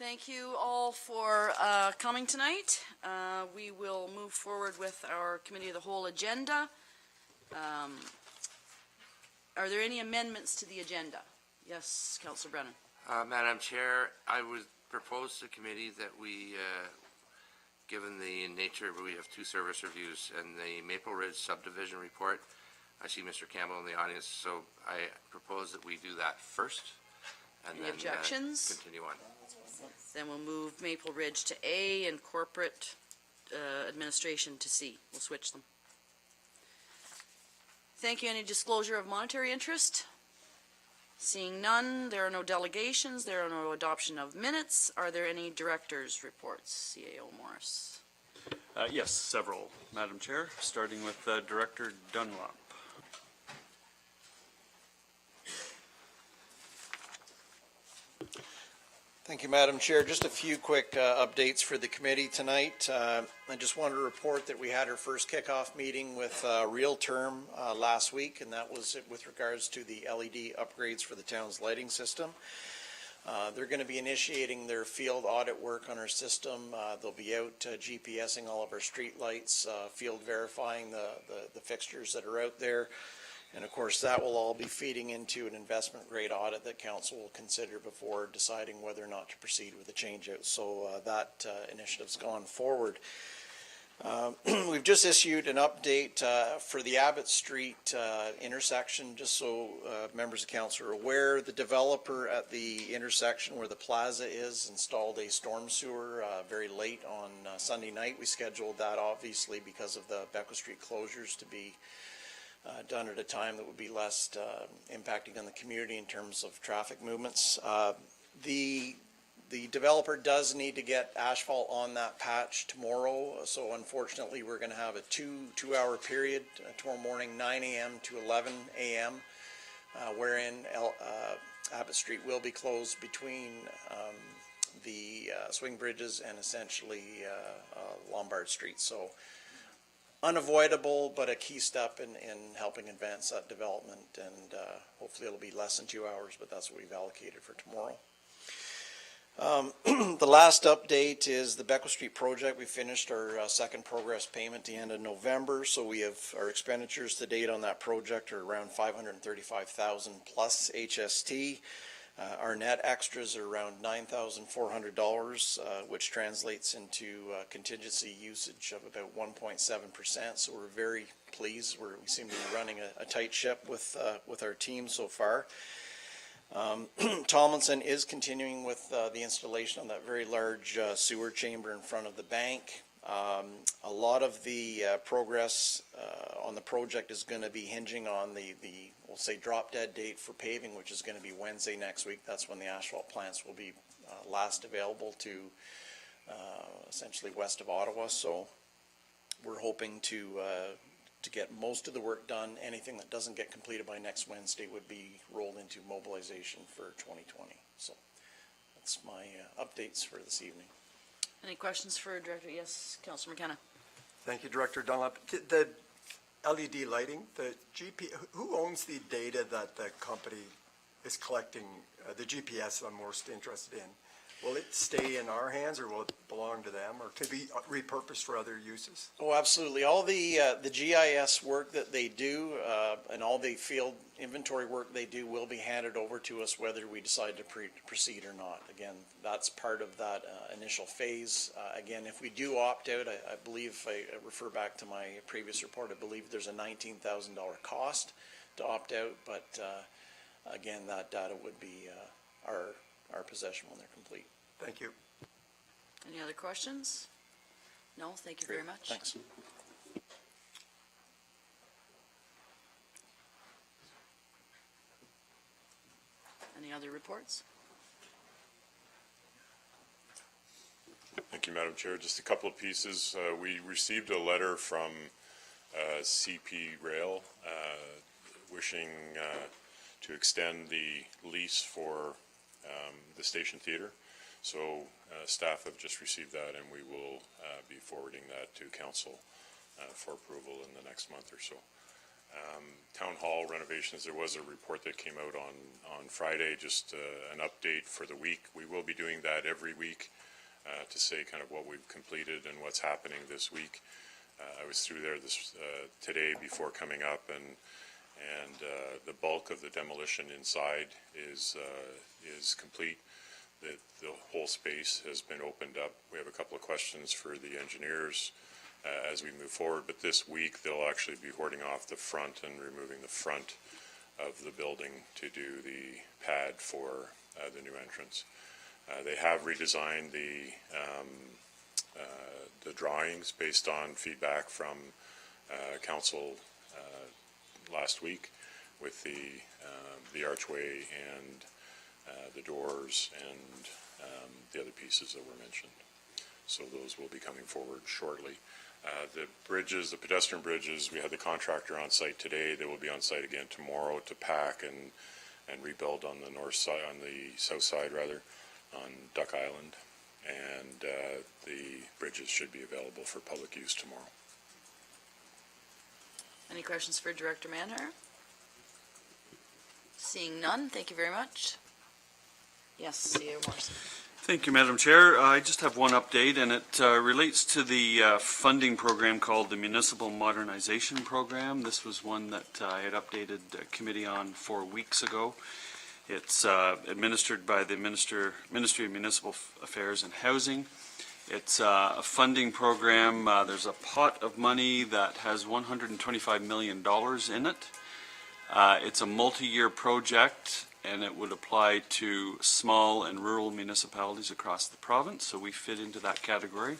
Thank you all for coming tonight. We will move forward with our Committee of the Whole agenda. Are there any amendments to the agenda? Yes, Councillor Brennan. Madam Chair, I would propose to committee that we, given the nature, we have two service reviews and the Maple Ridge subdivision report. I see Mr. Campbell in the audience, so I propose that we do that first and Any then objections? Continue on. Then we'll move Maple Ridge to A and corporate administration to C. We'll switch them. Thank you. Any disclosure of monetary interest? Seeing none, there are no delegations, there are no adoption of minutes. Are there any directors' reports? CAO Morris. Yes, several, Madam Chair, starting with Director Dunlop. Thank you, Madam Chair. Just a few quick updates for the committee tonight. I just wanted to report that we had our first kickoff meeting with Real Term last week, and that was with regards to the LED upgrades for the town's lighting system. They're going to be initiating their field audit work on our system. They'll be out GPSing all of our street lights, field verifying the fixtures that are out there. And of course, that will all be feeding into an investment grade audit that council will consider before deciding whether or not to proceed with the change out. So that initiative's gone forward. We've just issued an update for the Abbott Street intersection, just so members of council are aware. The developer at the intersection where the plaza is installed a storm sewer very late on Sunday night. We scheduled that obviously because of the Beckwith Street closures to be done at a time that would be less impacting on the community in terms of traffic movements. The developer does need to get asphalt on that patch tomorrow, so unfortunately we're going to have a two-hour period tomorrow morning, 9 a.m. to 11 a.m., wherein Abbott Street will be closed between the swing bridges and essentially Lombard Street. So unavoidable, but a key step in helping advance that development, and hopefully it'll be less than 2 hours, but that's what we've allocated for tomorrow. The last update is the Beckwith Street project. We finished our second progress payment at the end of November, so we have our expenditures to date on that project are around $535,000 plus HST. Our net extras are around $9,400, which translates into contingency usage of about 1.7%. So we're very pleased. We seem to be running a tight ship with our team so far. Tomlinson is continuing with the installation of that very large sewer chamber in front of the bank. A lot of the progress on the project is going to be hinging on the we'll say drop dead date for paving, which is going to be Wednesday next week. That's when the asphalt plants will be last available to essentially west of Ottawa. So we're hoping to get most of the work done. Anything that doesn't get completed by next Wednesday would be rolled into mobilization for 2020. So that's my updates for this evening. Any questions for Director? Yes, Councillor McKenna. Thank you, Director Dunlop. The LED lighting, the who owns the data that the company is collecting, the GPS I'm most interested in? Will it stay in our hands, or will it belong to them, or could be repurposed for other uses? Oh, absolutely. All the GIS work that they do and all the field inventory work they do will be handed over to us whether we decide to proceed or not. Again, that's part of that initial phase. Again, if we do opt out, I believe, if I refer back to my previous report, I believe there's a $19,000 cost to opt out, but again, that data would be our possession when they're complete. Thank you. Any other questions? No, thank you very much. Thanks. Any other reports? Thank you, Madam Chair. Just a couple of pieces. We received a letter from CP Rail wishing to extend the lease for the Station Theatre. So staff have just received that, and we will be forwarding that to Council for approval in the next month or so. Town hall renovations, there was a report that came out on Friday, just an update for the week. We will be doing that every week to say kind of what we've completed and what's happening this week. I was through there today before coming up, and the bulk of the demolition inside is complete. The whole space has been opened up. We have a couple of questions for the engineers as we move forward, but this week they'll actually be hoarding off the front and removing the front of the building to do the pad for the new entrance. They have redesigned the drawings based on feedback from council last week with the archway and the doors and the other pieces that were mentioned. So those will be coming forward shortly. The bridges, the pedestrian bridges, we had the contractor on site today. They will be on site again tomorrow to pack and rebuild on the north side, on the south side rather, on Duck Island. And the bridges should be available for public use tomorrow. Any questions for Director Manhart? Seeing none, thank you very much. Yes, CEO Morrison. Thank you, Madam Chair. I just have one update, and it relates to the funding program called the Municipal Modernization Program. This was one that I had updated the committee on 4 weeks ago. It's administered by the Ministry of Municipal Affairs and Housing. It's a funding program. There's a pot of money that has $125 million in it. It's a multi-year project, and it would apply to small and rural municipalities across the province, so we fit into that category.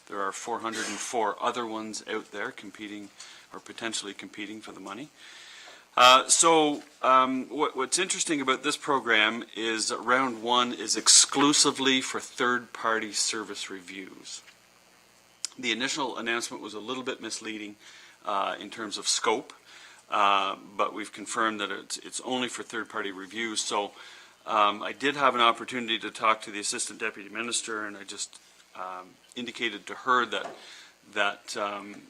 There are 404 other ones out there competing or potentially competing for the money. What's interesting about this program is that round one is exclusively for third-party service reviews. The initial announcement was a little bit misleading in terms of scope. But we've confirmed that it's only for third-party reviews. So I did have an opportunity to talk to the Assistant Deputy Minister, and I just indicated to her that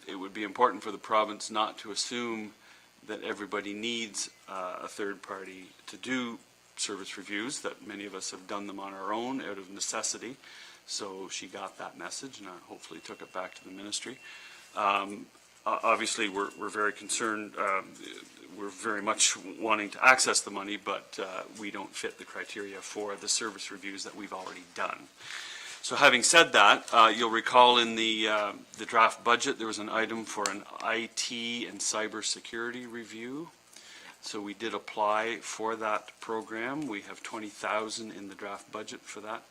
it would be important for the province not to assume that everybody needs a third party to do service reviews, that many of us have done them on our own out of necessity. So she got that message, and I hopefully took it back to the ministry. Obviously, we're very concerned. We're very much wanting to access the money, but we don't fit the criteria for the service reviews that we've already done. So having said that, you'll recall in the draft budget, there was an item for an IT and cybersecurity review. So we did apply for that program. We have $20,000 in the draft budget for that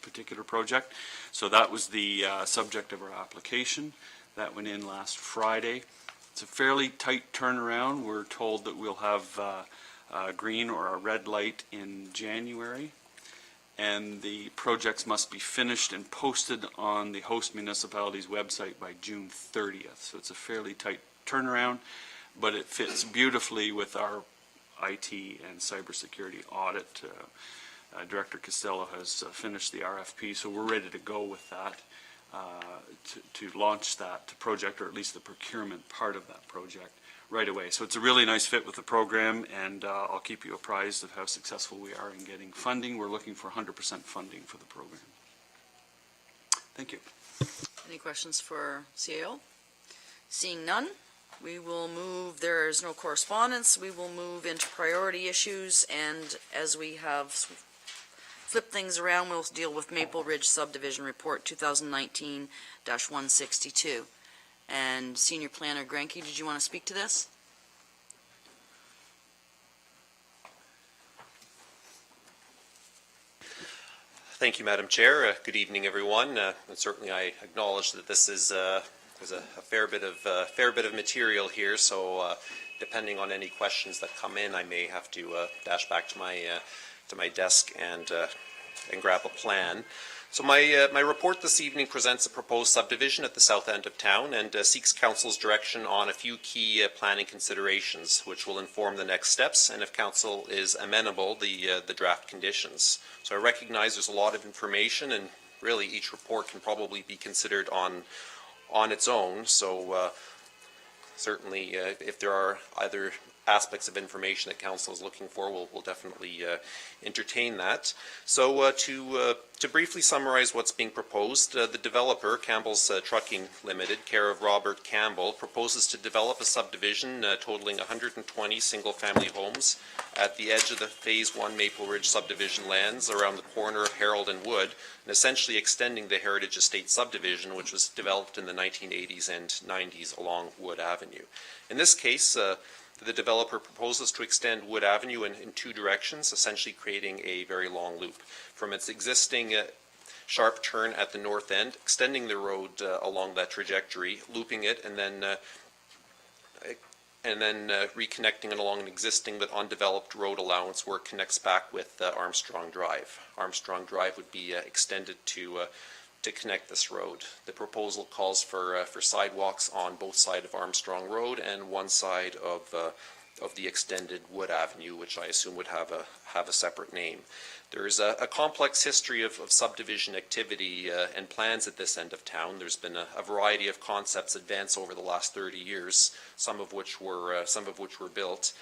particular project. So that was the subject of our application. That went in last Friday. It's a fairly tight turnaround. We're told that we'll have a green or a red light in January, and the projects must be finished and posted on the host municipality's website by June 30th. So it's a fairly tight turnaround, but it fits beautifully with our IT and cybersecurity audit. Director Costello has finished the RFP, so we're ready to go with that. To launch that project, or at least the procurement part of that project, right away. So it's a really nice fit with the program, and I'll keep you apprised of how successful we are in getting funding. We're looking for 100% funding for the program. Thank you. Any questions for CAO? Seeing none, we will move. There is no correspondence. We will move into priority issues, and as we have flip things around, we'll deal with Maple Ridge Subdivision Report 2019-162. And Senior Planner Grenke, did you want to speak to this? Thank you, Madam Chair. Good evening, everyone. And certainly, I acknowledge that this is there's a fair bit of material here. So, depending on any questions that come in, I may have to dash back to my desk and grab a plan. So my report this evening presents a proposed subdivision at the south end of town and seeks Council's direction on a few key planning considerations, which will inform the next steps, and if Council is amenable, the draft conditions. So I recognize there's a lot of information, and really each report can probably be considered on its own. So certainly, if there are either aspects of information that council is looking for, we'll definitely entertain that. So to briefly summarize what's being proposed, the developer, Campbell's Trucking Limited, care of Robert Campbell, proposes to develop a subdivision totaling 120 single-family homes at the edge of the Phase 1 Maple Ridge subdivision lands around the corner of Herald and Wood, and essentially extending the Heritage Estate subdivision, which was developed in the 1980s and 90s along Wood Avenue. In this case, the developer proposes to extend Wood Avenue in two directions, essentially creating a very long loop. From its existing sharp turn at the north end, extending the road along that trajectory, looping it, and then reconnecting it along an existing but undeveloped road allowance where it connects back with Armstrong Drive. Armstrong Drive would be extended to connect this road. The proposal calls for sidewalks on both sides of Armstrong Road and one side of the extended Wood Avenue, which I assume would have a separate name. There is a complex history of subdivision activity and plans at this end of town. There's been a variety of concepts advanced over the last 30 years, some of which were built.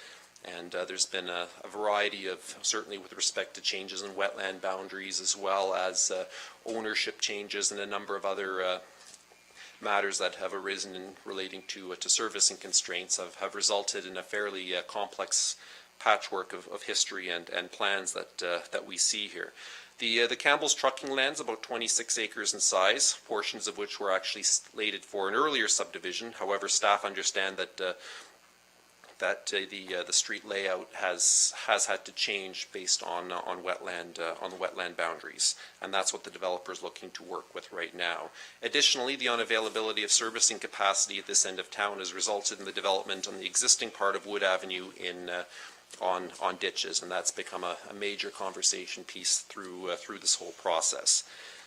And there's been a variety of, certainly with respect to changes in wetland boundaries, as well as ownership changes and a number of other matters that have arisen in relating to servicing constraints have resulted in a fairly complex patchwork of history and plans that we see here. The Campbell's trucking land's about 26 acres in size, portions of which were actually slated for an earlier subdivision. However, staff understand that the street layout has had to change based on the wetland boundaries, and that's what the developer is looking to work with right now. Additionally, the unavailability of servicing capacity at this end of town has resulted in the development on the existing part of Wood Avenue on ditches, and that's become a major conversation piece through this whole process.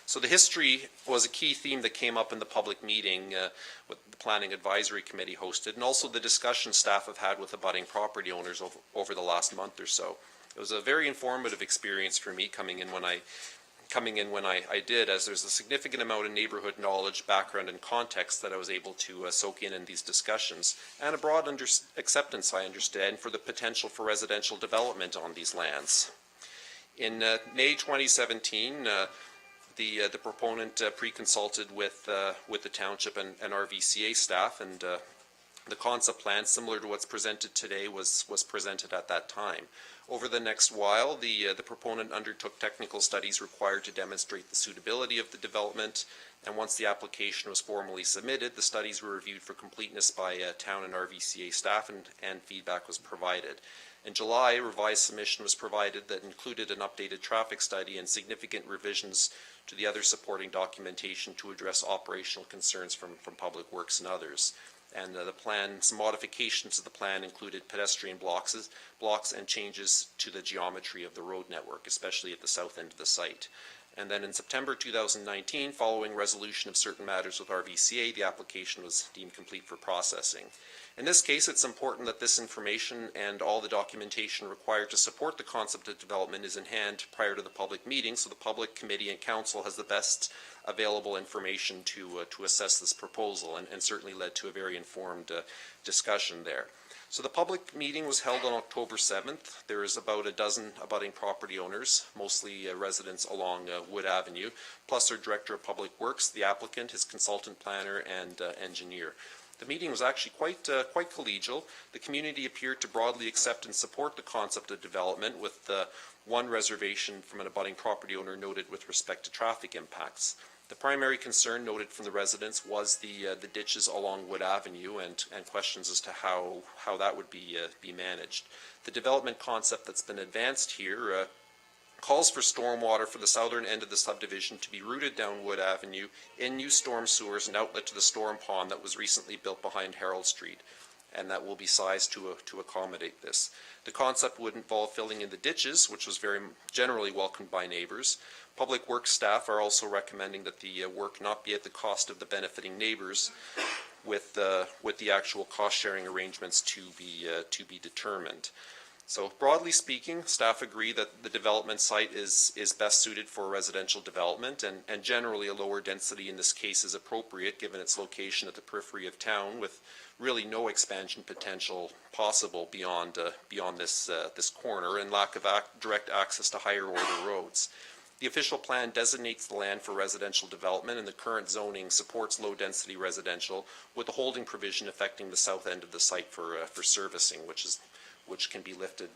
So the history was a key theme that came up in the public meeting with the Planning Advisory Committee hosted, and also the discussion staff have had with abutting property owners over the last month or so. It was a very informative experience for me coming in when I did, as there's a significant amount of neighborhood knowledge, background, and context that I was able to soak in these discussions, and a broad acceptance, I understand, for the potential for residential development on these lands. In May 2017, the proponent pre-consulted with the township and RVCA staff, and the concept plan, similar to what's presented today, was presented at that time. Over the next while, the proponent undertook technical studies required to demonstrate the suitability of the development, and once the application was formally submitted, the studies were reviewed for completeness by town and RVCA staff, and feedback was provided. In July, a revised submission was provided that included an updated traffic study and significant revisions to the other supporting documentation to address operational concerns from Public Works and others. And some modifications to the plan included pedestrian blocks and changes to the geometry of the road network, especially at the south end of the site. And then in September 2019, following resolution of certain matters with RVCA, the application was deemed complete for processing. In this case, it's important that this information and all the documentation required to support the concept of development is in hand prior to the public meeting, so the public, committee, and council has the best available information to assess this proposal, and certainly led to a very informed discussion there. So the public meeting was held on October 7th. There is about a dozen abutting property owners, mostly residents along Wood Avenue, plus their Director of Public Works, the applicant, his consultant planner, and engineer. The meeting was actually quite collegial. The community appeared to broadly accept and support the concept of development, with one reservation from an abutting property owner noted with respect to traffic impacts. The primary concern noted from the residents was the ditches along Wood Avenue and questions as to how that would be managed. The development concept that's been advanced here calls for stormwater for the southern end of the subdivision to be routed down Wood Avenue in new storm sewers and outlet to the storm pond that was recently built behind Herald Street, and that will be sized to accommodate this. The concept would involve filling in the ditches, which was very generally welcomed by neighbors. Public Works staff are also recommending that the work not be at the cost of the benefiting neighbors, with the actual cost-sharing arrangements to be determined. So broadly speaking, staff agree that the development site is best suited for residential development, and generally a lower density in this case is appropriate given its location at the periphery of town with really no expansion potential possible beyond this corner and lack of direct access to higher order roads. The official plan designates the land for residential development, and the current zoning supports low-density residential with a holding provision affecting the south end of the site for servicing, which can be lifted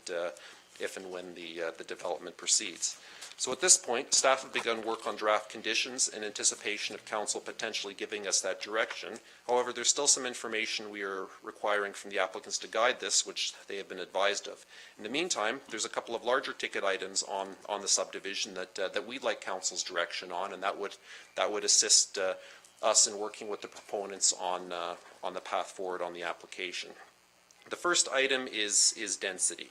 if and when the development proceeds. So at this point, staff have begun work on draft conditions in anticipation of council potentially giving us that direction. However, there's still some information we are requiring from the applicants to guide this, which they have been advised of. In the meantime, there's a couple of larger ticket items on the subdivision that we'd like council's direction on, and that would assist us in working with the proponents on the path forward on the application. The first item is density.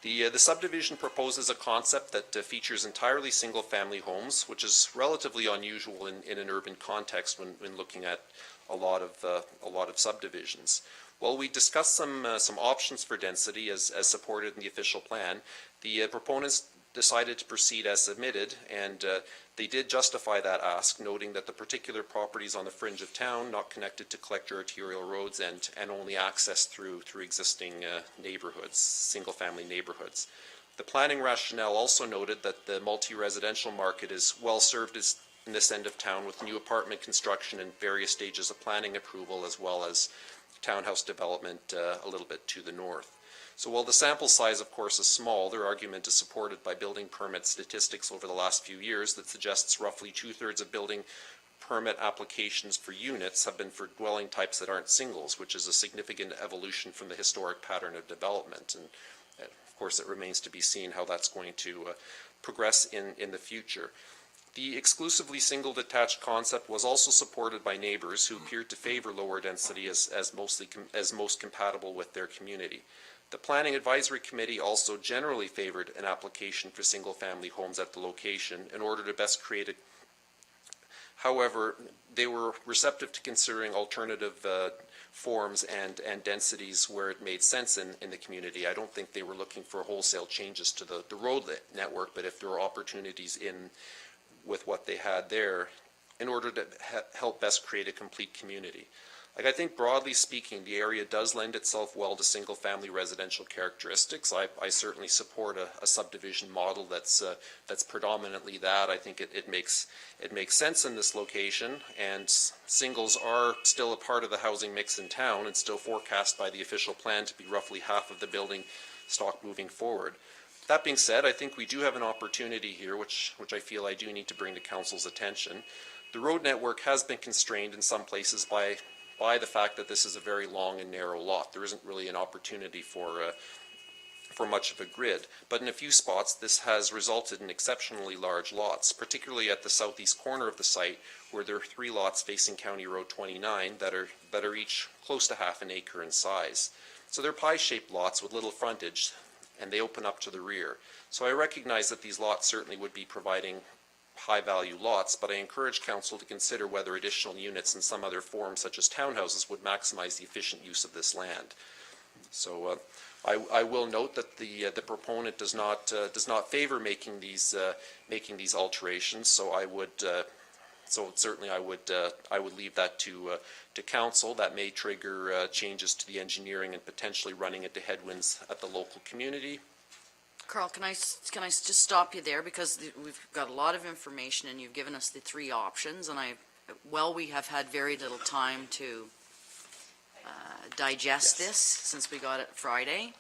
The subdivision proposes a concept that features entirely single-family homes, which is relatively unusual in an urban context when looking at a lot of subdivisions. While we discussed some options for density as supported in the official plan, the proponents decided to proceed as submitted, and they did justify that ask, noting that the particular properties on the fringe of town, not connected to collector arterial roads and only accessed through existing neighborhoods, single-family neighborhoods. The planning rationale also noted that the multi-residential market is well served in this end of town with new apartment construction and various stages of planning approval, as well as townhouse development a little bit to the north. So while the sample size, of course, is small, their argument is supported by building permit statistics over the last few years that suggests roughly 2/3 of building permit applications for units have been for dwelling types that aren't singles, which is a significant evolution from the historic pattern of development. And of course, it remains to be seen how that's going to progress in the future. The exclusively single detached concept was also supported by neighbors who appeared to favor lower density as most compatible with their community. The Planning Advisory Committee also generally favored an application for single-family homes at the location in order to best create a. However, they were receptive to considering alternative forms and densities where it made sense in the community. I don't think they were looking for wholesale changes to the road network, but if there were opportunities with what they had there in order to help best create a complete community. Like, I think broadly speaking, the area does lend itself well to single-family residential characteristics. I certainly support a subdivision model that's predominantly that. I think it makes sense in this location, and singles are still a part of the housing mix in town and still forecast by the official plan to be roughly half of the building stock moving forward. That being said, I think we do have an opportunity here, which I feel I do need to bring to council's attention. The road network has been constrained in some places by the fact that this is a very long and narrow lot. There isn't really an opportunity for much of a grid, but in a few spots this has resulted in exceptionally large lots, particularly at the southeast corner of the site, where there are 3 lots facing County Road 29 that are each close to half an acre in size. So they're pie-shaped lots with little frontage, and they open up to the rear. So I recognize that these lots certainly would be providing high-value lots, but I encourage council to consider whether additional units in some other form, such as townhouses, would maximize the efficient use of this land. So I will note that the proponent does not favor making these alterations. So I would leave that to council. That may trigger changes to the engineering and potentially running into headwinds at the local community. Carl, can I just stop you there, because we've got a lot of information and you've given us the 3 options, and we have had very little time to digest this since we got it Friday.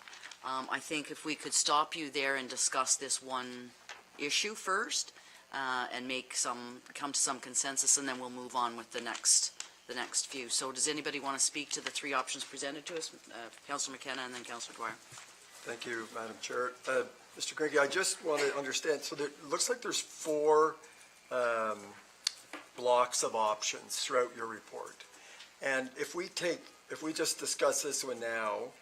I think if we could stop you there and discuss this one issue first, and come to some consensus, and then we'll move on with the next few. So does anybody want to speak to the 3 options presented to us? Councillor McKenna and then Councillor Dwyer. Thank you, Madam Chair. Mr. Gringy, I just want to understand, so it looks like there's 4 blocks of options throughout your report. And if we just discuss this one now,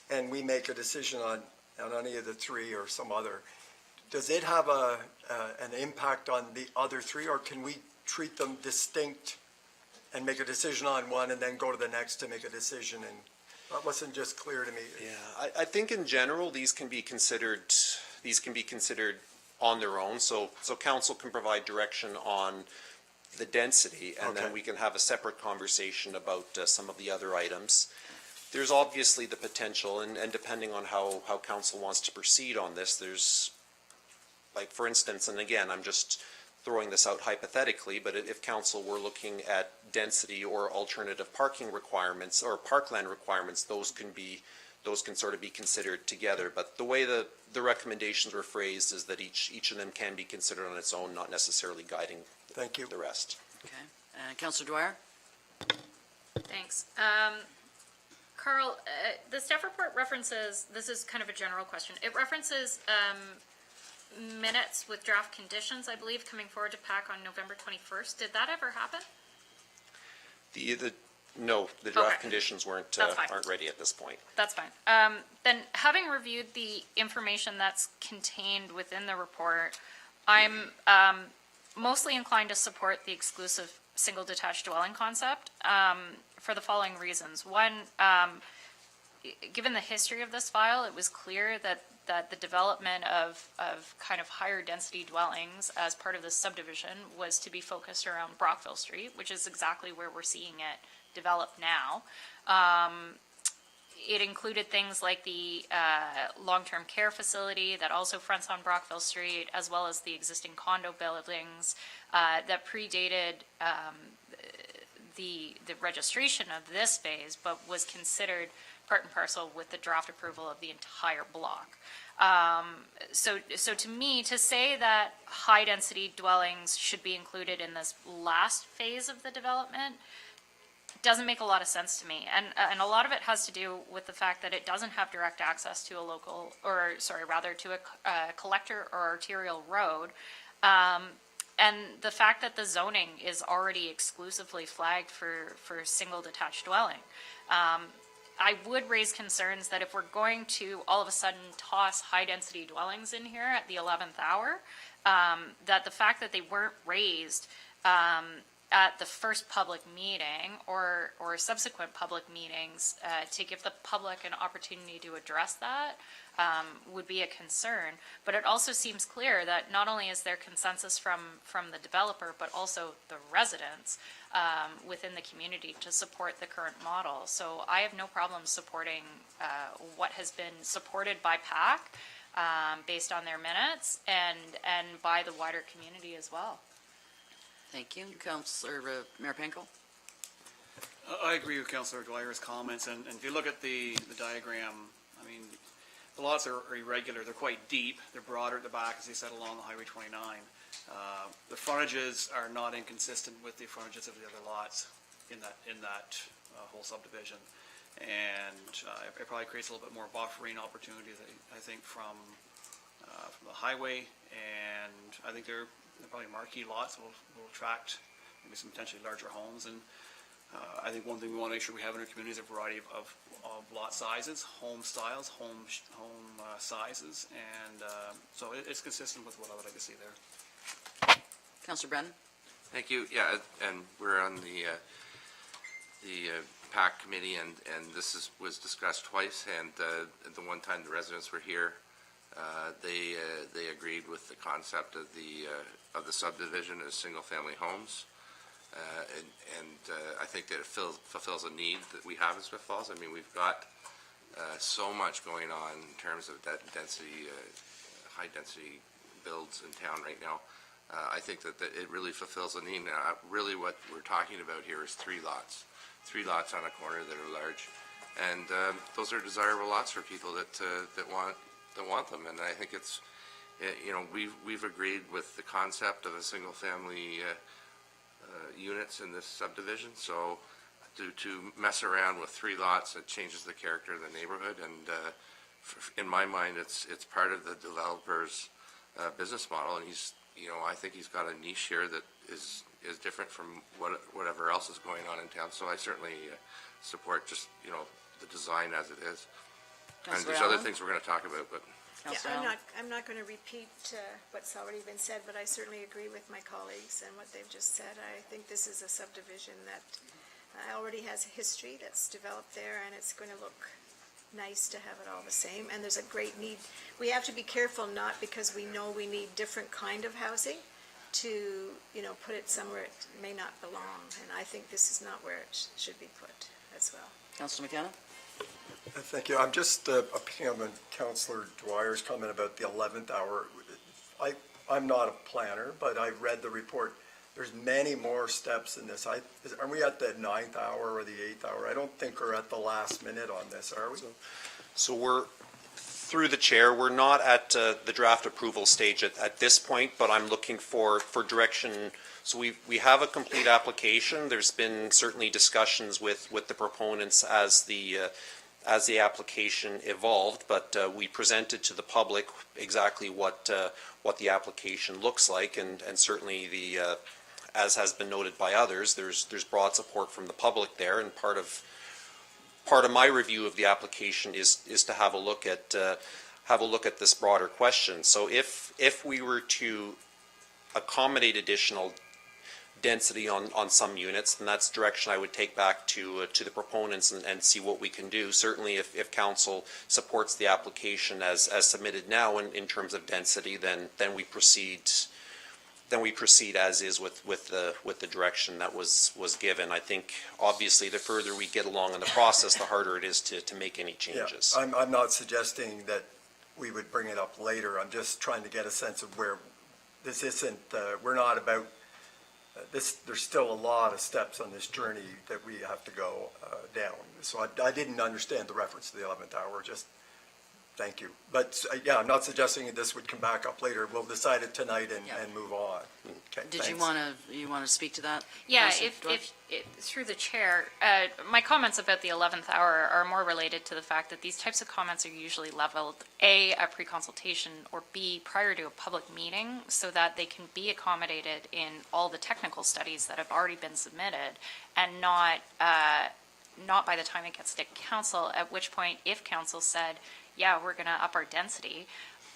and we make a decision on any of the 3 or some other, does it have an impact on the other 3, or can we treat them distinct and make a decision on one and then go to the next to make a decision? And That wasn't just clear to me. Yeah, I think in general, these can be considered on their own, so council can provide direction on the density, and then Okay. we can have a separate conversation about some of the other items. There's obviously the potential, and depending on how council wants to proceed on this, there's, like, for instance, and again, I'm just throwing this out hypothetically, but if council were looking at density or alternative parking requirements or parkland requirements, those can sort of be considered together. But the way the recommendations were phrased is that each of them can be considered on its own, not necessarily guiding Thank you. the rest. Okay. Councillor Dwyer? Thanks. Carl, the staff report references, this is kind of a general question, it references minutes with draft conditions, I believe, coming forward to PAC on November 21st. Did that ever happen? No, the draft Okay. conditions That's fine. aren't ready at this point. That's fine. Then, having reviewed the information that's contained within the report, I'm mostly inclined to support the exclusive single detached dwelling concept for the following reasons. One, given the history of this file, it was clear that the development of kind of higher density dwellings as part of the subdivision was to be focused around Brockville Street, which is exactly where we're seeing it develop now. It included things like the long-term care facility that also fronts on Brockville Street, as well as the existing condo buildings that predated the registration of this phase, but was considered part and parcel with the draft approval of the entire block. So to me, to say that high-density dwellings should be included in this last phase of the development doesn't make a lot of sense to me. And a lot of it has to do with the fact that it doesn't have direct access to to a collector or arterial road. And the fact that the zoning is already exclusively flagged for single detached dwelling. I would raise concerns that if we're going to all of a sudden toss high-density dwellings in here at the 11th hour, that the fact that they weren't raised at the first public meeting or subsequent public meetings to give the public an opportunity to address that would be a concern. But it also seems clear that not only is there consensus from the developer, but also the residents within the community to support the current model. So I have no problem supporting what has been supported by PAC based on their minutes and by the wider community as well. Thank you. Councillor Mayor Panko? I agree with Councillor Dwyer's comments, and if you look at the diagram, I mean, the lots are irregular, they're quite deep, they're broader at the back, as they said, along the Highway 29. The frontages are not inconsistent with the frontages of the other lots in that whole subdivision. And it probably creates a little bit more buffering opportunities, I think, from the highway, and I think they're probably marquee lots will attract maybe some potentially larger homes. And I think one thing we want to make sure we have in our community is a variety of lot sizes, home styles, home sizes, and so it's consistent with what I would like to see there. Councillor Brennan? Thank you. Yeah, and we're on the PAC committee, and this was discussed twice, and the one time the residents were here, they agreed with the concept of the subdivision as single-family homes, and I think that it fulfills a need that we have in Smith Falls. I mean, we've got so much going on in terms of that density, high-density builds in town right now. I think that it really fulfills a need. Really, what we're talking about here is three lots on a corner that are large, and those are desirable lots for people that want them. And I think it's, we've agreed with the concept of a single-family units in this subdivision. So to mess around with three lots, it changes the character of the neighborhood. And in my mind, it's part of the developer's business model. And I think he's got a niche here that is different from whatever else is going on in town. So I certainly support just, the design as it is. And Councillor there's other Allen? things we're going to talk about, but Councillor Yeah, Allen? I'm not going to repeat what's already been said, but I certainly agree with my colleagues and what they've just said. I think this is a subdivision that already has a history that's developed there, and it's going to look nice to have it all the same. And there's a great need. We have to be careful, not because we know we need different kind of housing, to, put it somewhere it may not belong. And I think this is not where it should be put as well. Councillor McKenna? Thank you. I'm just picking up on Councillor Dwyer's comment about the 11th hour. I'm not a planner, but I read the report. There's many more steps in this. Are we at the 9th hour or the 8th hour? I don't think we're at the last minute on this, are we? So we're, through the chair, we're not at the draft approval stage at this point, but I'm looking for direction. So we have a complete application. There's been certainly discussions with the proponents as the application evolved, but we presented to the public exactly what the application looks like, and certainly as has been noted by others, there's broad support from the public there, and part of my review of the application is to have a look at this broader question. So if we were to accommodate additional density on some units, then that's direction I would take back to the proponents and see what we can do. Certainly if council supports the application as submitted now in terms of density, then we proceed as is with the direction that was given. I think obviously the further we get along in the process, the harder it is to make any changes. Yeah, I'm not suggesting that we would bring it up later. I'm just trying to get a sense of where this isn't, we're not about this. There's still a lot of steps on this journey that we have to go down. So I didn't understand the reference to the 11th hour, just thank you. But yeah, I'm not suggesting that this would come back up later. We'll decide it tonight and move on. Okay, Did thanks. you want to speak to that? Yeah, Councillor Dwyer? if through the chair, my comments about the 11th hour are more related to the fact that these types of comments are usually leveled, A, at pre-consultation, or B, prior to a public meeting, so that they can be accommodated in all the technical studies that have already been submitted, and not by the time it gets to council, at which point, if council said, yeah, we're going to up our density,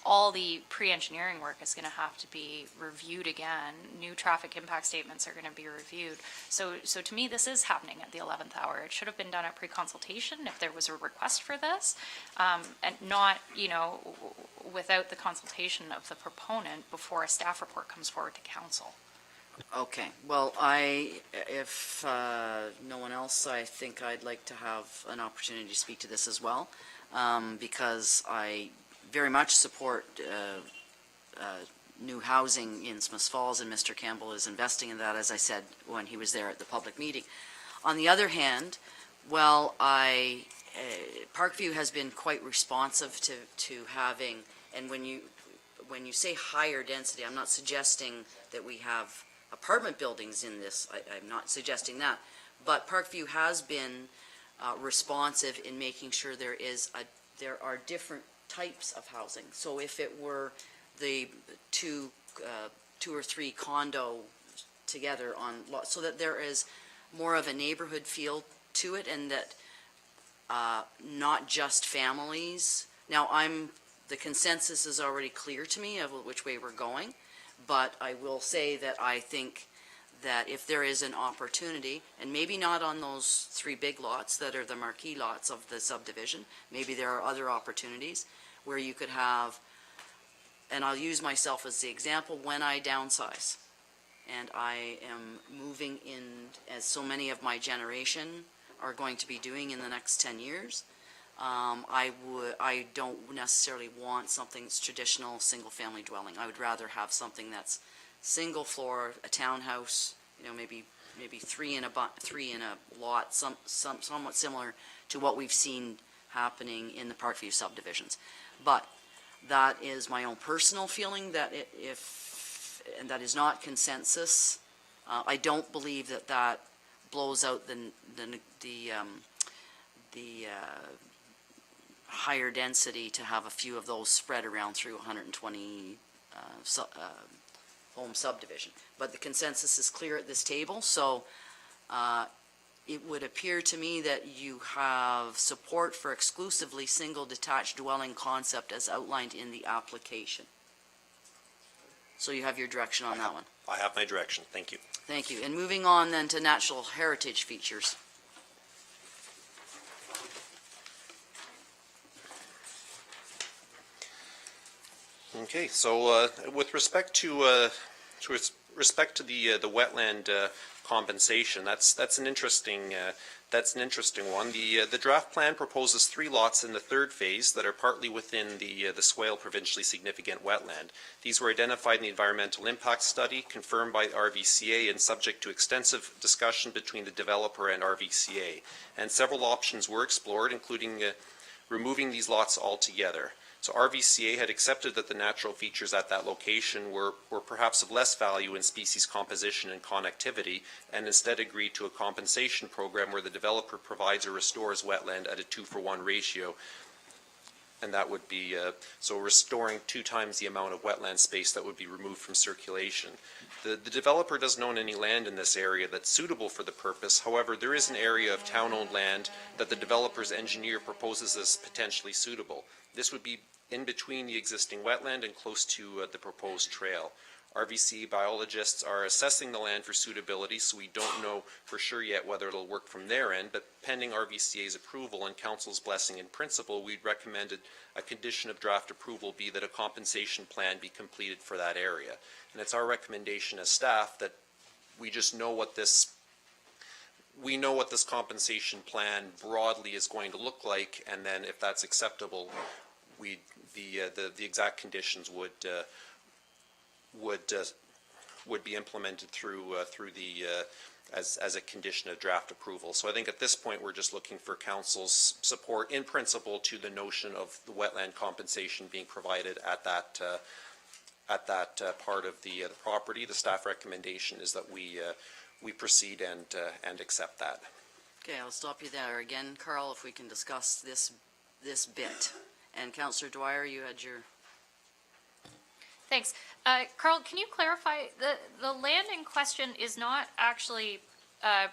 all the pre-engineering work is going to have to be reviewed again. New traffic impact statements are going to be reviewed. So to me, this is happening at the 11th hour. It should have been done at pre-consultation if there was a request for this, and not, without the consultation of the proponent before a staff report comes forward to council. Okay, well, if no one else, I think I'd like to have an opportunity to speak to this as well, because I very much support new housing in Smiths Falls, and Mr. Campbell is investing in that, as I said when he was there at the public meeting. On the other hand, well, Parkview has been quite responsive to having, and when you say higher density, I'm not suggesting that we have apartment buildings in this, I'm not suggesting that, but Parkview has been responsive in making sure there are different types of housing. So if it were the two or three condo together on lots, so that there is more of a neighborhood feel to it, and that not just families. Now, the consensus is already clear to me of which way we're going, but I will say that I think that if there is an opportunity, and maybe not on those three big lots that are the marquee lots of the subdivision, maybe there are other opportunities where you could have, and I'll use myself as the example, when I downsize and I am moving in, as so many of my generation are going to be doing in the next 10 years, I don't necessarily want something that's traditional single-family dwelling. I would rather have something that's single floor, a townhouse, maybe three in a lot, somewhat similar to what we've seen happening in the Parkview subdivisions. But that is my own personal feeling, that and that is not consensus. I don't believe that blows out the higher density to have a few of those spread around through 120 home subdivision. But the consensus is clear at this table, so it would appear to me that you have support for exclusively single detached dwelling concept as outlined in the application. So you have your direction on that one. I have my direction. Thank you. Thank you. And moving on then to natural heritage features. Okay, so with respect to the wetland compensation, that's an interesting one. The draft plan proposes 3 lots in the third phase that are partly within the Swale provincially significant wetland. These were identified in the environmental impact study confirmed by RVCA and subject to extensive discussion between the developer and RVCA. And several options were explored, including removing these lots altogether. So RVCA had accepted that the natural features at that location were perhaps of less value in species composition and connectivity, and instead agreed to a compensation program where the developer provides or restores wetland at a 2-for-1 ratio. And that would be, so restoring 2 times the amount of wetland space that would be removed from circulation. The developer doesn't own any land in this area that's suitable for the purpose. However, there is an area of town-owned land that the developer's engineer proposes as potentially suitable. This would be in between the existing wetland and close to the proposed trail. RVC biologists are assessing the land for suitability, so we don't know for sure yet whether it'll work from their end, but pending RVCA's approval and Council's blessing in principle, we'd recommended a condition of draft approval be that a compensation plan be completed for that area. And it's our recommendation as staff that we just know what this compensation plan broadly is going to look like, and then if that's acceptable, the exact conditions would be implemented through as a condition of draft approval. So I think at this point we're just looking for Council's support in principle to the notion of the wetland compensation being provided at that part of the property. The staff recommendation is that we proceed and accept that. Okay, I'll stop you there again, Carl, if we can discuss this bit. And Councillor Dwyer, you had your... Thanks. Carl, can you clarify, the land in question is not actually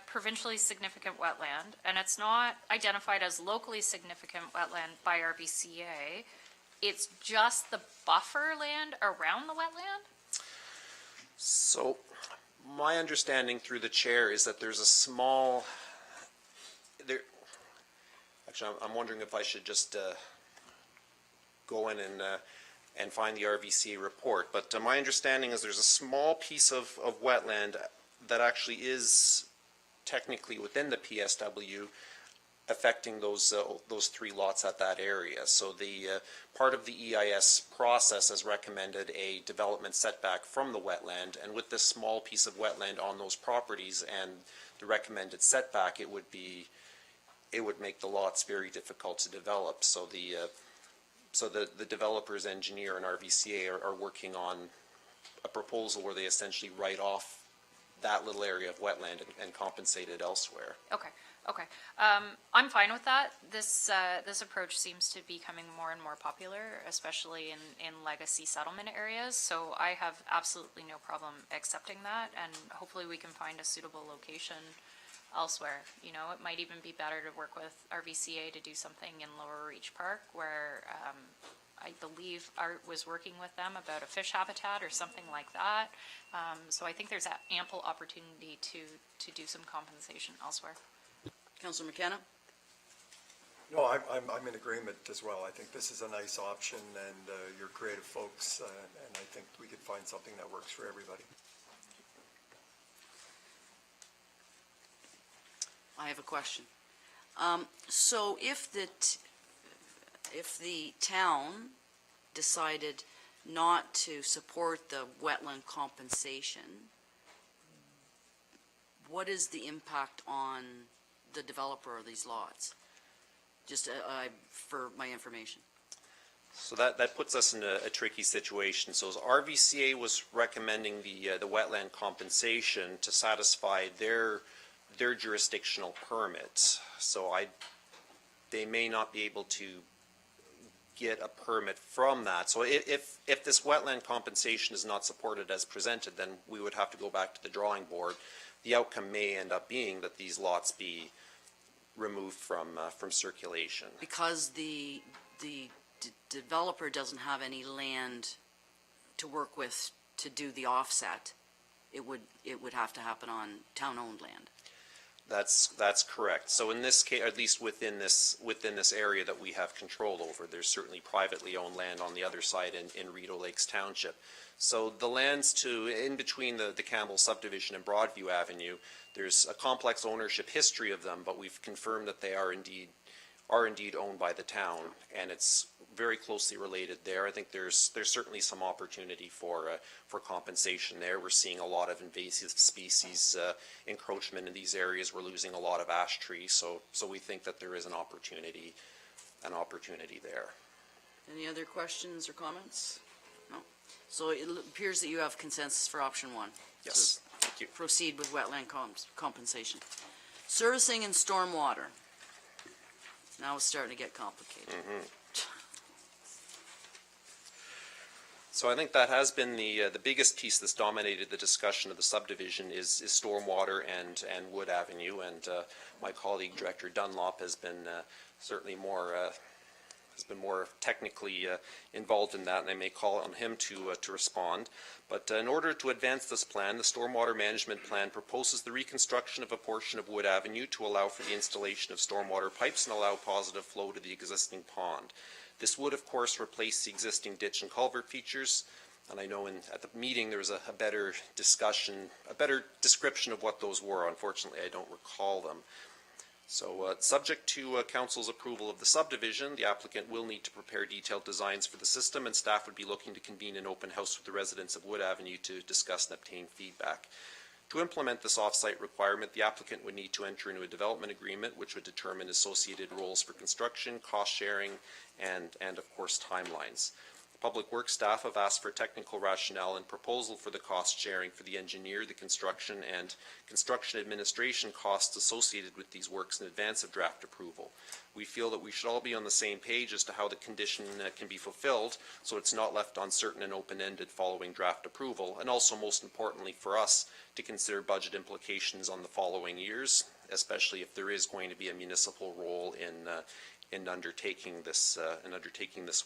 provincially significant wetland, and it's not identified as locally significant wetland by RVCA. It's just the buffer land around the wetland? So my understanding through the chair is that there's a small, actually I'm wondering if I should just go in and find the RVCA report. But my understanding is there's a small piece of wetland that actually is technically within the PSW affecting those 3 lots at that area. So the part of the EIS process has recommended a development setback from the wetland, and with this small piece of wetland on those properties and the recommended setback, it would make the lots very difficult to develop. So the developer's engineer and RVCA are working on a proposal where they essentially write off that little area of wetland and compensate it elsewhere. Okay. I'm fine with that. This approach seems to be becoming more and more popular, especially in legacy settlement areas. So I have absolutely no problem accepting that, and hopefully we can find a suitable location elsewhere. You know, it might even be better to work with RVCA to do something in Lower Reach Park, where I believe Art was working with them about a fish habitat or something like that. So I think there's ample opportunity to do some compensation elsewhere. Councillor McKenna? No, I'm in agreement as well. I think this is a nice option, and you're creative folks, and I think we could find something that works for everybody. I have a question. So if the town decided not to support the wetland compensation, what is the impact on the developer of these lots? Just for my information. So that puts us in a tricky situation. So as RVCA was recommending the wetland compensation to satisfy their jurisdictional permits. So they may not be able to get a permit from that. So if this wetland compensation is not supported as presented, then we would have to go back to the drawing board. The outcome may end up being that these lots be removed from circulation. Because the developer doesn't have any land to work with to do the offset, it would have to happen on town-owned land. That's correct. So in this case, at least within this area that we have control over, there's certainly privately owned land on the other side in Rideau Lakes Township. So the lands in between the Campbell subdivision and Broadview Avenue, there's a complex ownership history of them, but we've confirmed that they are indeed owned by the town, and it's very closely related there. I think there's certainly some opportunity for compensation there. We're seeing a lot of invasive species encroachment in these areas. We're losing a lot of ash trees, so we think that there is an opportunity there. Any other questions or comments? No? So it appears that you have consensus for option one. Yes, thank you. Proceed with wetland compensation. Servicing and stormwater. Now it's starting to get complicated. So I think that has been the biggest piece that's dominated the discussion of the subdivision is stormwater and Wood Avenue, and my colleague Director Dunlop has been certainly more technically involved in that, and I may call on him to respond. But in order to advance this plan, the Stormwater Management Plan proposes the reconstruction of a portion of Wood Avenue to allow for the installation of stormwater pipes and allow positive flow to the existing pond. This would, of course, replace the existing ditch and culvert features, and I know at the meeting there was a better discussion, a better description of what those were. Unfortunately, I don't recall them. So, subject to Council's approval of the subdivision, the applicant will need to prepare detailed designs for the system, and staff would be looking to convene an open house with the residents of Wood Avenue to discuss and obtain feedback. To implement this off-site requirement, the applicant would need to enter into a development agreement which would determine associated roles for construction, cost sharing, and of course timelines. Public Works staff have asked for technical rationale and proposal for the cost sharing for the engineer, the construction, and construction administration costs associated with these works in advance of draft approval. We feel that we should all be on the same page as to how the condition can be fulfilled, so it's not left uncertain and open-ended following draft approval, and also most importantly for us to consider budget implications on the following years, especially if there is going to be a municipal role in undertaking this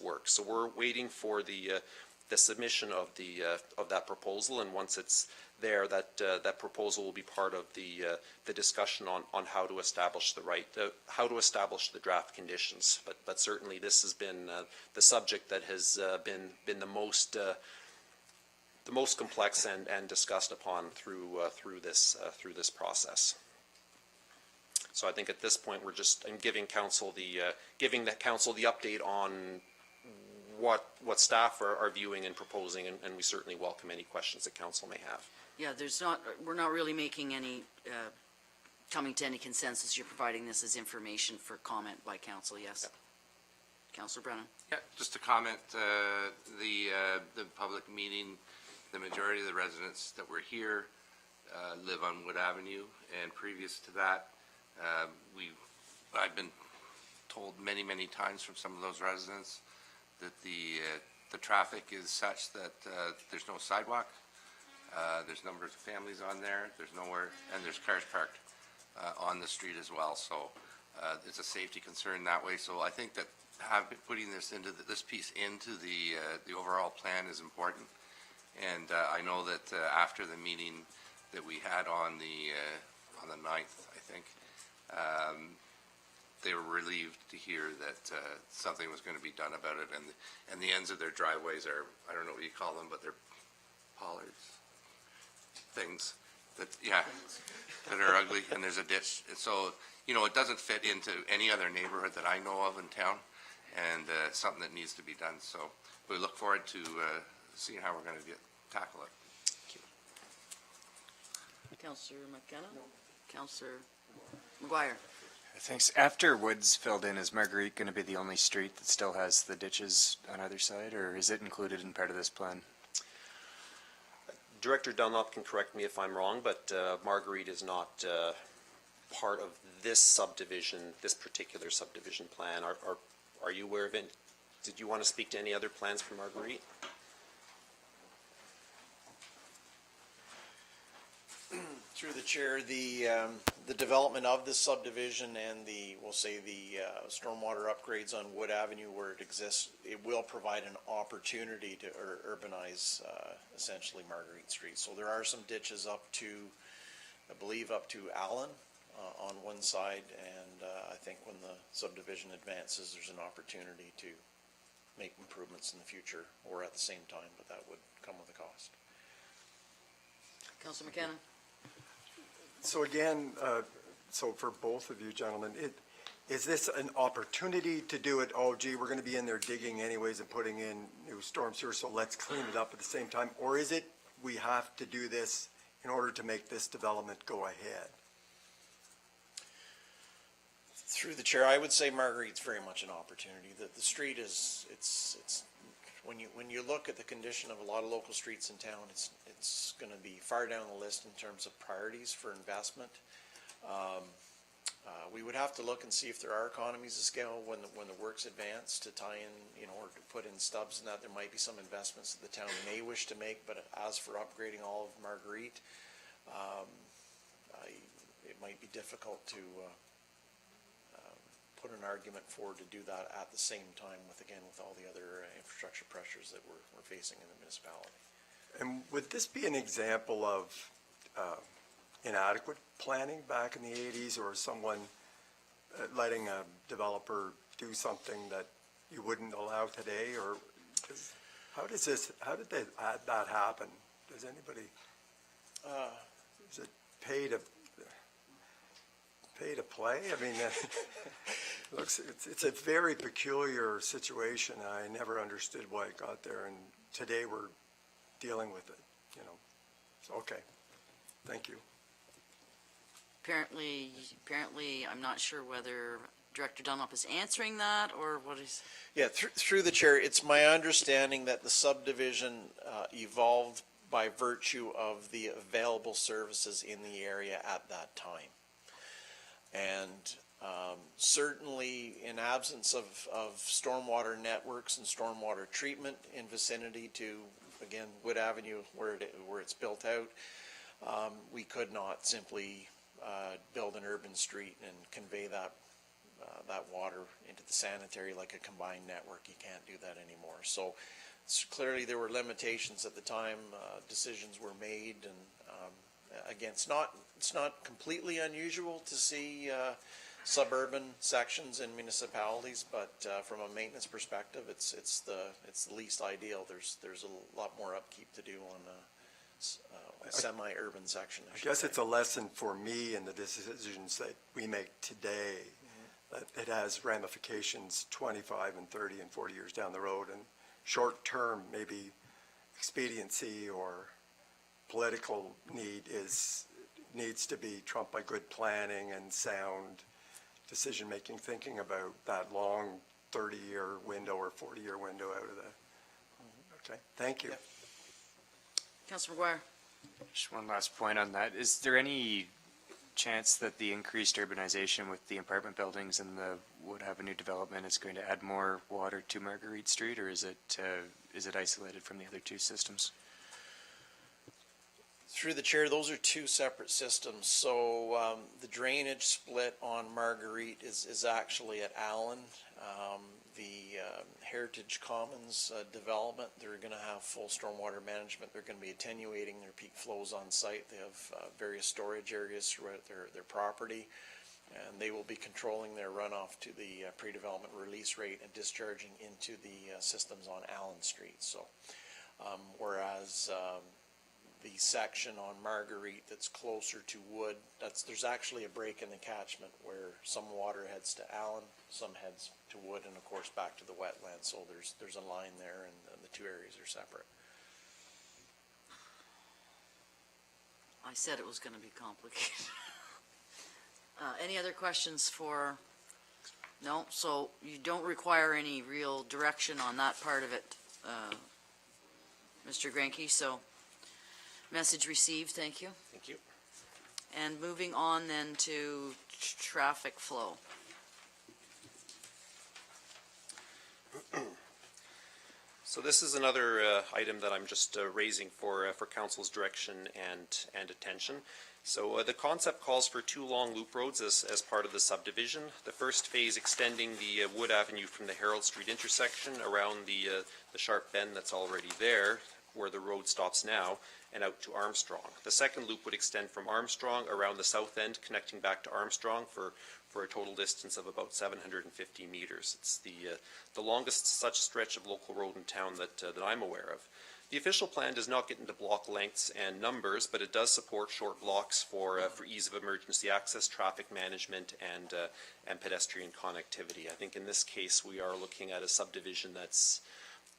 work. So we're waiting for the submission of that proposal, and once it's there, that proposal will be part of the discussion on how to establish the draft conditions. But certainly this has been the subject that has been the most complex and discussed upon through this process. So I think at this point I'm giving council the update on what staff are viewing and proposing, and we certainly welcome any questions that council may have. Yeah, we're not really making any, coming to any consensus. You're providing this as information for comment by council, yes? Yep. Councillor Brennan? Yeah, just to comment, the public meeting, the majority of the residents that were here live on Wood Avenue, and previous to that, I've been told many times from some of those residents that the traffic is such that there's no sidewalk, there's numbers of families on there, there's nowhere, and there's cars parked on the street as well. So it's a safety concern that way. So I think that putting this piece into the overall plan is important. And I know that after the meeting that we had on the 9th, I think, they were relieved to hear that something was going to be done about it, and the ends of their driveways are, I don't know what you call them, but they're pollards, things that are ugly, and there's a ditch. And so, it doesn't fit into any other neighborhood that I know of in town, and something that needs to be done. So we look forward to seeing how we're going to tackle it. Councillor McKenna? No. Councillor McGuire? Thanks. After Woods filled in, is Marguerite going to be the only street that still has the ditches on either side, or is it included in part of this plan? Director Dunlop can correct me if I'm wrong, but Marguerite is not part of this subdivision, this particular subdivision plan. Are you aware of it? Did you want to speak to any other plans for Marguerite? Through the chair, the development of this subdivision and the stormwater upgrades on Wood Avenue where it exists, it will provide an opportunity to urbanize essentially Marguerite Street. So there are some ditches up to, I believe, up to Allen on one side, and I think when the subdivision advances, there's an opportunity to make improvements in the future or at the same time, but that would come with a cost. Councilor McKenna? So again, so for both of you gentlemen, is this an opportunity to do it, oh gee, we're going to be in there digging anyways and putting in new storm sewer, so let's clean it up at the same time? Or is it we have to do this in order to make this development go ahead? Through the chair, I would say Marguerite's very much an opportunity. The street is, it's, when you look at the condition of a lot of local streets in town, it's gonna be far down the list in terms of priorities for investment. We would have to look and see if there are economies of scale when the work's advanced to tie in, or to put in stubs and that. There might be some investments that the town may wish to make, but as for upgrading all of Marguerite, it might be difficult to put an argument forward to do that at the same time with all the other infrastructure pressures that we're facing in the municipality. And would this be an example of inadequate planning back in the 80s, or someone letting a developer do something that you wouldn't allow today? Or how did that happen? Does anybody, is it pay to play? I mean, looks, it's a very peculiar situation. I never understood why it got there, and today we're dealing with it, So, okay, thank you. Apparently, I'm not sure whether Director Dunlop is answering that or what is. Yeah, through the chair, it's my understanding that the subdivision evolved by virtue of the available services in the area at that time. And certainly in absence of stormwater networks and stormwater treatment in vicinity to, again, Wood Avenue where it's built out, we could not simply build an urban street and convey that water into the sanitary like a combined network. You can't do that anymore. So clearly there were limitations at the time. Decisions were made, and again, it's not completely unusual to see suburban sections in municipalities, but from a maintenance perspective, it's the least ideal. There's a lot more upkeep to do on a semi-urban section. I guess it's a lesson for me in the decisions that we make today, that it has ramifications 25 and 30 and 40 years down the road, and short-term maybe expediency or political needs to be trumped by good planning and sound decision-making, thinking about that long 30-year window or 40-year window out of the. Okay, thank you. Yeah. Councilor McGuire? Just one last point on that. Is there any chance that the increased urbanization with the apartment buildings and the Wood Avenue development is going to add more water to Marguerite Street, or is it isolated from the other two systems? Through the chair, those are two separate systems. So the drainage split on Marguerite is actually at Allen. The Heritage Commons development, they're going to have full stormwater management. They're going to be attenuating their peak flows on site. They have various storage areas throughout their property, and they will be controlling their runoff to the pre-development release rate and discharging into the systems on Allen Street. So whereas the section on Marguerite that's closer to Wood, there's actually a break in the catchment where some water heads to Allen, some heads to Wood, and of course back to the wetland. So there's a line there, and the two areas are separate. I said it was going to be complicated. Any other questions for? No? So you don't require any real direction on that part of it, Mr. Granke, so message received, thank you. Thank you. And moving on then to traffic flow. So this is another item that I'm just raising for council's direction and attention. So the concept calls for 2 long loop roads as part of the subdivision. The first phase extending the Wood Avenue from the Harold Street intersection around the sharp bend that's already there, where the road stops now and out to Armstrong. The second loop would extend from Armstrong around the south end, connecting back to Armstrong for a total distance of about 750 meters. It's the longest such stretch of local road in town that I'm aware of. The official plan does not get into block lengths and numbers, but it does support short blocks for ease of emergency access, traffic management, and pedestrian connectivity. I think in this case we are looking at a subdivision that's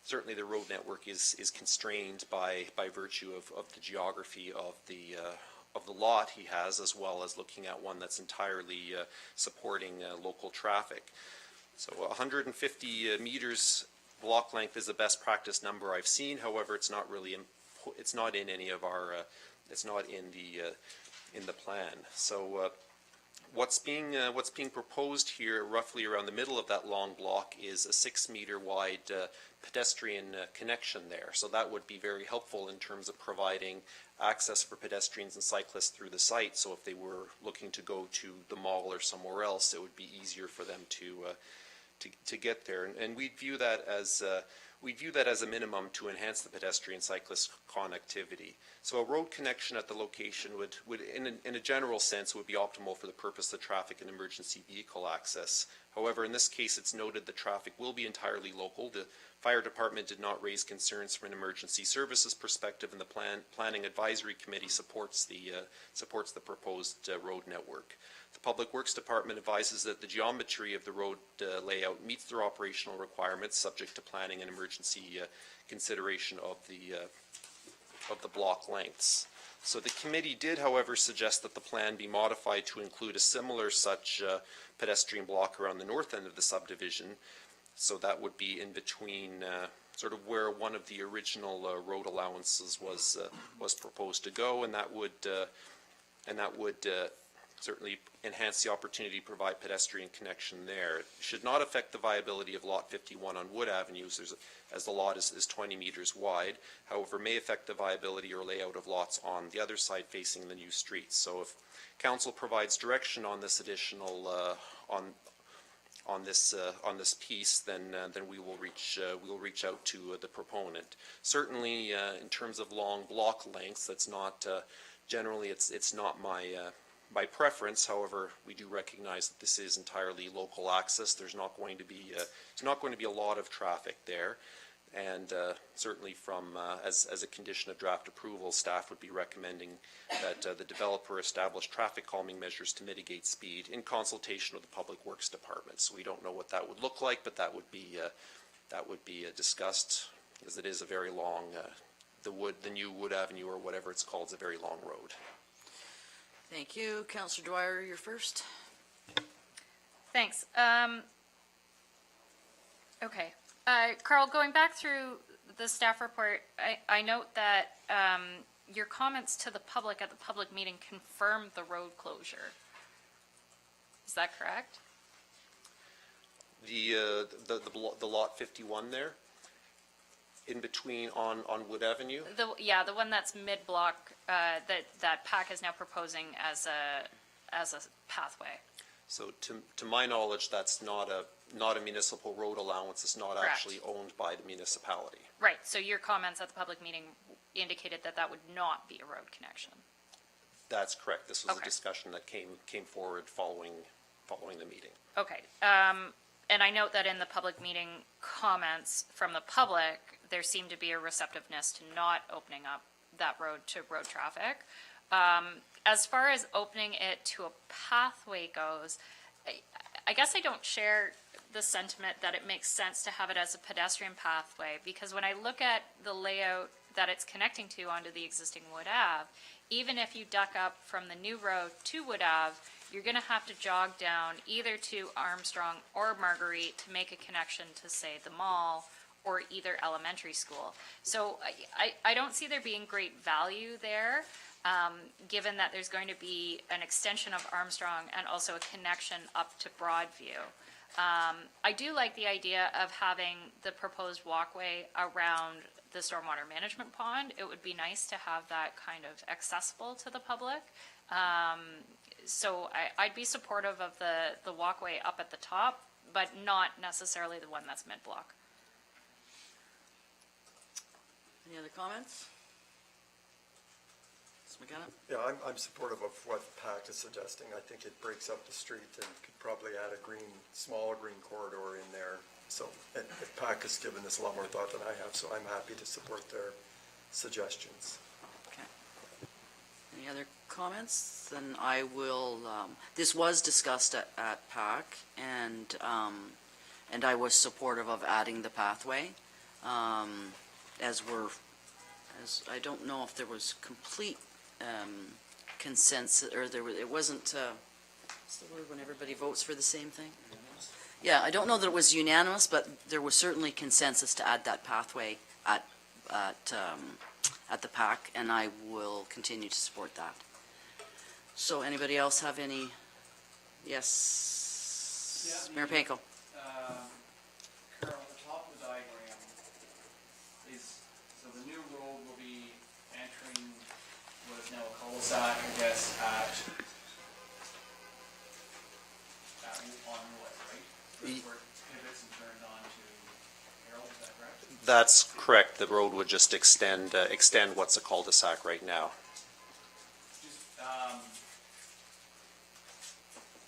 certainly the road network is constrained by virtue of the geography of the lot he has, as well as looking at one that's entirely supporting local traffic. So 150 meters block length is the best practice number I've seen. However, it's not really it's not in any of our it's not in the plan. So what's being proposed here, roughly around the middle of that long block, is a 6-meter wide pedestrian connection there. So that would be very helpful in terms of providing access for pedestrians and cyclists through the site. So if they were looking to go to the mall or somewhere else, it would be easier for them to get there. And we view that as a minimum to enhance the pedestrian cyclist connectivity. So a road connection at the location would in a general sense, would be optimal for the purpose of traffic and emergency vehicle access. However, in this case, it's noted that traffic will be entirely local. The fire department did not raise concerns from an emergency services perspective, and the planning advisory committee supports the proposed road network. The Public Works Department advises that the geometry of the road layout meets their operational requirements, subject to planning and emergency consideration of the block lengths. So the committee did, however, suggest that the plan be modified to include a similar such pedestrian block around the north end of the subdivision. So that would be in between sort of where one of the original road allowances was proposed to go, and that would certainly enhance the opportunity to provide pedestrian connection there. It should not affect the viability of Lot 51 on Wood Avenue, as the lot is 20 meters wide. However, may affect the viability or layout of lots on the other side facing the new streets. So if council provides direction on this additional on this piece, then we will reach out to the proponent. Certainly, in terms of long block lengths, that's not generally it's not my preference. However, we do recognize that this is entirely local access. There's not going to be a lot of traffic there, and certainly from as a condition of draft approval, staff would be recommending that the developer establish traffic calming measures to mitigate speed in consultation with the Public Works Department. So we don't know what that would look like, but that would be discussed, as it is a very long the new Wood Avenue, or whatever it's called, is a very long road. Thank you. Councillor Dwyer, you're first. Thanks. Okay. Carl, going back through the staff report, I note that your comments to the public at the public meeting confirmed the road closure. Is that correct? The lot 51 there, in between on Wood Avenue? The one that's mid-block, that PAC is now proposing as a pathway. So to my knowledge, that's not a municipal road allowance. It's not Correct. Actually owned by the municipality. Right, so your comments at the public meeting indicated that would not be a road connection. That's correct. This was Okay. a discussion that came forward following the meeting. Okay, and I note that in the public meeting comments from the public, there seemed to be a receptiveness to not opening up that road to road traffic. As far as opening it to a pathway goes, I guess I don't share the sentiment that it makes sense to have it as a pedestrian pathway, because when I look at the layout that it's connecting to onto the existing Wood Ave, even if you duck up from the new road to Wood Ave, you're going to have to jog down either to Armstrong or Marguerite to make a connection to, say, the mall or either elementary school. So I don't see there being great value there, given that there's going to be an extension of Armstrong and also a connection up to Broadview. I do like the idea of having the proposed walkway around the stormwater management pond. It would be nice to have that kind of accessible to the public. So I'd be supportive of the walkway up at the top, but not necessarily the one that's mid-block. Any other comments? Ms. McKenna? Yeah, I'm supportive of what PAC is suggesting. I think it breaks up the street and could probably add a smaller green corridor in there. So, and PAC has given this a lot more thought than I have, so I'm happy to support their suggestions. Okay. Any other comments? Then I will, this was discussed at PAC, and I was supportive of adding the pathway. As I don't know if there was complete consensus, or it wasn't, what's the word when everybody votes for the same thing? Yeah, I don't know that it was unanimous, but there was certainly consensus to add that pathway at the PAC, and I will continue to support that. So anybody else have any? Yes, Mayor Panko. Carol, at the top of the diagram so the new road will be entering what is now a cul-de-sac, I guess, on Wood, right? Where it pivots and turns on to Harold, is that correct? That's correct. The road would just extend what's a cul-de-sac right now.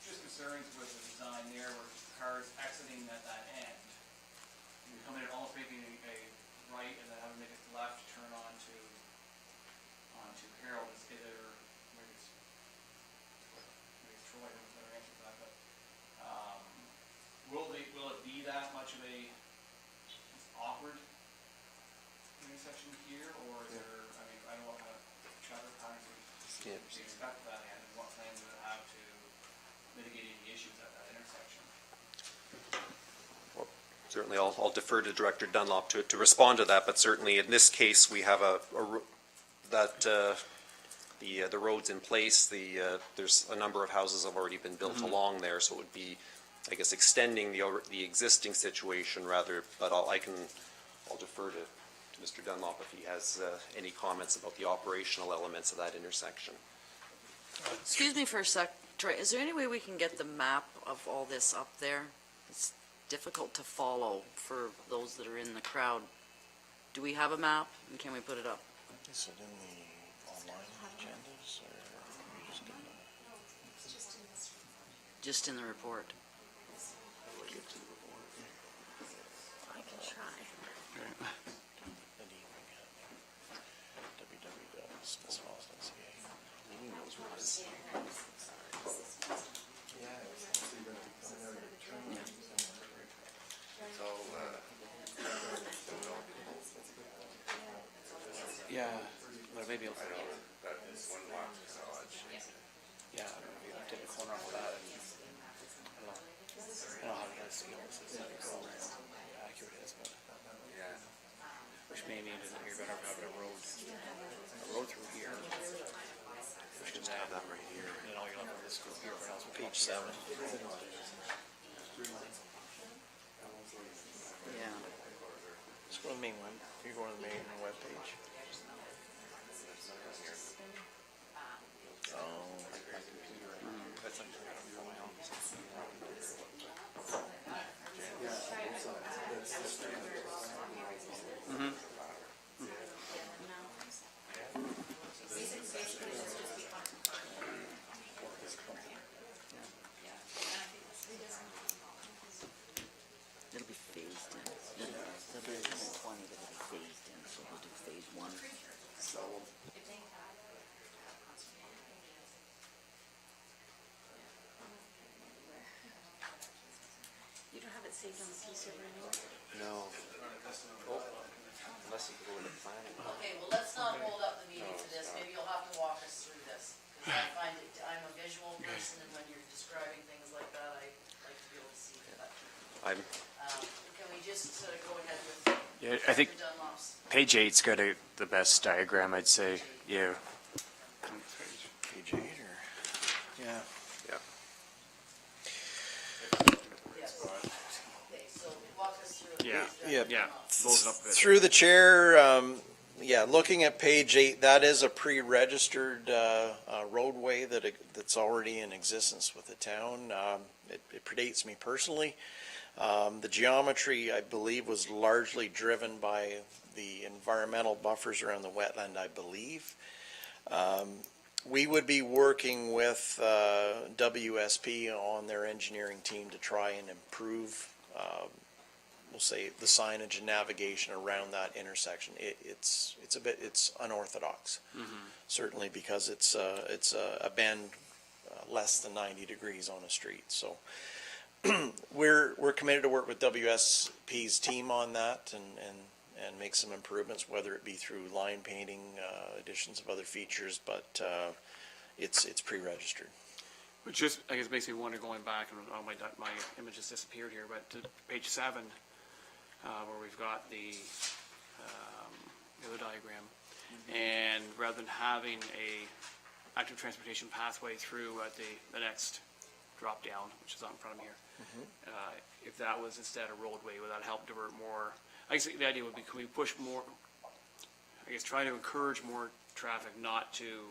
Just concerns with the design there where cars exiting at that end. You come in almost making a right and then having to make a left turn onto Harold. Is either, maybe it's Troy, I don't know the answer to that, but will it be that much of a awkward intersection here, or is there, I mean, I don't know what kind of traffic patterns we expect for that end, and what plans do it have to mitigate any issues at that intersection? Well, certainly, I'll defer to Director Dunlop to respond to that, but certainly in this case, we have the road's in place. There's a number of houses have already been built along there, so it would be, I guess, extending the existing situation rather. But I'll defer to Mr. Dunlop if he has any comments about the operational elements of that intersection. Excuse me for a sec, Troy, is there any way we can get the map of all this up there? It's difficult to follow for those that are in the crowd. Do we have a map, and can we put it up? Is it in the online agendas, or are you just gonna? Just in the report. I can try. Yeah, but maybe I know that is one block garage. yeah, maybe take a corner off of that. And, I don't know how to get a scale this is how accurate it is, but Yeah. which may mean that you're better having a road through here. Which just have that right here. And then all you're left with is go here, but else Page 7. Yeah. Just go to the main one. You go to the main web page. It'll be phased in. There'll be 20 that'll be phased in, so we'll do phase 1. So. You don't have it saved on the P server anymore? No. Unless you go into planning. Okay, well, let's not hold up the meeting for this. Maybe you'll have to walk us through this. Because I find it, I'm a visual person, and when you're describing things like that, I like to be able to see that. Can we just go ahead with Yeah, I think Dr. Dunlop's? page 8's got the best diagram, I'd say. Yeah. Page 8 or? Yeah. Yeah. Yes. Okay, so walk us through it. Yeah. please, Yeah. Dr. Yeah. Dunlop. Close it up a bit. Through the chair, yeah, looking at page 8, that is a pre-registered roadway that's already in existence with the town. It predates me personally. The geometry, I believe, was largely driven by the environmental buffers around the wetland, I believe. We would be working with WSP on their engineering team to try and improve, we'll say, the signage and navigation around that intersection. It's unorthodox, certainly because it's a bend less than 90 degrees on a street. So we're committed to work with WSP's team on that and make some improvements, whether it be through line painting, additions of other features, but it's pre-registered. Which just, I guess, makes me wonder, going back, and my image has disappeared here, but to page 7, where we've got the other diagram, and rather than having a active transportation pathway through at the next drop down, which is out in front of me here, if that was instead a roadway, would that help divert more? I guess the idea would be, can we push more, I guess, try to encourage more traffic not to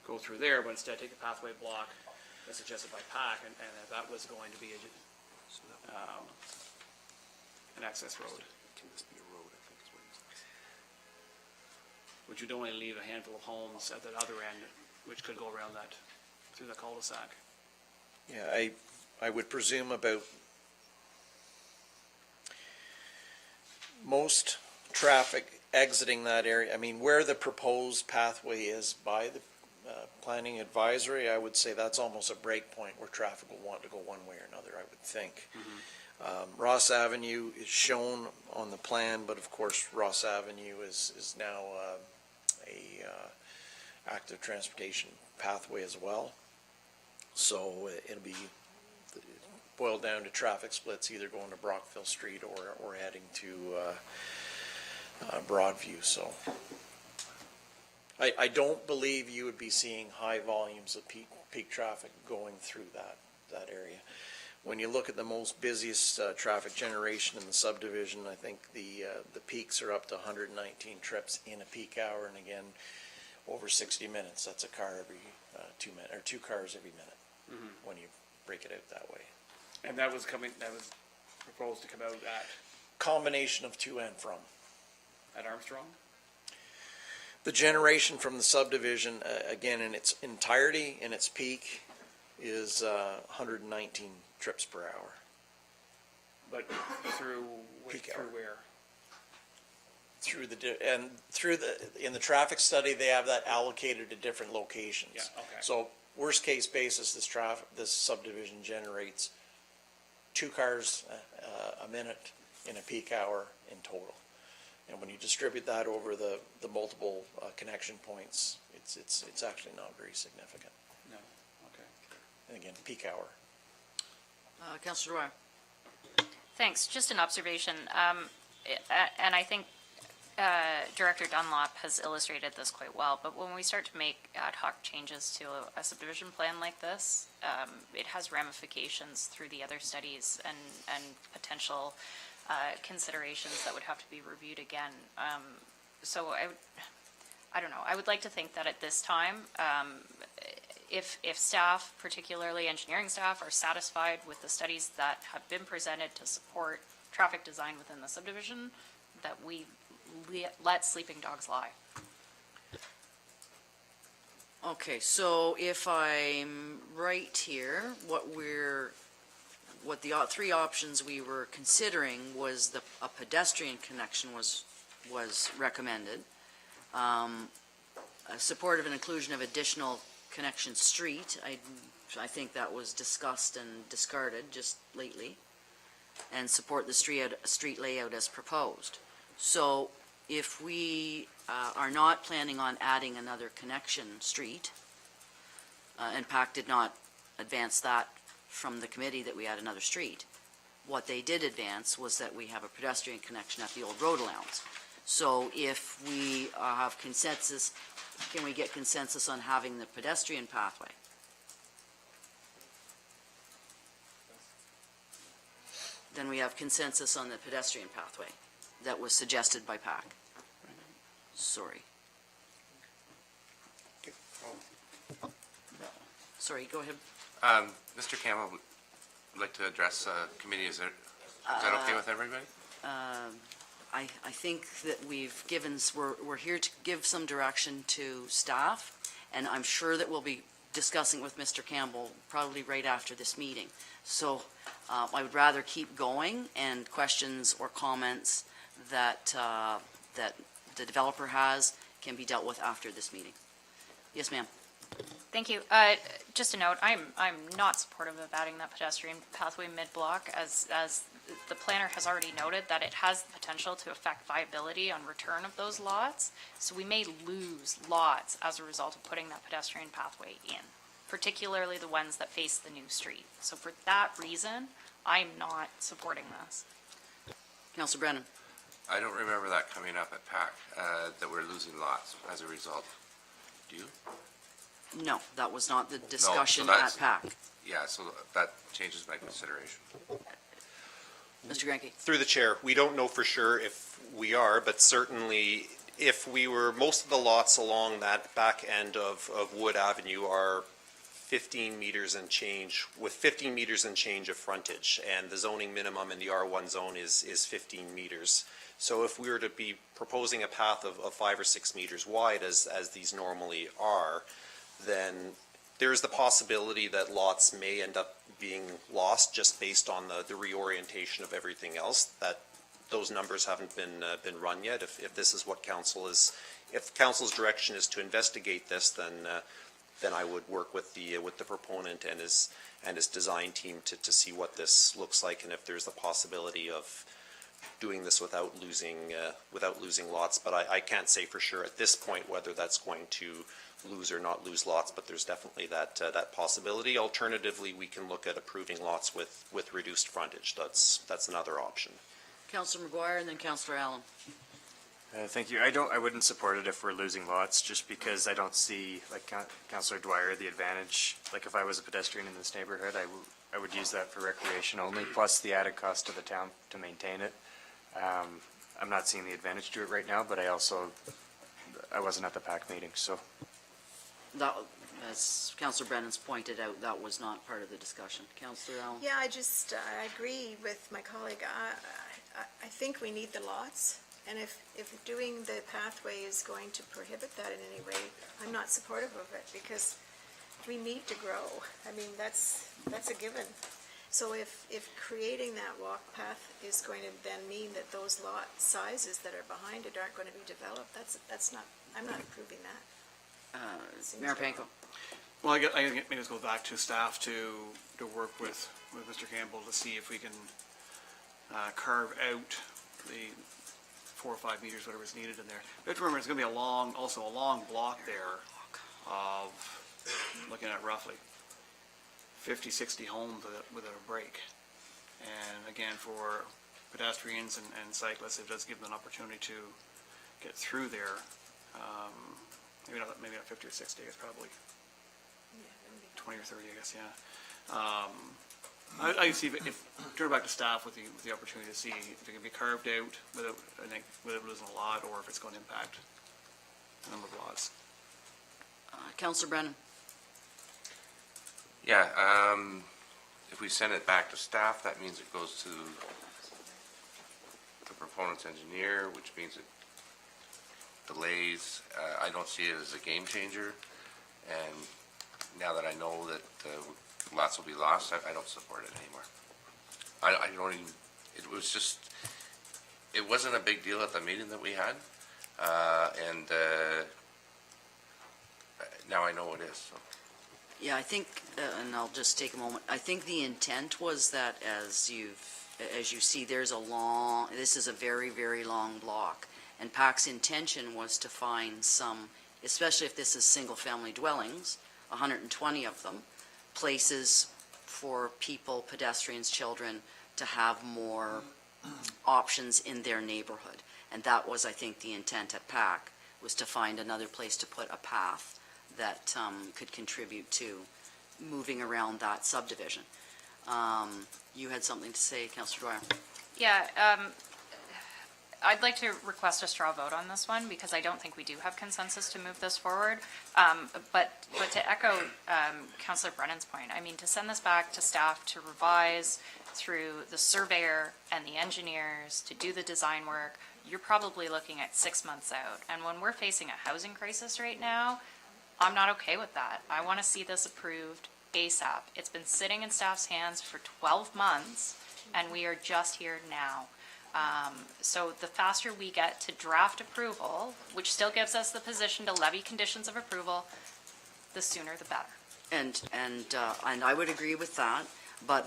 go through there, but instead take the pathway block as suggested by PAC, and if that was going to be an access road. Which would only leave a handful of homes at that other end, which could go around that, through the cul-de-sac. Yeah, I would presume about most traffic exiting that area, I mean, where the proposed pathway is by the planning advisory, I would say that's almost a break point where traffic will want to go one way or another, I would think. Ross Avenue is shown on the plan, but of course Ross Avenue is now a active transportation pathway as well. So it'll be boiled down to traffic splits, either going to Brockville Street or heading to Broadview. So I don't believe you would be seeing high volumes of peak traffic going through that area. When you look at the most busiest traffic generation in the subdivision, I think the peaks are up to 119 trips in a peak hour, and again, over 60 minutes. That's a car every 2 minutes, or 2 cars every minute when you break it out that way. And that was proposed to come out Combination of to and from. at Armstrong? The generation from the subdivision, again, in its entirety, in its peak, is 119 trips per hour. But through Peak through hour. where? In the traffic study, they have that allocated to different locations. Yeah, okay. So worst case basis, this subdivision generates 2 cars a minute in a peak hour in total. And when you distribute that over the multiple connection points, it's actually not very significant. No, okay. And again, peak hour. Councillor Dwyer. Thanks. Just an observation, and I think Director Dunlop has illustrated this quite well, but when we start to make ad hoc changes to a subdivision plan like this, it has ramifications through the other studies and potential considerations that would have to be reviewed again. So I don't know. I would like to think that at this time, if staff, particularly engineering staff, are satisfied with the studies that have been presented to support traffic design within the subdivision, that we let sleeping dogs lie. Okay, so if I'm right here, what the 3 options we were considering was a pedestrian connection was recommended. Support of an inclusion of additional connection street, I think that was discussed and discarded just lately, and support the street layout as proposed. So if we are not planning on adding another connection street, and PAC did not advance that from the committee that we add another street, what they did advance was that we have a pedestrian connection at the old road allowance. So if we have consensus, can we get consensus on having the pedestrian pathway? Then we have consensus on the pedestrian pathway that was suggested by PAC. Sorry. Sorry, go ahead. Mr. Campbell would like to address committee. Is that okay with everybody? I think that we're here to give some direction to staff, and I'm sure that we'll be discussing with Mr. Campbell probably right after this meeting. So I would rather keep going, and questions or comments that the developer has can be dealt with after this meeting. Yes, ma'am. Thank you. Just a note, I'm not supportive of adding that pedestrian pathway mid-block, as the planner has already noted that it has the potential to affect viability on return of those lots. So we may lose lots as a result of putting that pedestrian pathway in, particularly the ones that face the new street. So for that reason, I'm not supporting this. Councillor Brennan. I don't remember that coming up at PAC, that we're losing lots as a result. Do you? No, that was not the discussion that's- at PAC. Yeah, so that changes my consideration. Mr. Granke. Through the chair, we don't know for sure if we are, but certainly if we were, most of the lots along that back end of Wood Avenue are 15 meters and change, with 15 meters and change of frontage, and the zoning minimum in the R1 zone is 15 meters. So if we were to be proposing a path of 5 or 6 meters wide, as these normally are, then there's the possibility that lots may end up being lost just based on the reorientation of everything else. That those numbers haven't been run yet. If this is what council is, if council's direction is to investigate this, then I would work with the proponent and his design team to see what this looks like, and if there's the possibility of doing this without losing lots. But I can't say for sure at this point whether that's going to lose or not lose lots, but there's definitely that possibility. Alternatively, we can look at approving lots with reduced frontage. That's another option. Councillor McGuire and then Councillor Allen. Thank you. I wouldn't support it if we're losing lots, just because I don't see, like Councillor Dwyer, the advantage. Like if I was a pedestrian in this neighborhood, I would use that for recreation only, plus the added cost to the town to maintain it. I'm not seeing the advantage to it right now, but I wasn't at the PAC meeting, so. That, as Councillor Brennan's pointed out, that was not part of the discussion. Councillor Allen? Yeah, I agree with my colleague. I think we need the lots, and if doing the pathway is going to prohibit that in any way, I'm not supportive of it, because we need to grow. I mean, that's a given. So if creating that walk path is going to then mean that those lot sizes that are behind it aren't going to be developed, that's not, I'm not approving that. Mayor Panko. Well, I think maybe let's go back to staff to work with Mr. Campbell to see if we can carve out the 4 or 5 meters, whatever is needed in there. But remember, it's going to be also a long block there of, looking at roughly 50, 60 homes without a break. And again, for pedestrians and cyclists, it does give them an opportunity to get through there. Maybe not 50 or 60, it's probably 20 or 30, I guess, yeah. I see if turn it back to staff with the opportunity to see if it can be carved out without losing a lot, or if it's going to impact the number of lots. Councillor Brennan. Yeah, if we send it back to staff, that means it goes to the proponent's engineer, which means it delays. I don't see it as a game changer, and now that I know that lots will be lost, I don't support it anymore. I don't even, it wasn't a big deal at the meeting that we had, and now I know it is, so. Yeah, I think, and I'll just take a moment, I think the intent was that as you see, this is a very, very long block. And PAC's intention was to find some, especially if this is single-family dwellings, 120 of them, places for people, pedestrians, children, to have more options in their neighborhood. And that was, I think, the intent at PAC, was to find another place to put a path that could contribute to moving around that subdivision. You had something to say, Councillor Dwyer? Yeah, I'd like to request a straw vote on this one, because I don't think we do have consensus to move this forward. But to echo Councillor Brennan's point, I mean, to send this back to staff to revise through the surveyor and the engineers to do the design work, you're probably looking at 6 months out. And when we're facing a housing crisis right now, I'm not okay with that. I want to see this approved ASAP. It's been sitting in staff's hands for 12 months, and we are just here now. So the faster we get to draft approval, which still gives us the position to levy conditions of approval, the sooner the better. And I would agree with that, but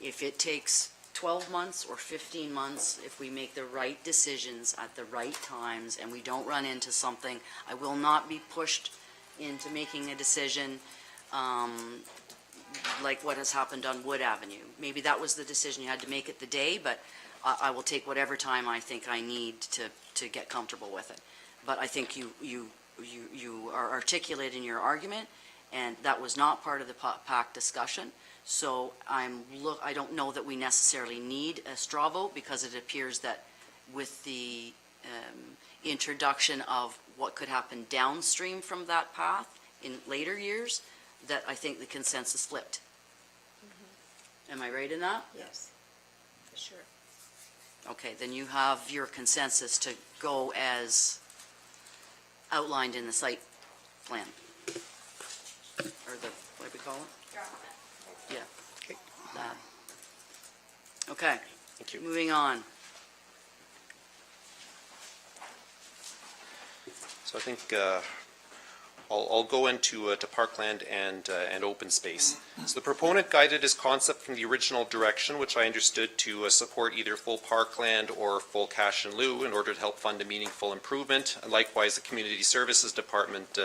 if it takes 12 months or 15 months, if we make the right decisions at the right times and we don't run into something, I will not be pushed into making a decision like what has happened on Wood Avenue. Maybe that was the decision you had to make it the day, but I will take whatever time I think I need to get comfortable with it. But I think you are articulate in your argument, and that was not part of the PAC discussion. So I don't know that we necessarily need a straw vote, because it appears that with the introduction of what could happen downstream from that path in later years, that I think the consensus flipped. Am I right in that? Yes, for sure. Okay, then you have your consensus to go as outlined in the site plan. Or what do we call it? Yeah. That. Okay. Thank you. Moving on. So I think I'll go into to parkland and open space. So the proponent guided his concept from the original direction, which I understood to support either full parkland or full cash in lieu in order to help fund a meaningful improvement. And likewise, the Community Services Department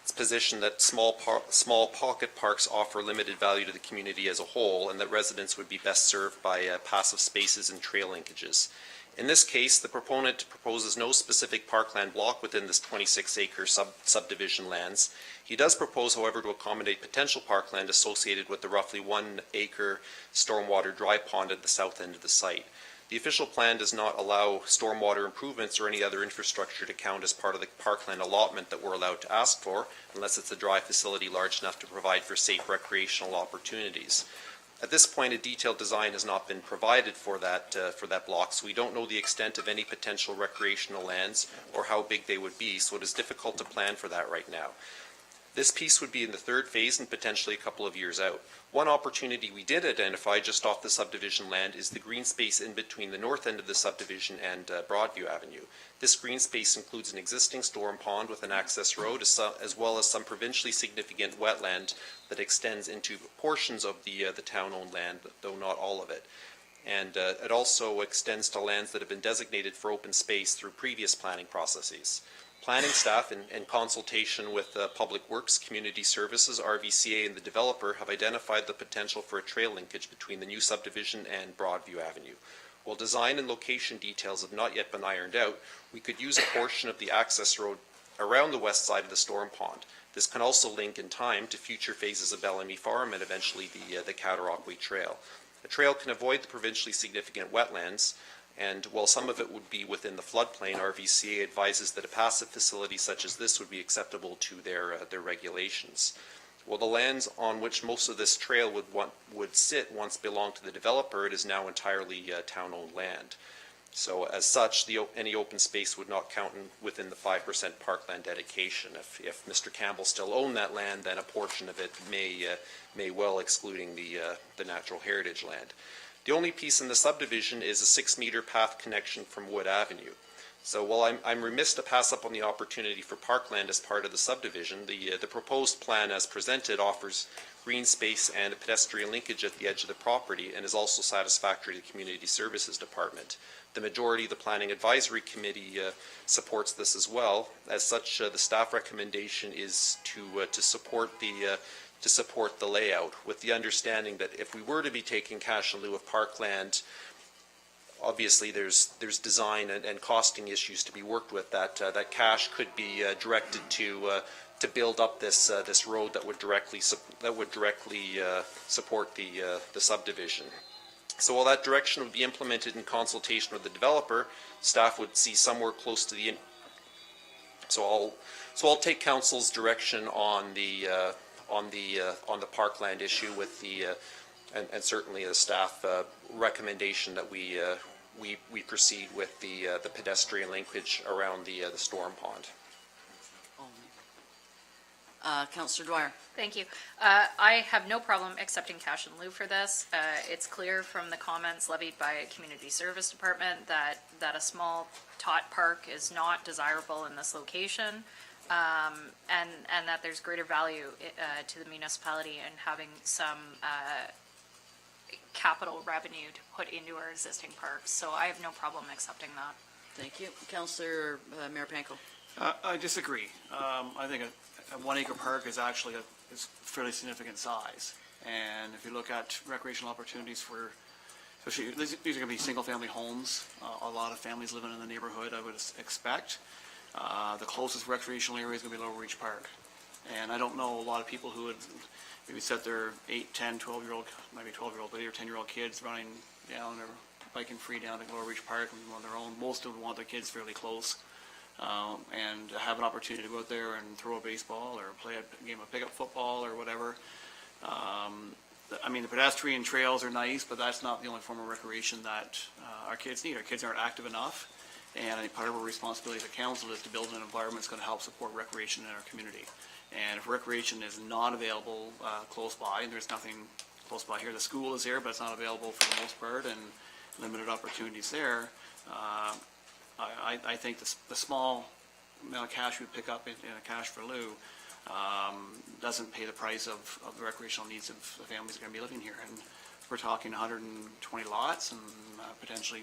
its position that small pocket parks offer limited value to the community as a whole, and that residents would be best served by passive spaces and trail linkages. In this case, the proponent proposes no specific parkland block within this 26-acre subdivision lands. He does propose, however, to accommodate potential parkland associated with the roughly 1-acre stormwater dry pond at the south end of the site. The official plan does not allow stormwater improvements or any other infrastructure to count as part of the parkland allotment that we're allowed to ask for, unless it's a dry facility large enough to provide for safe recreational opportunities. At this point, a detailed design has not been provided for that block, so we don't know the extent of any potential recreational lands or how big they would be, so it is difficult to plan for that right now. This piece would be in the third phase and potentially a couple of years out. One opportunity we did identify just off the subdivision land is the green space in between the north end of the subdivision and Broadview Avenue. This green space includes an existing storm pond with an access road, as well as some provincially significant wetland that extends into portions of the town-owned land, though not all of it. And it also extends to lands that have been designated for open space through previous planning processes. Planning staff, in consultation with Public Works, Community Services, RVCA, and the developer, have identified the potential for a trail linkage between the new subdivision and Broadview Avenue. While design and location details have not yet been ironed out, we could use a portion of the access road around the west side of the storm pond. This can also link in time to future phases of Bellamy Farm and eventually the Cataraqui Trail. The trail can avoid the provincially significant wetlands, and while some of it would be within the floodplain, RVCA advises that a passive facility such as this would be acceptable to their regulations. While the lands on which most of this trail would sit once belonged to the developer, it is now entirely town-owned land. So as such, any open space would not count within the 5% parkland dedication. If Mr. Campbell still owned that land, then a portion of it may well excluding the natural heritage land. The only piece in the subdivision is a 6-meter path connection from Wood Avenue. So while I'm remiss to pass up on the opportunity for parkland as part of the subdivision, the proposed plan as presented offers green space and a pedestrian linkage at the edge of the property and is also satisfactory to the Community Services Department. The majority of the Planning Advisory Committee supports this as well. As such, the staff recommendation is to support the layout, with the understanding that if we were to be taking cash in lieu of parkland, obviously there's design and costing issues to be worked with. That cash could be directed to build up this road that would directly support the subdivision. So while that direction would be implemented in consultation with the developer, staff would see somewhere close to the. So I'll take council's direction on the parkland issue with and certainly the staff recommendation that we we proceed with the pedestrian linkage around the storm pond. Counselor Dwyer. Thank you. I have no problem accepting cash in lieu for this. It's clear from the comments levied by Community Service Department that a small tot park is not desirable in this location, and that there's greater value to the municipality in having some capital revenue to put into our existing parks. So I have no problem accepting that. Thank you. Counselor Mayor Panko. I disagree. I think a 1 acre park is actually is fairly significant size. And if you look at recreational opportunities for, especially, these are going to be single-family homes. A lot of families living in the neighborhood, I would expect. The closest recreational area is going to be Lower Reach Park. And I don't know a lot of people who would maybe set their 8, 10, 12-year-old, maybe 12-year-old, but 8 or 10-year-old kids running down or biking free down to Lower Reach Park on their own. Most would want their kids fairly close. And have an opportunity to go out there and throw a baseball or play a game of pickup football or whatever. I mean, the pedestrian trails are nice, but that's not the only form of recreation that our kids need. Our kids aren't active enough, and I think part of our responsibility as a council is to build an environment that's going to help support recreation in our community. And if recreation is not available close by, and there's nothing close by here, the school is here, but it's not available for the most part, and limited opportunities there, I think the small amount of cash we pick up in a cash for lieu doesn't pay the price of the recreational needs of the families that are going to be living here. And we're talking 120 lots and potentially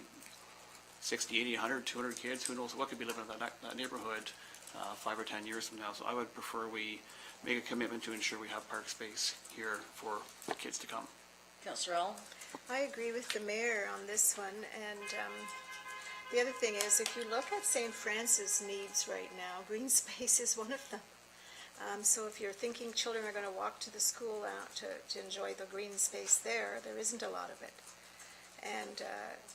60, 80, 100, 200 kids. Who knows what could be living in that neighborhood 5 or 10 years from now. So I would prefer we make a commitment to ensure we have park space here for the kids to come. Counselor Allen. I agree with the mayor on this one, and the other thing is, if you look at St. Francis needs right now, green space is one of them. So if you're thinking children are going to walk to the school to enjoy the green space there isn't a lot of it. And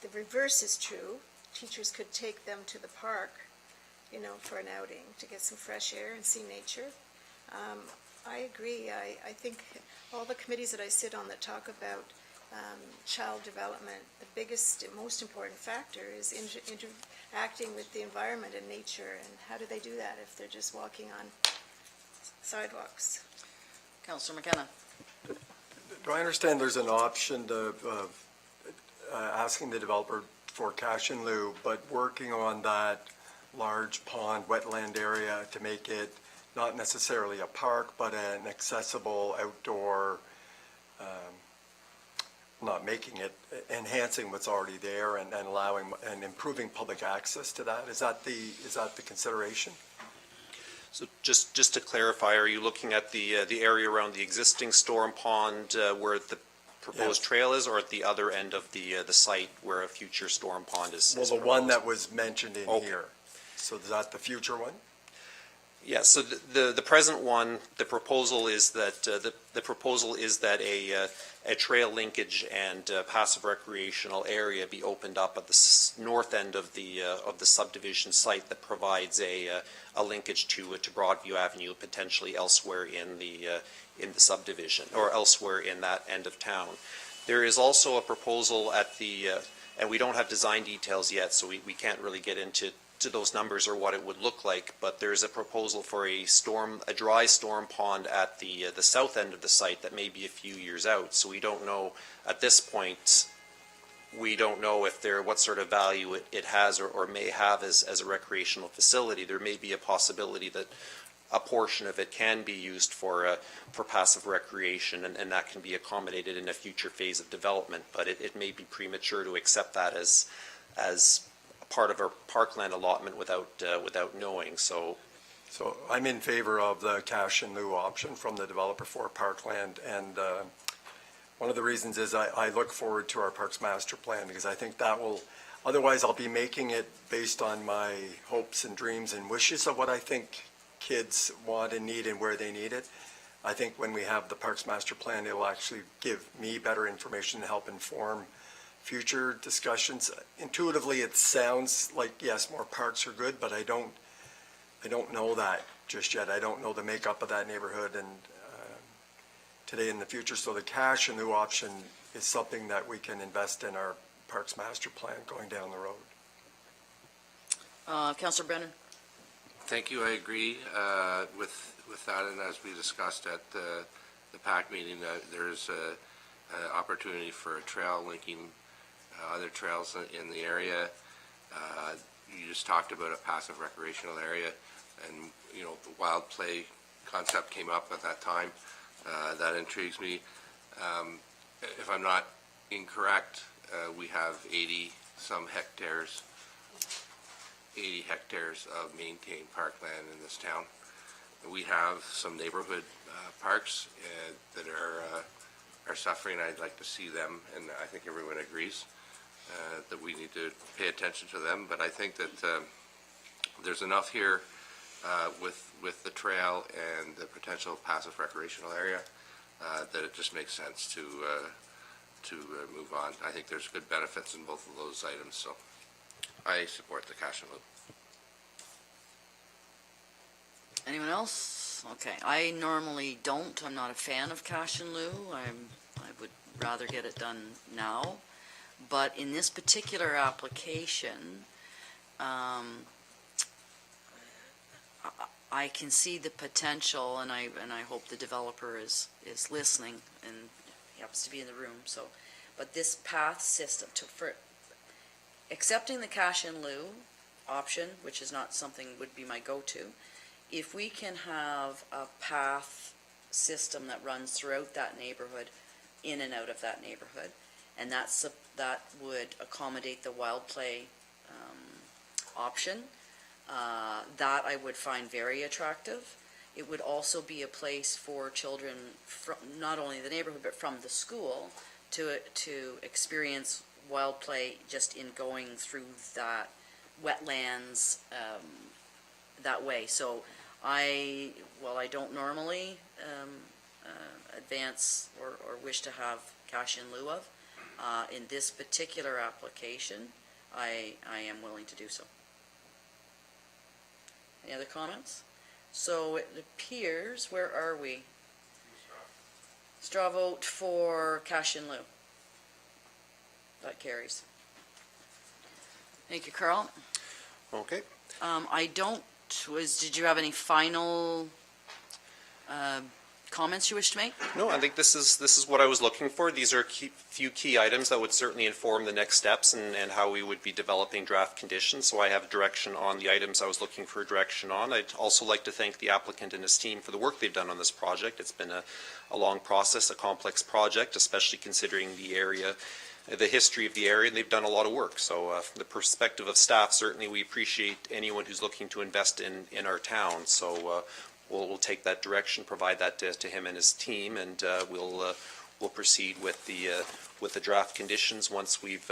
the reverse is true. Teachers could take them to the park, for an outing, to get some fresh air and see nature. I agree. I think all the committees that I sit on that talk about child development, the biggest, most important factor is interacting with the environment and nature. And how do they do that if they're just walking on sidewalks? Counselor McKenna. Do I understand there's an option of asking the developer for cash in lieu, but working on that large pond wetland area to make it not necessarily a park, but an accessible outdoor, not making it, enhancing what's already there and allowing and improving public access to that? Is that the consideration? So just to clarify, are you looking at the area around the existing storm pond where the proposed trail is, or at the other end of the site where a future storm pond is? Well, the one that was mentioned in here. So is that the future one? Yes. So the present one, the proposal is that a trail linkage and passive recreational area be opened up at the north end of the subdivision site that provides a linkage to Broadview Avenue, potentially elsewhere in the subdivision or elsewhere in that end of town. There is also a proposal at the and we don't have design details yet, so we can't really get into those numbers or what it would look like, but there's a proposal for a dry storm pond at the south end of the site that may be a few years out. So we don't know at this point. We don't know if what sort of value it has or may have as a recreational facility. There may be a possibility that a portion of it can be used for passive recreation, and that can be accommodated in a future phase of development. But it may be premature to accept that as part of our parkland allotment without knowing. So I'm in favor of the cash in lieu option from the developer for parkland, and one of the reasons is I look forward to our Parks Master Plan, because I think that will, otherwise I'll be making it based on my hopes and dreams and wishes of what I think kids want and need and where they need it. I think when we have the Parks Master Plan, it'll actually give me better information to help inform future discussions. Intuitively, it sounds like, yes, more parks are good, but I don't know that just yet. I don't know the makeup of that neighborhood and today and in the future. So the cash and new option is something that we can invest in our Parks Master Plan going down the road. Councillor Brennan? Thank you, I agree with that, and as we discussed at the PAC meeting, there's a opportunity for a trail linking other trails in the area. You just talked about a passive recreational area, and, you know, the wild play concept came up at that time. That intrigues me. If I'm not incorrect, we have 80-some hectares, 80 hectares of maintained parkland in this town. We have some neighborhood parks that are suffering. I'd like to see them, and I think everyone agrees that we need to pay attention to them. But I think that there's enough here with the trail and the potential passive recreational area that it just makes sense to move on. I think there's good benefits in both of those items, so I support the cash and loop. Anyone else? Okay, I normally don't. I'm not a fan of cash and lieu. I would rather get it done now. But in this particular application, I can see the potential, and I hope the developer is listening, and he happens to be in the room. So, but this path system for accepting the cash in lieu option, which is not something would be my go-to, if we can have a path system that runs throughout that neighborhood, in and out of that neighborhood, and that would accommodate the wild play option, that I would find very attractive. It would also be a place for children from not only the neighborhood but from the school to experience wild play just in going through that wetlands that way. So I don't normally advance or wish to have cash in lieu of. In this particular application, I am willing to do so. Any other comments? So it appears, where are we? Straw vote for cash in lieu. That carries. Thank you, Carl. Okay. Did you have any final comments you wish to make? No, I think this is what I was looking for. These are few key items that would certainly inform the next steps and how we would be developing draft conditions. So I have direction on the items I was looking for direction on. I'd also like to thank the applicant and his team for the work they've done on this project. It's been a long process, a complex project, especially considering the area, the history of the area, and they've done a lot of work. So from the perspective of staff, certainly we appreciate anyone who's looking to invest in our town. So we'll take that direction, provide that to him and his team, and we'll proceed with the draft conditions once we've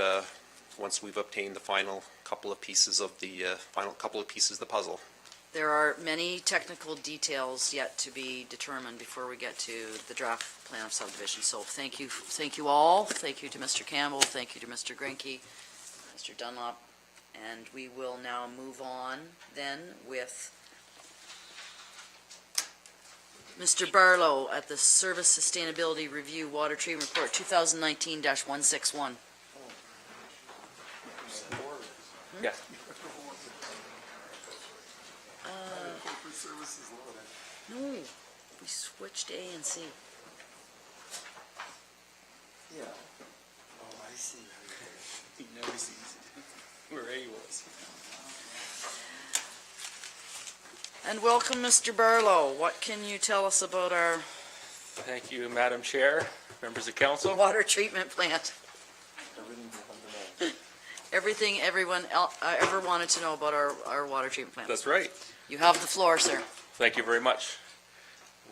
obtained the final couple of pieces of the puzzle. There are many technical details yet to be determined before we get to the draft plan of subdivision. So thank you all. Thank you to Mr. Campbell. Thank you to Mr. Grenke, Mr. Dunlop, and we will now move on then with Mr. Barlow at the Service Sustainability Review Water Treatment Report 2019-161. Yeah. No, we switched A and C. Yeah. Oh, I see. He knows he's where A was. And welcome, Mr. Barlow. What can you tell us about our Thank you, Madam Chair, members of council. water treatment plant? Everything everyone ever wanted to know about our water treatment plant. That's right. You have the floor, sir. Thank you very much.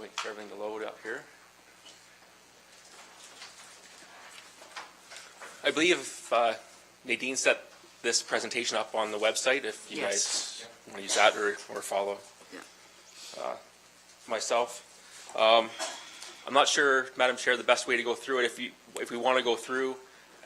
Wait for everything to load up here. I believe Nadine set this presentation up on the website if you guys want to use that or follow myself. I'm not sure, Madam Chair, the best way to go through it. If we want to go through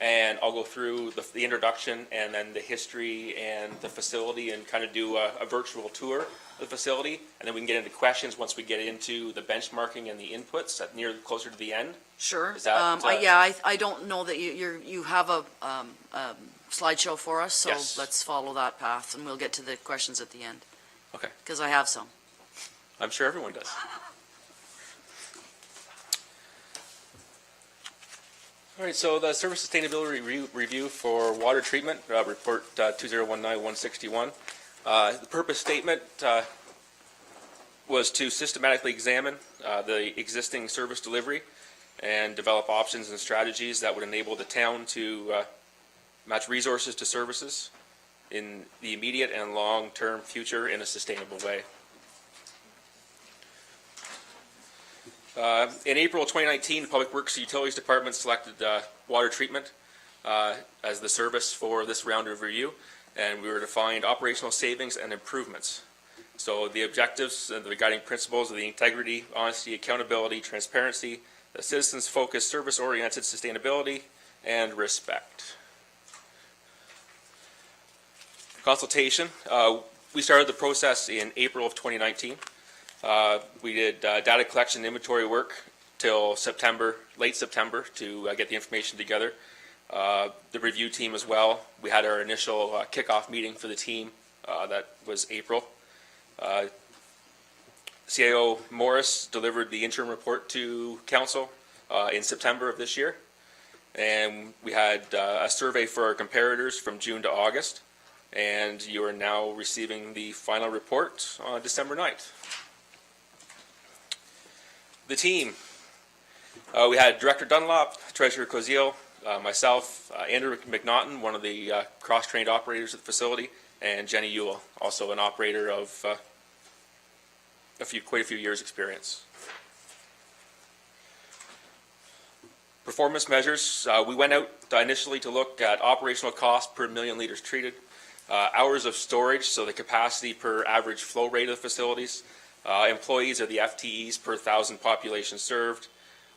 and I'll go through the introduction and then the history and the facility and kind of do a virtual tour of the facility, and then we can get into questions once we get into the benchmarking and the inputs at closer to the end. Sure. Is that, Yeah, I don't know that you have a slideshow for us, so Yes. let's follow that path, and we'll get to the questions at the end. Okay. Because I have some. I'm sure everyone does. All right, so the Service Sustainability Review for Water Treatment, Report 2019-161. The purpose statement was to systematically examine the existing service delivery and develop options and strategies that would enable the town to match resources to services in the immediate and long-term future in a sustainable way. In April 2019, the Public Works and Utilities Department selected water treatment as the service for this round of review, and we were to find operational savings and improvements. So the objectives and the guiding principles of the integrity, honesty, accountability, transparency, the citizens-focused, service-oriented sustainability, and respect. Consultation. We started the process in April of 2019. We did data collection and inventory work till September, late September, to get the information together. The review team as well. We had our initial kickoff meeting for the team. That was April. CAO Morris delivered the interim report to council in September of this year. And we had a survey for our comparators from June to August. And you are now receiving the final report on December 9th. The team. We had Director Dunlop, Treasurer Koziel, myself, Andrew McNaughton, one of the cross-trained operators at the facility, and Jenny Ewell, also an operator of quite a few years' experience. Performance measures. We went out initially to look at operational cost per million liters treated, hours of storage, so the capacity per average flow rate of the facilities, employees or the FTEs per 1,000 population served,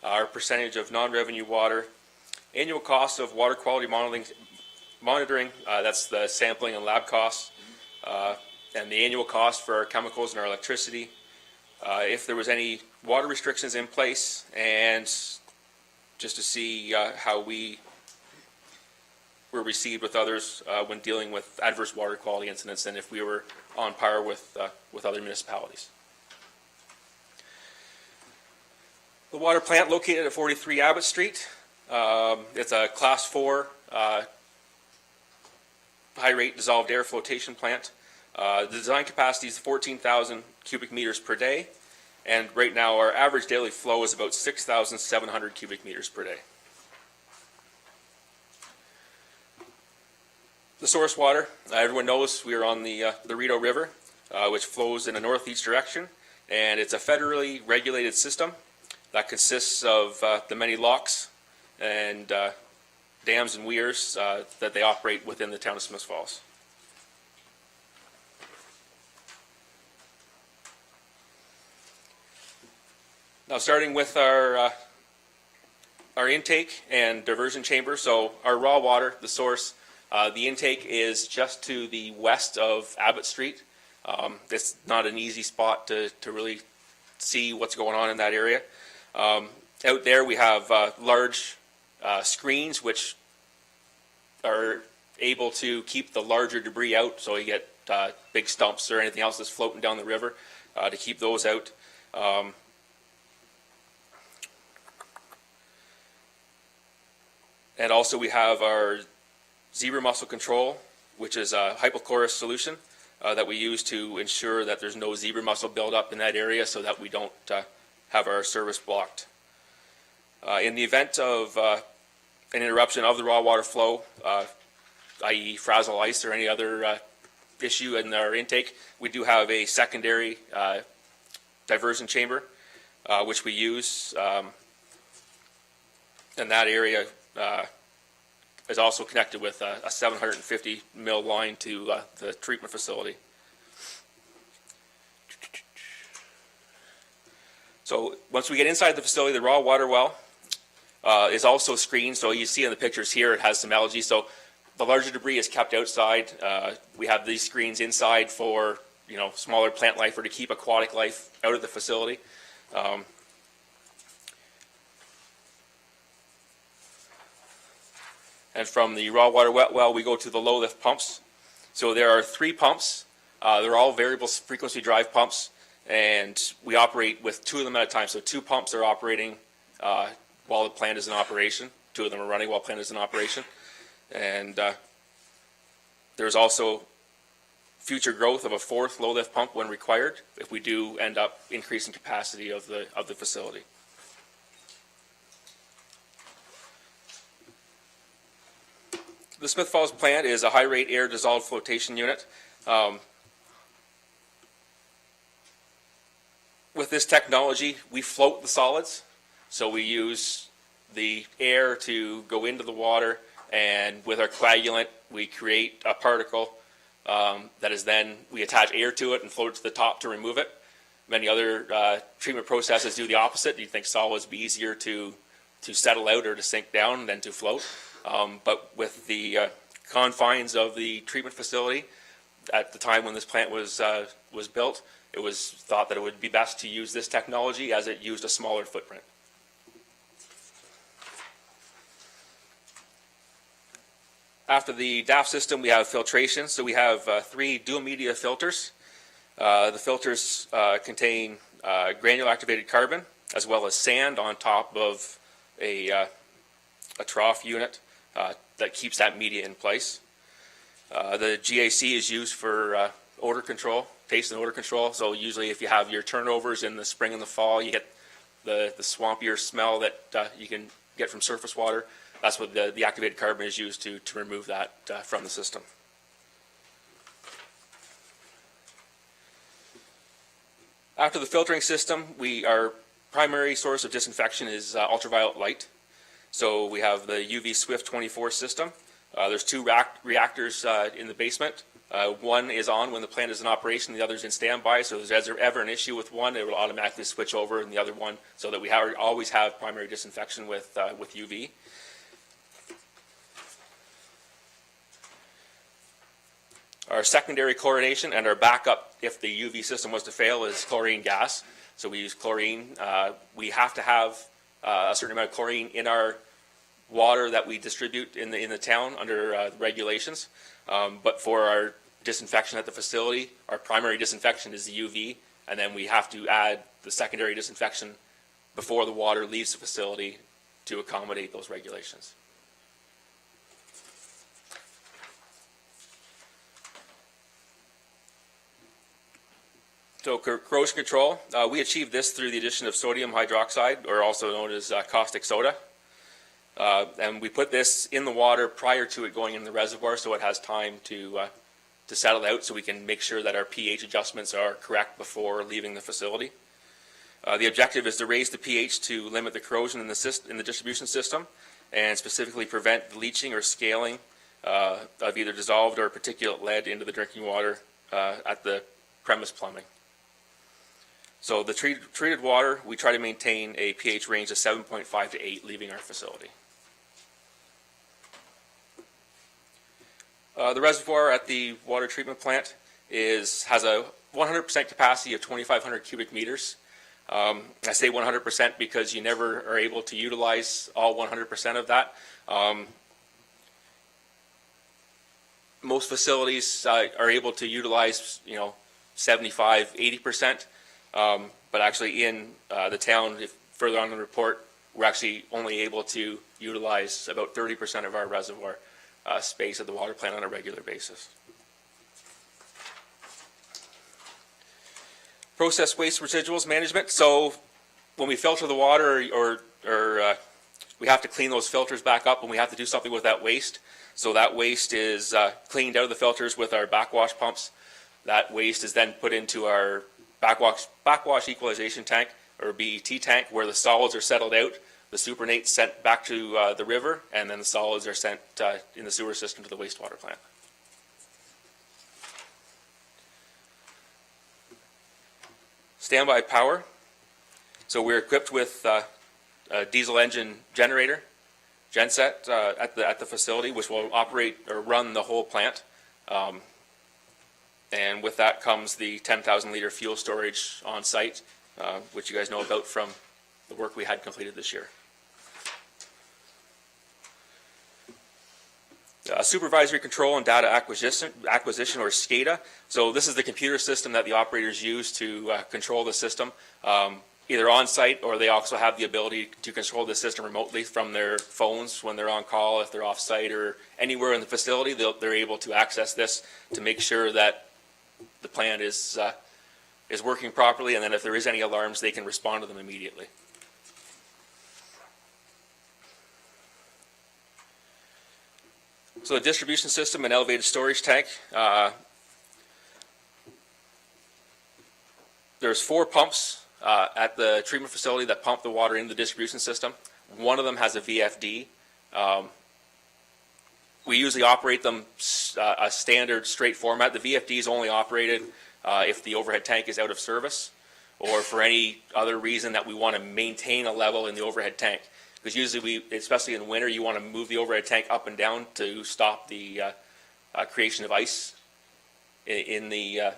our percentage of non-revenue water, annual cost of water quality monitoring, that's the sampling and lab costs, and the annual cost for our chemicals and our electricity, if there was any water restrictions in place, and just to see how we were received with others when dealing with adverse water quality incidents, and if we were on par with other municipalities. The water plant located at 43 Abbott Street. It's a Class 4 high-rate dissolved air flotation plant. The design capacity is 14,000 cubic meters per day, and right now our average daily flow is about 6,700 cubic meters per day. The source water, everyone knows we are on the Rideau River, which flows in a northeast direction, and it's a federally regulated system that consists of the many locks and dams and weirs that they operate within the town of Smiths Falls. Now, starting with our intake and diversion chamber. So our raw water, the source, the intake is just to the west of Abbott Street. It's not an easy spot to really see what's going on in that area. Out there we have large screens which are able to keep the larger debris out, so you get big stumps or anything else that's floating down the river to keep those out. And also we have our zebra mussel control, which is a hypochlorous solution that we use to ensure that there's no zebra mussel buildup in that area so that we don't have our service blocked. In the event of an interruption of the raw water flow, i.e. frazzle ice or any other issue in our intake, we do have a secondary diversion chamber, which we use, and that area is also connected with a 750 mil line to the treatment facility. So once we get inside the facility, the raw water well is also screened. So you see in the pictures here, it has some algae. So the larger debris is kept outside. We have these screens inside for, smaller plant life or to keep aquatic life out of the facility. And from the raw water wet well, we go to the low lift pumps. So there are 3 pumps. They're all variable frequency drive pumps, and we operate with 2 of them at a time. So 2 pumps are operating while the plant is in operation. 2 of them are running while the plant is in operation. And there's also future growth of a 4th low lift pump when required if we do end up increasing capacity of the facility. The Smith Falls plant is a high-rate air dissolved flotation unit. With this technology, we float the solids. So we use the air to go into the water, and with our coagulant, we create a particle that is then, we attach air to it and float it to the top to remove it. Many other treatment processes do the opposite. You think solids be easier to settle out or to sink down than to float. But with the confines of the treatment facility, at the time when this plant was built, it was thought that it would be best to use this technology as it used a smaller footprint. After the DAF system, we have filtration. So we have 3 dual media filters. The filters contain granular activated carbon as well as sand on top of a trough unit that keeps that media in place. The GAC is used for odor control, taste and odor control. So usually if you have your turnovers in the spring and the fall, you get the swampier smell that you can get from surface water. That's what the activated carbon is used to remove that from the system. After the filtering system, our primary source of disinfection is ultraviolet light. So we have the UV Swift 24 system. There's 2 reactors in the basement. One is on when the plant is in operation, the other is in standby. So if there's ever an issue with one, it will automatically switch over in the other one, so that we always have primary disinfection with UV. Our secondary chlorination and our backup, if the UV system was to fail, is chlorine gas. So we use chlorine. We have to have a certain amount of chlorine in our water that we distribute in the town under regulations. But for our disinfection at the facility, our primary disinfection is the UV, and then we have to add the secondary disinfection before the water leaves the facility to accommodate those regulations. So corrosion control, we achieve this through the addition of sodium hydroxide, or also known as caustic soda. And we put this in the water prior to it going in the reservoir, so it has time to settle out, so we can make sure that our pH adjustments are correct before leaving the facility. The objective is to raise the pH to limit the corrosion in the distribution system, and specifically prevent the leaching or scaling of either dissolved or particulate lead into the drinking water at the premise plumbing. So the treated water, we try to maintain a pH range of 7.5 to 8 leaving our facility. The reservoir at the water treatment plant has a 100% capacity of 2,500 cubic meters. I say 100% because you never are able to utilize all 100% of that. Most facilities are able to utilize, 75, 80%. But actually in the town, further on in the report, we're actually only able to utilize about 30% of our reservoir space at the water plant on a regular basis. Process waste residuals management. So when we filter the water or we have to clean those filters back up, and we have to do something with that waste. So that waste is cleaned out of the filters with our backwash pumps. That waste is then put into our backwash equalization tank, or BET tank, where the solids are settled out. The supernate's sent back to the river, and then the solids are sent in the sewer system to the wastewater plant. Standby power. So we're equipped with a diesel engine generator, genset, at the facility, which will operate or run the whole plant. And with that comes the 10,000 liter fuel storage on site, which you guys know about from the work we had completed this year. Supervisory control and data acquisition, or SCADA. So this is the computer system that the operators use to control the system, either on site, or they also have the ability to control the system remotely from their phones when they're on call, if they're off site or anywhere in the facility. They're able to access this to make sure that the plant is working properly, and then if there is any alarms, they can respond to them immediately. So the distribution system and elevated storage tank, there's 4 pumps at the treatment facility that pump the water into the distribution system. One of them has a VFD. We usually operate them a standard straight format. The VFD is only operated if the overhead tank is out of service, or for any other reason that we want to maintain a level in the overhead tank. Because usually especially in winter, you want to move the overhead tank up and down to stop the creation of ice in the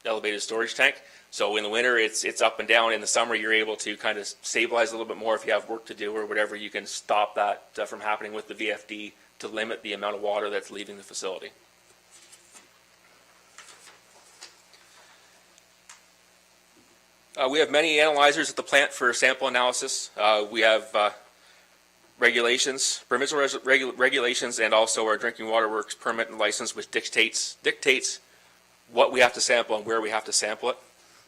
elevated storage tank. So in the winter, it's up and down. In the summer, you're able to kind of stabilize a little bit more if you have work to do or whatever. You can stop that from happening with the VFD to limit the amount of water that's leaving the facility. We have many analyzers at the plant for sample analysis. We have regulations, provincial regulations, and also our Drinking Water Works permit and license, which dictates what we have to sample and where we have to sample it.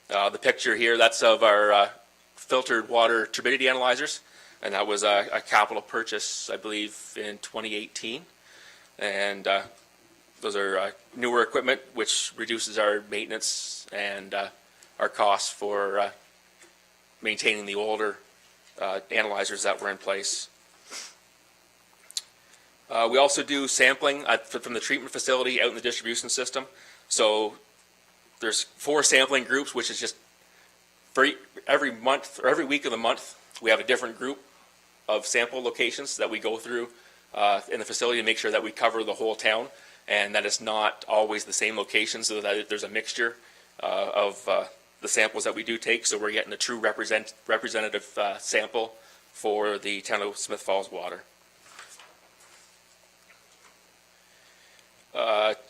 The picture here, that's of our filtered water turbidity analyzers, and that was a capital purchase, I believe, in 2018. And those are newer equipment, which reduces our maintenance and our costs for maintaining the older analyzers that were in place. We also do sampling from the treatment facility out in the distribution system. So there's 4 sampling groups, which is just for every month or every week of the month, we have a different group of sample locations that we go through in the facility to make sure that we cover the whole town, and that it's not always the same location, so that there's a mixture of the samples that we do take, so we're getting a true representative sample for the town of Smith Falls water.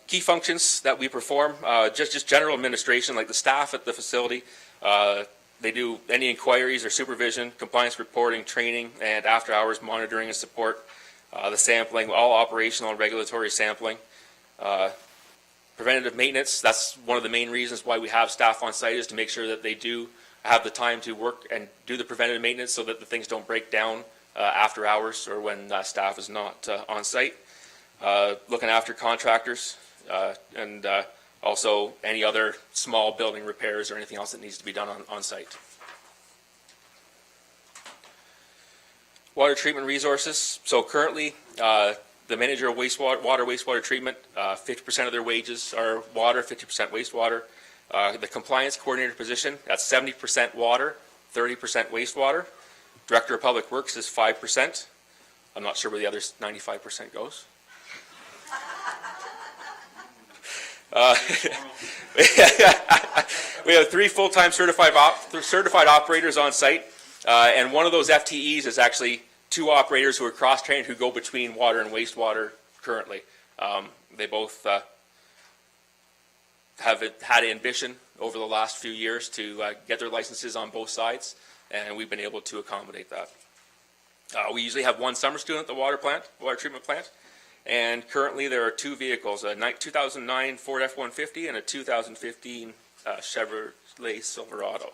Key functions that we perform, just general administration, like the staff at the facility. They do any inquiries or supervision, compliance reporting, training, and after-hours monitoring and support. The sampling, all operational and regulatory sampling. Preventative maintenance, that's one of the main reasons why we have staff on site, is to make sure that they do have the time to work and do the preventative maintenance so that the things don't break down after hours or when staff is not on site. Looking after contractors, and also any other small building repairs or anything else that needs to be done on site. Water treatment resources. So currently, the manager of wastewater treatment, 50% of their wages are water, 50% wastewater. The compliance coordinator position, that's 70% water, 30% wastewater. Director of Public Works is 5%. I'm not sure where the other 95% goes. We have 3 full-time certified operators on site, and one of those FTEs is actually 2 operators who are cross-trained who go between water and wastewater currently. They both have had ambition over the last few years to get their licenses on both sides, and we've been able to accommodate that. We usually have 1 summer student at the water treatment plant. And currently there are 2 vehicles, a 2009 Ford F-150 and a 2015 Chevrolet Silverado.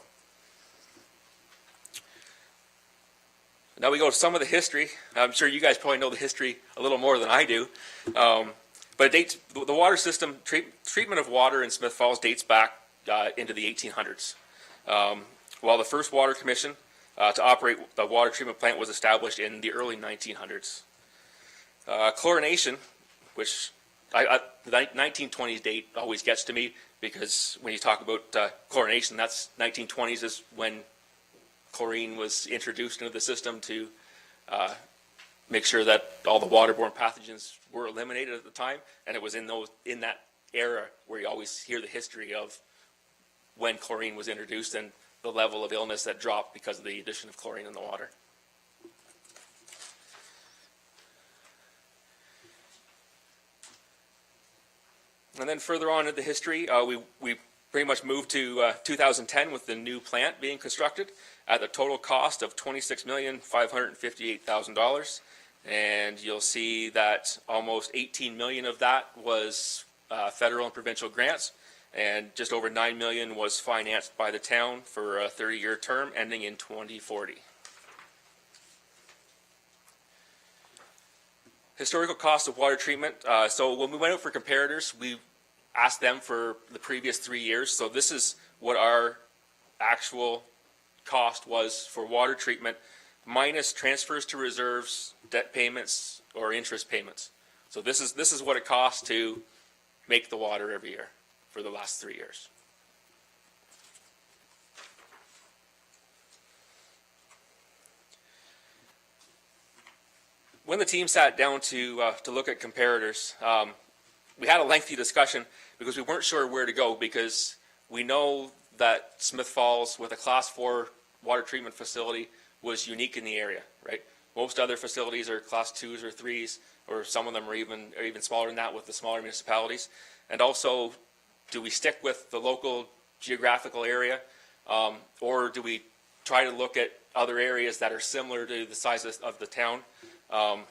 Now we go to some of the history. I'm sure you guys probably know the history a little more than I do. But it dates, the water system, treatment of water in Smith Falls dates back into the 1800s. While the first water commission to operate the water treatment plant was established in the early 1900s. Chlorination, which the 1920s date always gets to me, because when you talk about chlorination, that's 1920s is when chlorine was introduced into the system to make sure that all the waterborne pathogens were eliminated at the time. And it was in that era where you always hear the history of when chlorine was introduced and the level of illness that dropped because of the addition of chlorine in the water. And then further on in the history, we pretty much moved to 2010 with the new plant being constructed at a total cost of $26,558,000. And you'll see that almost 18 million of that was federal and provincial grants, and just over 9 million was financed by the town for a 30-year term ending in 2040. Historical cost of water treatment. So when we went out for comparators, we asked them for the previous 3 years. So this is what our actual cost was for water treatment, minus transfers to reserves, debt payments, or interest payments. So this is what it costs to make the water every year for the last 3 years. When the team sat down to look at comparators, we had a lengthy discussion because we weren't sure where to go, because we know that Smith Falls with a Class 4 water treatment facility was unique in the area, right? Most other facilities are Class 2s or 3s, or some of them are even smaller than that with the smaller municipalities. And also, do we stick with the local geographical area, or do we try to look at other areas that are similar to the size of the town? I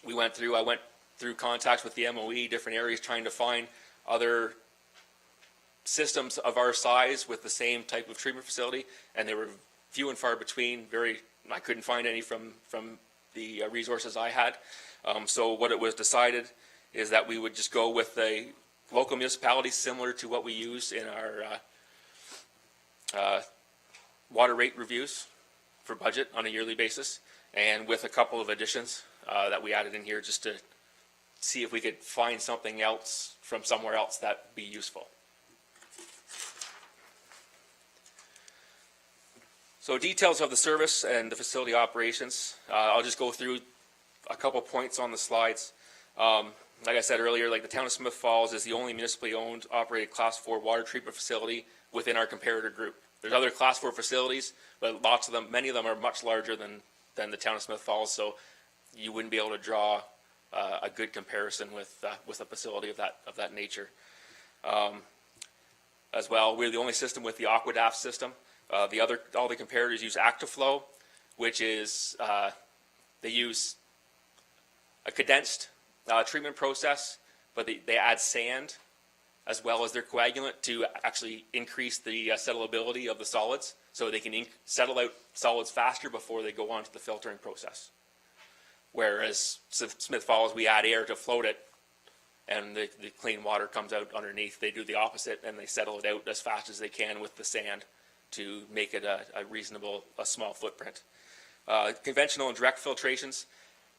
went through contacts with the MOE, different areas, trying to find other systems of our size with the same type of treatment facility, and they were few and far between. I couldn't find any from the resources I had. So what it was decided is that we would just go with a local municipality similar to what we use in our water rate reviews for budget on a yearly basis, and with a couple of additions that we added in here just to see if we could find something else from somewhere else that would be useful. So details of the service and the facility operations. I'll just go through a couple points on the slides. Like I said earlier, the town of Smith Falls is the only municipally owned, operated Class 4 water treatment facility within our comparator group. There's other Class 4 facilities, but many of them are much larger than the town of Smith Falls, so you wouldn't be able to draw a good comparison with a facility of that nature. As well, we're the only system with the Aquadaft system. All the comparators use ActiFlow, which is they use a condensed treatment process, but they add sand as well as their coagulant to actually increase the settlability of the solids, so they can settle out solids faster before they go on to the filtering process. Whereas Smith Falls, we add air to float it, and the clean water comes out underneath. They do the opposite, and they settle it out as fast as they can with the sand to make it a small footprint. Conventional and direct filtrations.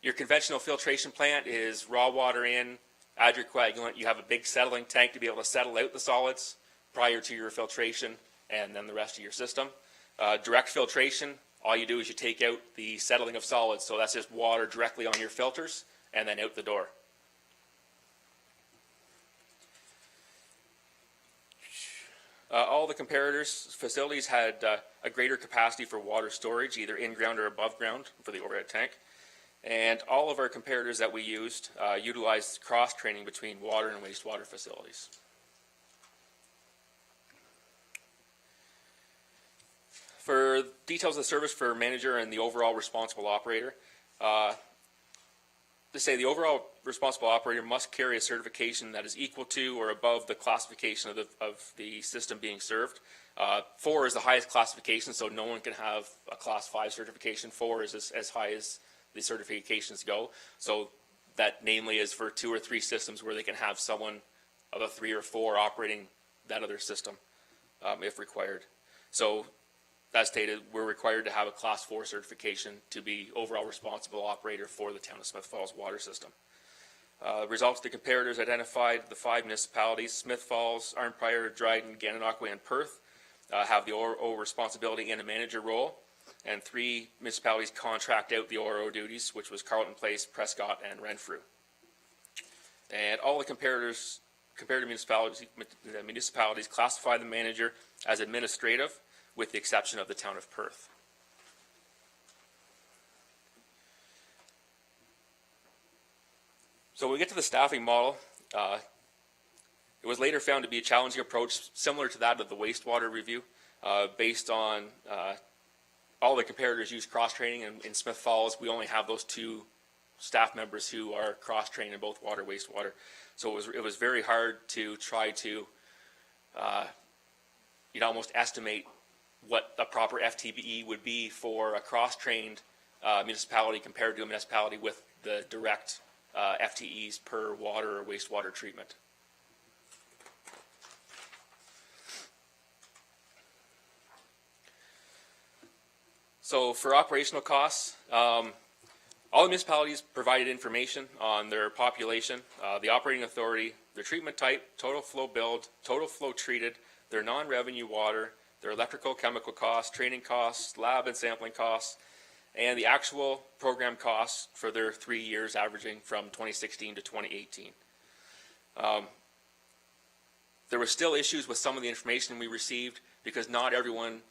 Your conventional filtration plant is raw water in, add your coagulant. You have a big settling tank to be able to settle out the solids prior to your filtration, and then the rest of your system. Direct filtration, all you do is you take out the settling of solids, so that's just water directly on your filters and then out the door. All the comparators facilities had a greater capacity for water storage, either in ground or above ground for the overhead tank. And all of our comparators that we used utilized cross-training between water and wastewater facilities. For details of the service for manager and the overall responsible operator, the overall responsible operator must carry a certification that is equal to or above the classification of the system being served. 4 is the highest classification, so no one can have a Class 5 certification. 4 is as high as the certifications go. So that namely is for 2 or 3 systems where they can have someone of a 3 or 4 operating that other system if required. So as stated, we're required to have a Class 4 certification to be overall responsible operator for the town of Smith Falls water system. Results of the comparators identified the 5 municipalities: Smith Falls, Arnprior, Dryden, Gananoque, and Perth. have the ORO responsibility and a manager role, and 3 municipalities contract out the ORO duties, which was Carleton Place, Prescott, and Renfrew. And all the comparative municipalities classify the manager as administrative, with the exception of the town of Perth. So when we get to the staffing model, it was later found to be a challenging approach similar to that of the wastewater review, based on all the comparators use cross-training, and in Smith Falls, we only have those 2 staff members who are cross-trained in both water, wastewater. So it was very hard to try to, almost estimate what a proper FTE would be for a cross-trained municipality compared to a municipality with the direct FTEs per water or wastewater treatment. So for operational costs, all the municipalities provided information on their population, the operating authority, their treatment type, total flow billed, total flow treated, their non-revenue water, their electrical, chemical costs, training costs, lab and sampling costs, and the actual program costs for their 3 years averaging from 2016 to 2018. There were still issues with some of the information we received because not everyone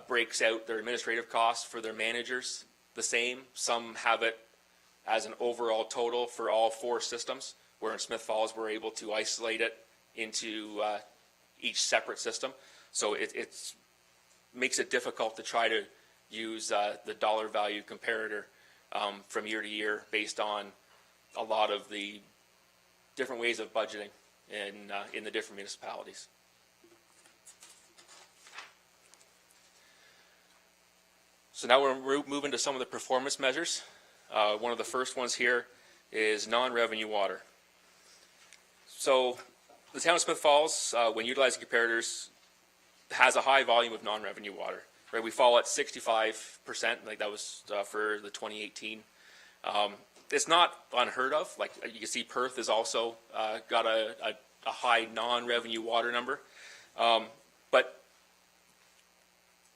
breaks out their administrative costs for their managers the same. Some have it as an overall total for all 4 systems, where in Smith Falls we're able to isolate it into each separate system. So it makes it difficult to try to use the dollar value comparator from year to year based on a lot of the different ways of budgeting in the different municipalities. So now we're moving to some of the performance measures. One of the first ones here is non-revenue water. So the town of Smith Falls, when utilizing comparators, has a high volume of non-revenue water. Right, we fall at 65%, like that was for the 2018. It's not unheard of. Like you can see, Perth has also got a high non-revenue water number. But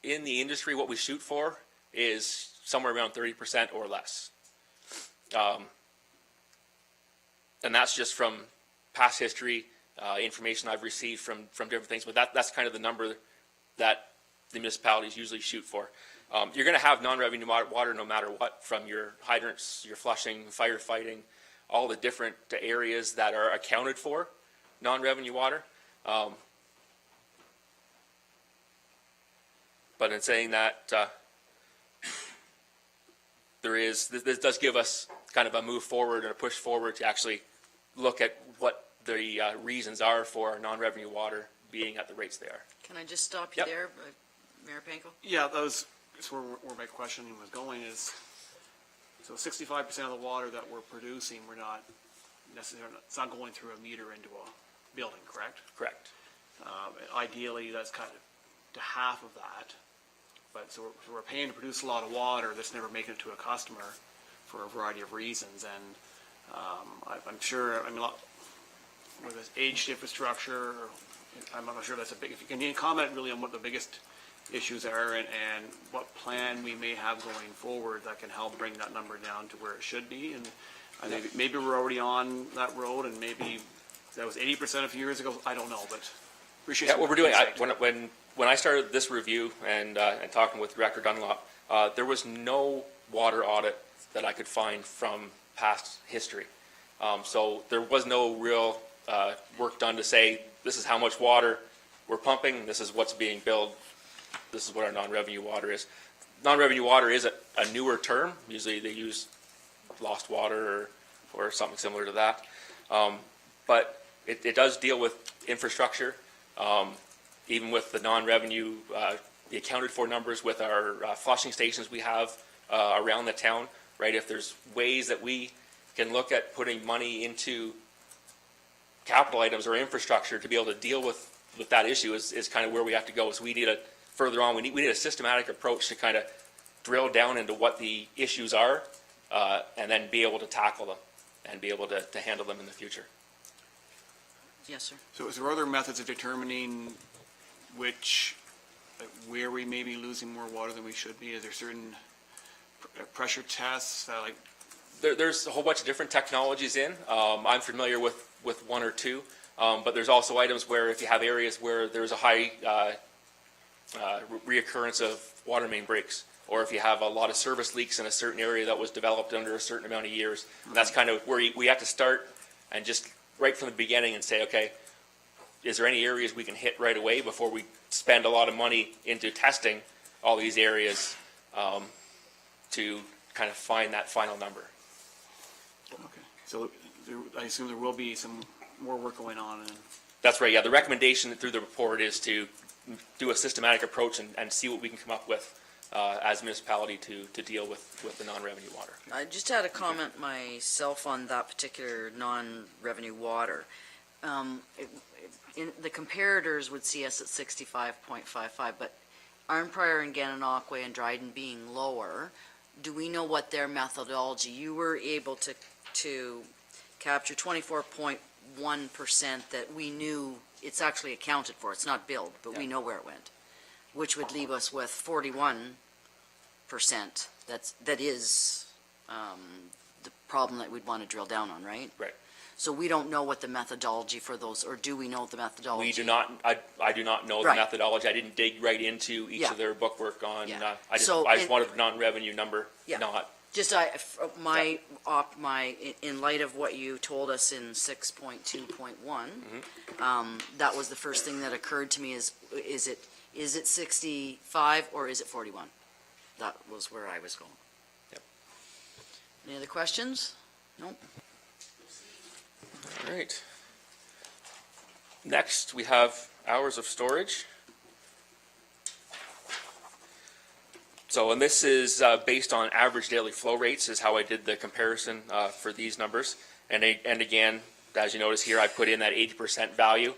in the industry, what we shoot for is somewhere around 30% or less. And that's just from past history, information I've received from different things, but that's kind of the number that the municipalities usually shoot for. You're going to have non-revenue water no matter what, from your hydrants, your flushing, firefighting, all the different areas that are accounted for non-revenue water. But in saying that, this does give us kind of a move forward and a push forward to actually look at what the reasons are for our non-revenue water being at the rates they are. Can I just stop you there, Mayor Panko? Yeah, that's where my questioning was going is, so 65% of the water that we're producing, we're not necessarily, it's not going through a meter into a building, correct? Correct. Ideally, that's kind of to half of that. But so we're paying to produce a lot of water that's never making it to a customer for a variety of reasons. And I'm sure, I mean, with this aged infrastructure, I'm not sure that's a big, if you can comment really on what the biggest issues are and what plan we may have going forward that can help bring that number down to where it should be. And maybe we're already on that road, and maybe that was 80% a few years ago. I don't know, but appreciate what we're doing. When I started this review and talking with Director Dunlop, there was no water audit that I could find from past history. So there was no real work done to say, this is how much water we're pumping, this is what's being billed, this is what our non-revenue water is. Non-revenue water is a newer term. Usually they use lost water or something similar to that. But it does deal with infrastructure. Even with the non-revenue, the accounted for numbers with our flushing stations we have around the town, right? If there's ways that we can look at putting money into capital items or infrastructure to be able to deal with that issue is kind of where we have to go. So we need we need a systematic approach to kind of drill down into what the issues are and then be able to tackle them and be able to handle them in the future. Yes, sir. So is there other methods of determining where we may be losing more water than we should be? Is there certain pressure tests, like? There's a whole bunch of different technologies in. I'm familiar with one or two, but there's also items where if you have areas where there's a high reoccurrence of water main breaks, or if you have a lot of service leaks in a certain area that was developed under a certain amount of years, that's kind of where we have to start and just right from the beginning and say, okay, is there any areas we can hit right away before we spend a lot of money into testing all these areas to kind of find that final number. Okay, so I assume there will be some more work going on. That's right, yeah. The recommendation through the report is to do a systematic approach and see what we can come up with as a municipality to deal with the non-revenue water. I just had a comment myself on that particular non-revenue water. The comparators would see us at 65.55, but Arnprior and Gananoque and Dryden being lower, do we know what their methodology? You were able to capture 24.1% that we knew it's actually accounted for. It's not billed, but we know where it went, which would leave us with 41%. That is the problem that we'd want to drill down on, right? Right. So we don't know what the methodology for those, or do we know the methodology? We do not. I do not know the methodology. I didn't dig right into each of their bookwork on. Yeah. I just wanted the non-revenue number. Yeah. Not. Just in light of what you told us in 6.2.1, that was the first thing that occurred to me is it 65 or is it 41? That was where I was going. Yep. Any other questions? Nope. All right. Next, we have hours of storage. So, and this is based on average daily flow rates is how I did the comparison for these numbers. And again, as you notice here, I put in that 80% value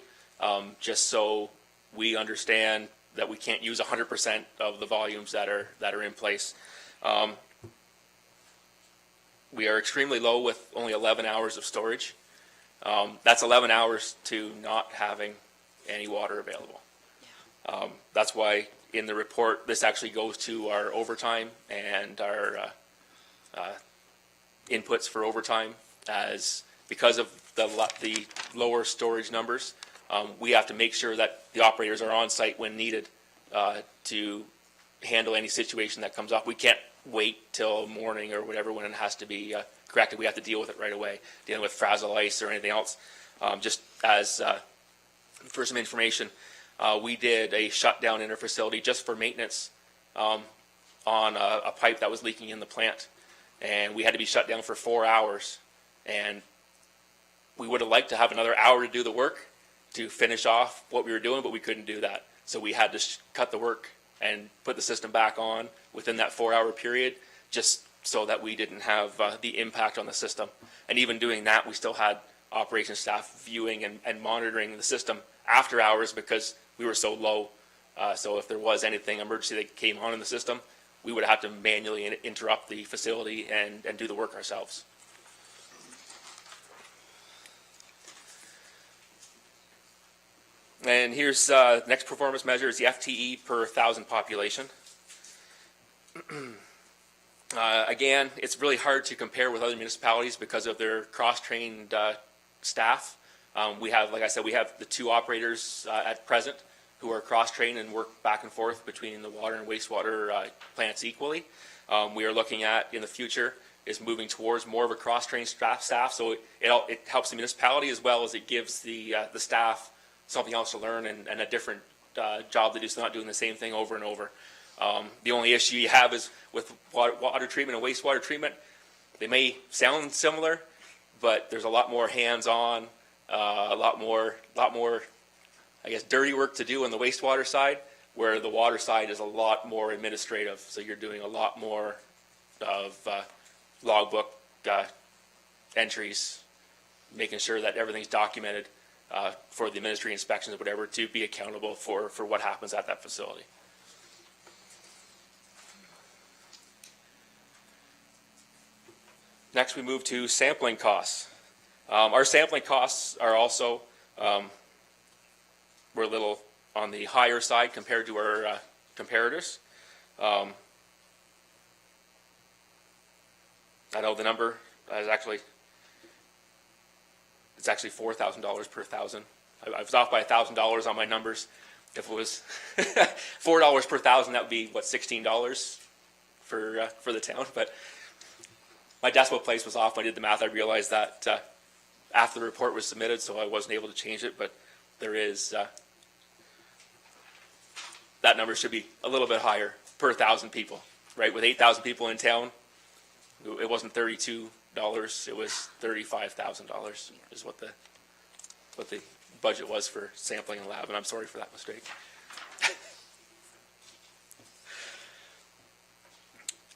just so we understand that we can't use 100% of the volumes that are in place. We are extremely low with only 11 hours of storage. That's 11 hours to not having any water available. That's why in the report, this actually goes to our overtime and our inputs for overtime, as because of the lower storage numbers, we have to make sure that the operators are on site when needed to handle any situation that comes up. We can't wait till morning or whatever when it has to be corrected. We have to deal with it right away, dealing with frazzle ice or anything else. Just as for some information, we did a shutdown in our facility just for maintenance on a pipe that was leaking in the plant. And we had to be shut down for 4 hours. And we would have liked to have another hour to do the work to finish off what we were doing, but we couldn't do that. So we had to cut the work and put the system back on within that 4 hour period, just so that we didn't have the impact on the system. And even doing that, we still had operations staff viewing and monitoring the system after hours because we were so low. So if there was anything emergency that came on in the system, we would have to manually interrupt the facility and do the work ourselves. And here's the next performance measure is the FTE per 1,000 population. Again, it's really hard to compare with other municipalities because of their cross-trained staff. We have, like I said, we have the two operators at present who are cross-trained and work back and forth between the water and wastewater plants equally. We are looking at, in the future, is moving towards more of a cross-trained staff, so it helps the municipality as well as it gives the staff something else to learn and a different job to do, so not doing the same thing over and over. The only issue you have is with water treatment and wastewater treatment. They may sound similar, but there's a lot more hands-on, a lot more, I guess, dirty work to do on the wastewater side, where the water side is a lot more administrative. So you're doing a lot more of logbook entries, making sure that everything's documented for the ministry inspections or whatever, to be accountable for what happens at that facility. Next, we move to sampling costs. Our sampling costs are also, we're a little on the higher side compared to our comparators. I know the number is it's actually $4,000 per thousand. I was off by $1,000 on my numbers. If it was $4 per thousand, that would be what, $16 for the town. But my decimal place was off. When I did the math, I realized that after the report was submitted, so I wasn't able to change it. But there is that number should be a little bit higher per 1,000 people, right? With 8,000 people in town, it wasn't $32. It was $35,000 is what the budget was for sampling and lab, and I'm sorry for that mistake.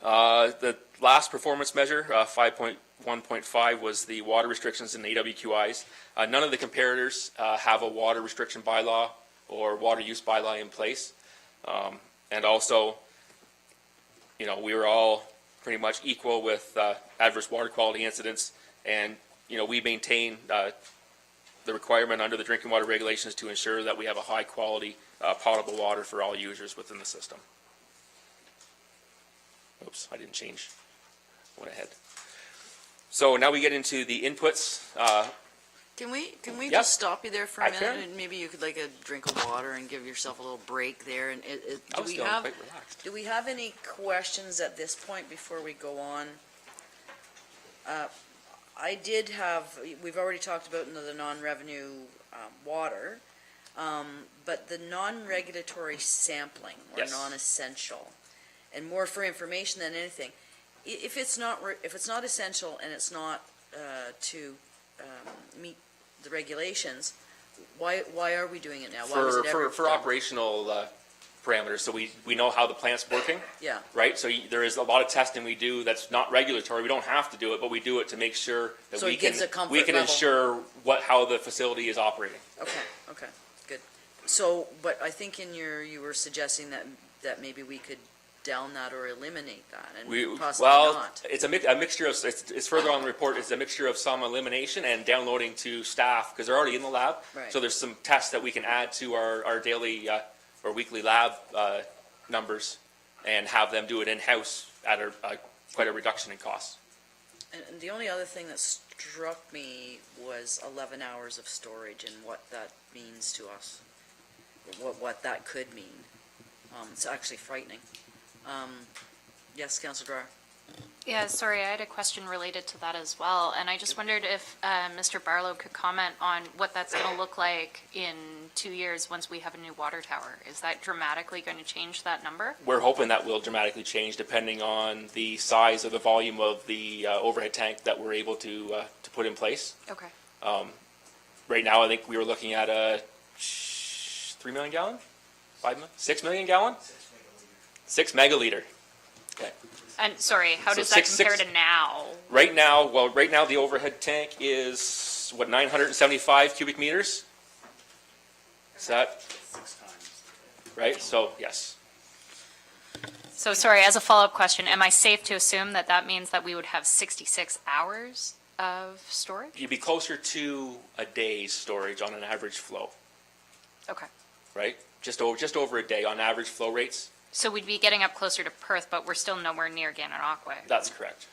The last performance measure, 5.1.5, was the water restrictions in AWQIs. None of the comparators have a water restriction bylaw or water use bylaw in place. And also, you know, we were all pretty much equal with adverse water quality incidents, and, you know, we maintain the requirement under the drinking water regulations to ensure that we have a high quality potable water for all users within the system. Oops, I didn't change. Went ahead. So now we get into the inputs. Can we Yep. just stop you there for a I minute? can. And maybe you could like a drink of water and give yourself a little break there. And I was feeling quite relaxed. do we have any questions at this point before we go on? I did have, we've already talked about the non-revenue water, but the non-regulatory sampling or Yes. non-essential, and more for information than anything. If it's not essential and it's not to meet the regulations, why are we doing it now? Why was it ever For done? operational parameters, so we know how the plant's working, Yeah, right? So there is a lot of testing we do that's not regulatory. We don't have to do it, but we do it to make sure that So we it gives can a comfort we can level. ensure how the facility is operating. okay, good. So, but I think you were suggesting that maybe we could down that or eliminate that, and possibly not. It's a mixture of it's further on the report. It's a mixture of some elimination and downloading to staff because they're already in the lab. Right. So there's some tests that we can add to our daily or weekly lab numbers and have them do it in-house at quite a reduction in cost. And the only other thing that struck me was 11 hours of storage and what that means to us, what that could mean. It's actually frightening. Yes, Councilor Dwyer. Yeah, sorry, I had a question related to that as well, and I just wondered if Mr. Barlow could comment on what that's going to look like in 2 years once we have a new water tower. Is that dramatically going to change that number? We're hoping that will dramatically change depending on the size or the volume of the overhead tank that we're able to put in place. Okay. Right now, I think we were looking at a 3 million gallon, 6 million gallon, 6 megaliter. Okay. And sorry, how So does that compare six- to now? Right now, the overhead tank is, 975 cubic meters? Is that? 6 times. Right, so, yes. So sorry, as a follow-up question, am I safe to assume that that means that we would have 66 hours of storage? You'd be closer to a day's storage on an average flow, Okay. right? Just over a day on average flow rates. So we'd be getting up closer to Perth, but we're still nowhere near Gananoque. That's correct.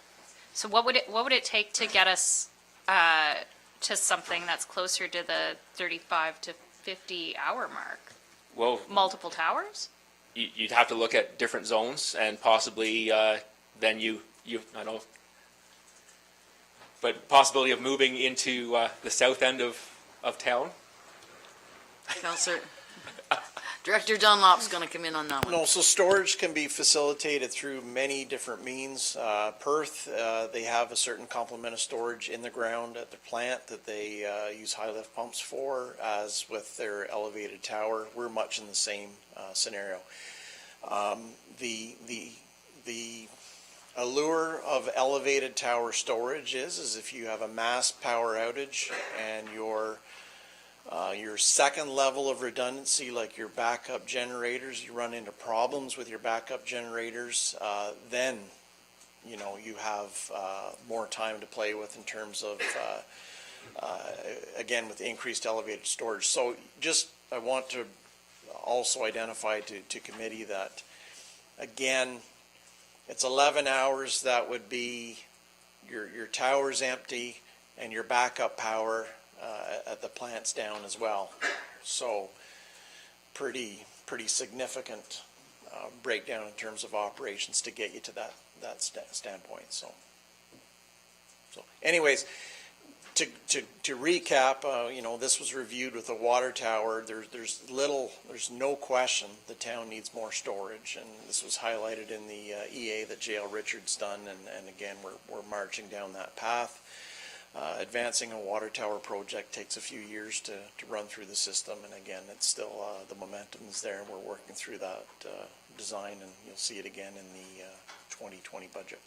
So what would it take to get us to something that's closer to the 35 to 50 hour mark? Well, Multiple towers? you'd have to look at different zones and possibly then I know, but possibility of moving into the south end of town. Councilor, Director Dunlop's going to come in on that one. No, so storage can be facilitated through many different means. Perth, they have a certain complement of storage in the ground at their plant that they use high lift pumps for, as with their elevated tower. We're much in the same scenario. The allure of elevated tower storage is if you have a mass power outage and your second level of redundancy, like your backup generators, you run into problems with your backup generators, then, you know, you have more time to play with in terms of, again, with increased elevated storage. So I want to also identified to committee that, again, it's 11 hours that would be your tower's empty and your backup power at the plant's down as well. So pretty significant breakdown in terms of operations to get you to that standpoint. So anyways, to recap, this was reviewed with a water tower. There's no question the town needs more storage, and this was highlighted in the EA that J.L. Richards done, and again, we're marching down that path. Advancing a water tower project takes a few years to run through the system, and again, it's still, the momentum is there, and we're working through that design, and you'll see it again in the 2020 budget.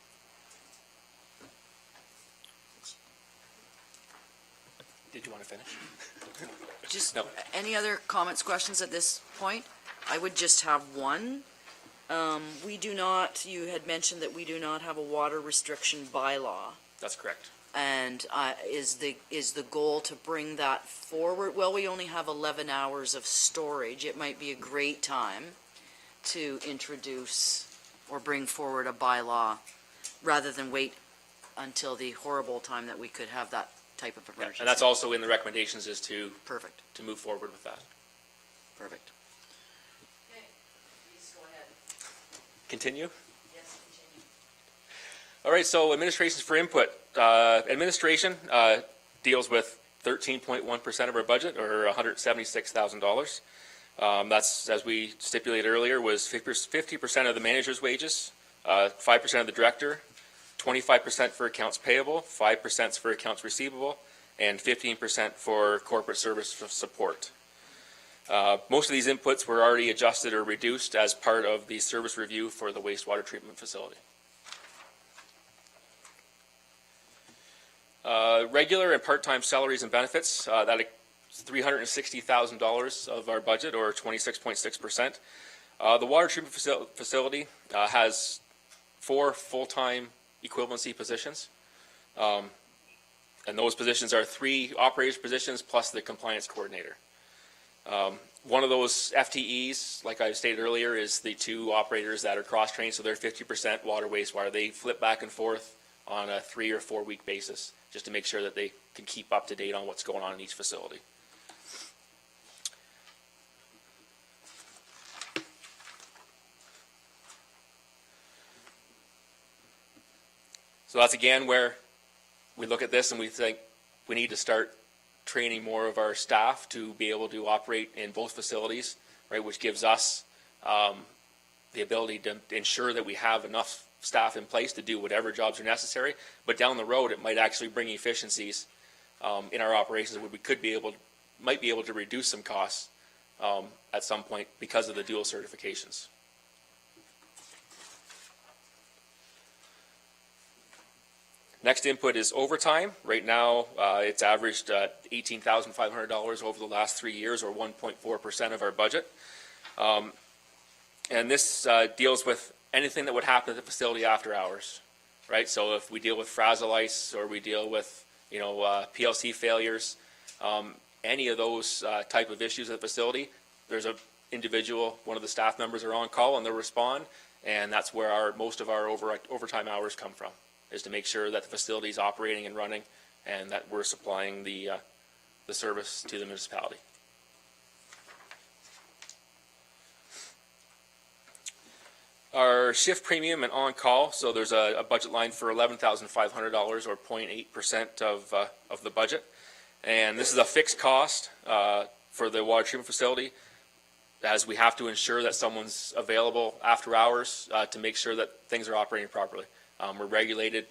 Did you want to finish? Just, No. any other comments, questions at this point? I would just have one. We do not, you had mentioned that we do not have a water restriction bylaw. That's correct. And is the goal to bring that forward? Well, we only have 11 hours of storage. It might be a great time to introduce or bring forward a bylaw rather than wait until the horrible time that we could have that type of emergency. And that's also in the recommendations, is to Perfect. to move forward with that. Perfect. Okay, please go ahead. Continue? Yes, continue. All right, so administrations for input. Administration deals with 13.1% of our budget, or $176,000. That's, as we stipulated earlier, was 50% of the manager's wages, 5% of the director, 25% for accounts payable, 5% for accounts receivable, and 15% for corporate service support. Most of these inputs were already adjusted or reduced as part of the service review for the wastewater treatment facility. Regular and part-time salaries and benefits, that is $360,000 of our budget, or 26.6%. The water treatment facility has 4 full-time equivalency positions. And those positions are 3 operators positions plus the compliance coordinator. One of those FTEs, like I stated earlier, is the 2 operators that are cross-trained, so they're 50% water wastewater. They flip back and forth on a 3 or 4 week basis, just to make sure that they can keep up to date on what's going on in each facility. So that's again where we look at this and we think we need to start training more of our staff to be able to operate in both facilities, right, which gives us the ability to ensure that we have enough staff in place to do whatever jobs are necessary. But down the road, it might actually bring efficiencies in our operations where we might be able to reduce some costs at some point because of the dual certifications. Next input is overtime. Right now, it's averaged $18,500 over the last 3 years, or 1.4% of our budget. And this deals with anything that would happen at the facility after hours, right? So if we deal with frazzle ice, or we deal with, PLC failures, any of those type of issues at the facility, there's an individual, one of the staff members are on call and they'll respond, and that's where most of our overtime hours come from, is to make sure that the facility is operating and running and that we're supplying the service to the municipality. Our shift premium and on-call, so there's a budget line for $11,500, or 0.8% of the budget. And this is a fixed cost for the water treatment facility, as we have to ensure that someone's available after hours to make sure that things are operating properly. We're regulated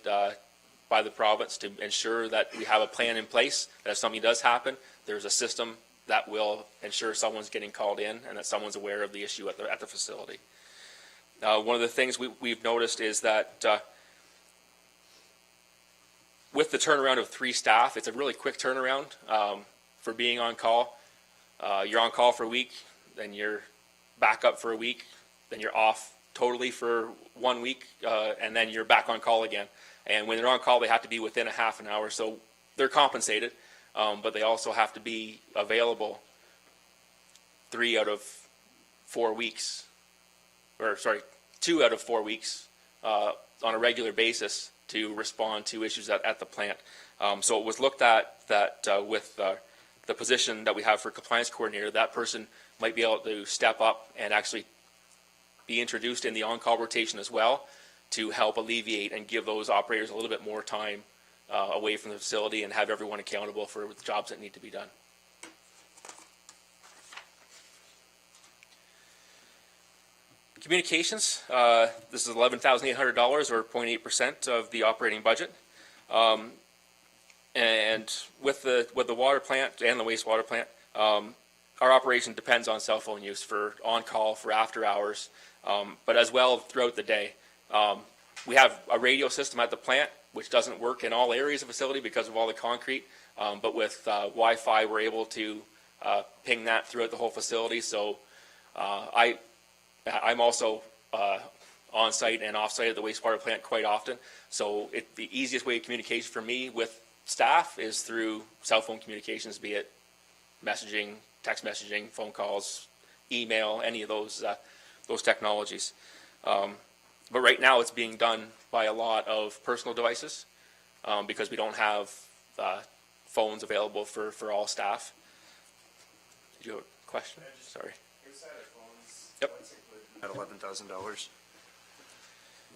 by the province to ensure that we have a plan in place, that if something does happen, there's a system that will ensure someone's getting called in and that someone's aware of the issue at the facility. One of the things we've noticed is that with the turnaround of 3 staff, it's a really quick turnaround for being on call. You're on call for a week, then you're back up for a week, then you're off totally for 1 week, and then you're back on call again. And when they're on call, they have to be within a half an hour, so they're compensated, but they also have to be available 3 out of 4 weeks, or sorry, 2 out of 4 weeks on a regular basis to respond to issues at the plant. So it was looked at that with the position that we have for compliance coordinator, that person might be able to step up and actually be introduced in the on-call rotation as well to help alleviate and give those operators a little bit more time away from the facility and have everyone accountable for the jobs that need to be done. Communications, this is $11,800 or 0.8% of the operating budget. And with the water plant and the wastewater plant, our operation depends on cell phone use for on-call, for after hours, but as well throughout the day. We have a radio system at the plant, which doesn't work in all areas of the facility because of all the concrete, but with Wi-Fi, we're able to ping that throughout the whole facility. So I'm also on-site and off-site at the wastewater plant quite often. So the easiest way of communication for me with staff is through cell phone communications, be it messaging, text messaging, phone calls, email, any of those technologies. But right now it's being done by a lot of personal devices because we don't have phones available for all staff. Did you have a question? Sorry. Yep. At $11,000.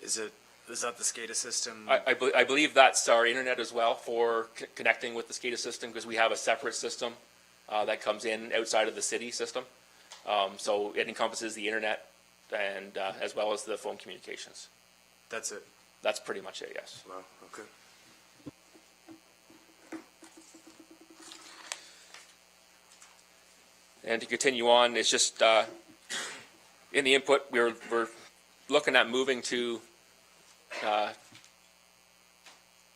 Is that the SCADA system? I believe that's our internet as well for connecting with the SCADA system because we have a separate system that comes in outside of the city system. So it encompasses the internet and as well as the phone communications. That's it? That's pretty much it, yes. Wow, okay. And to continue on, it's just in the input, we're looking at moving to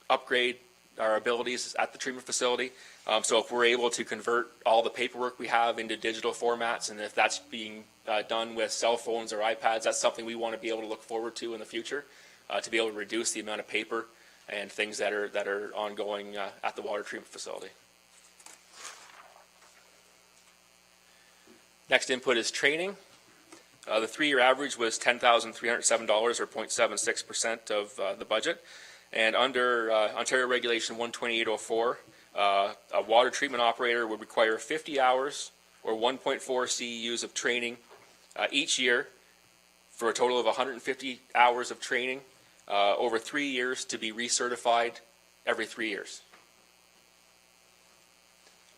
upgrade our abilities at the treatment facility. So if we're able to convert all the paperwork we have into digital formats, and if that's being done with cell phones or iPads, that's something we want to be able to look forward to in the future, to be able to reduce the amount of paper and things that are ongoing at the water treatment facility. Next input is training. The 3-year average was $10,307 or 0.76% of the budget. And under Ontario Regulation 12804, a water treatment operator would require 50 hours or 1.4 CEUs of training each year for a total of 150 hours of training over 3 years to be recertified every 3 years.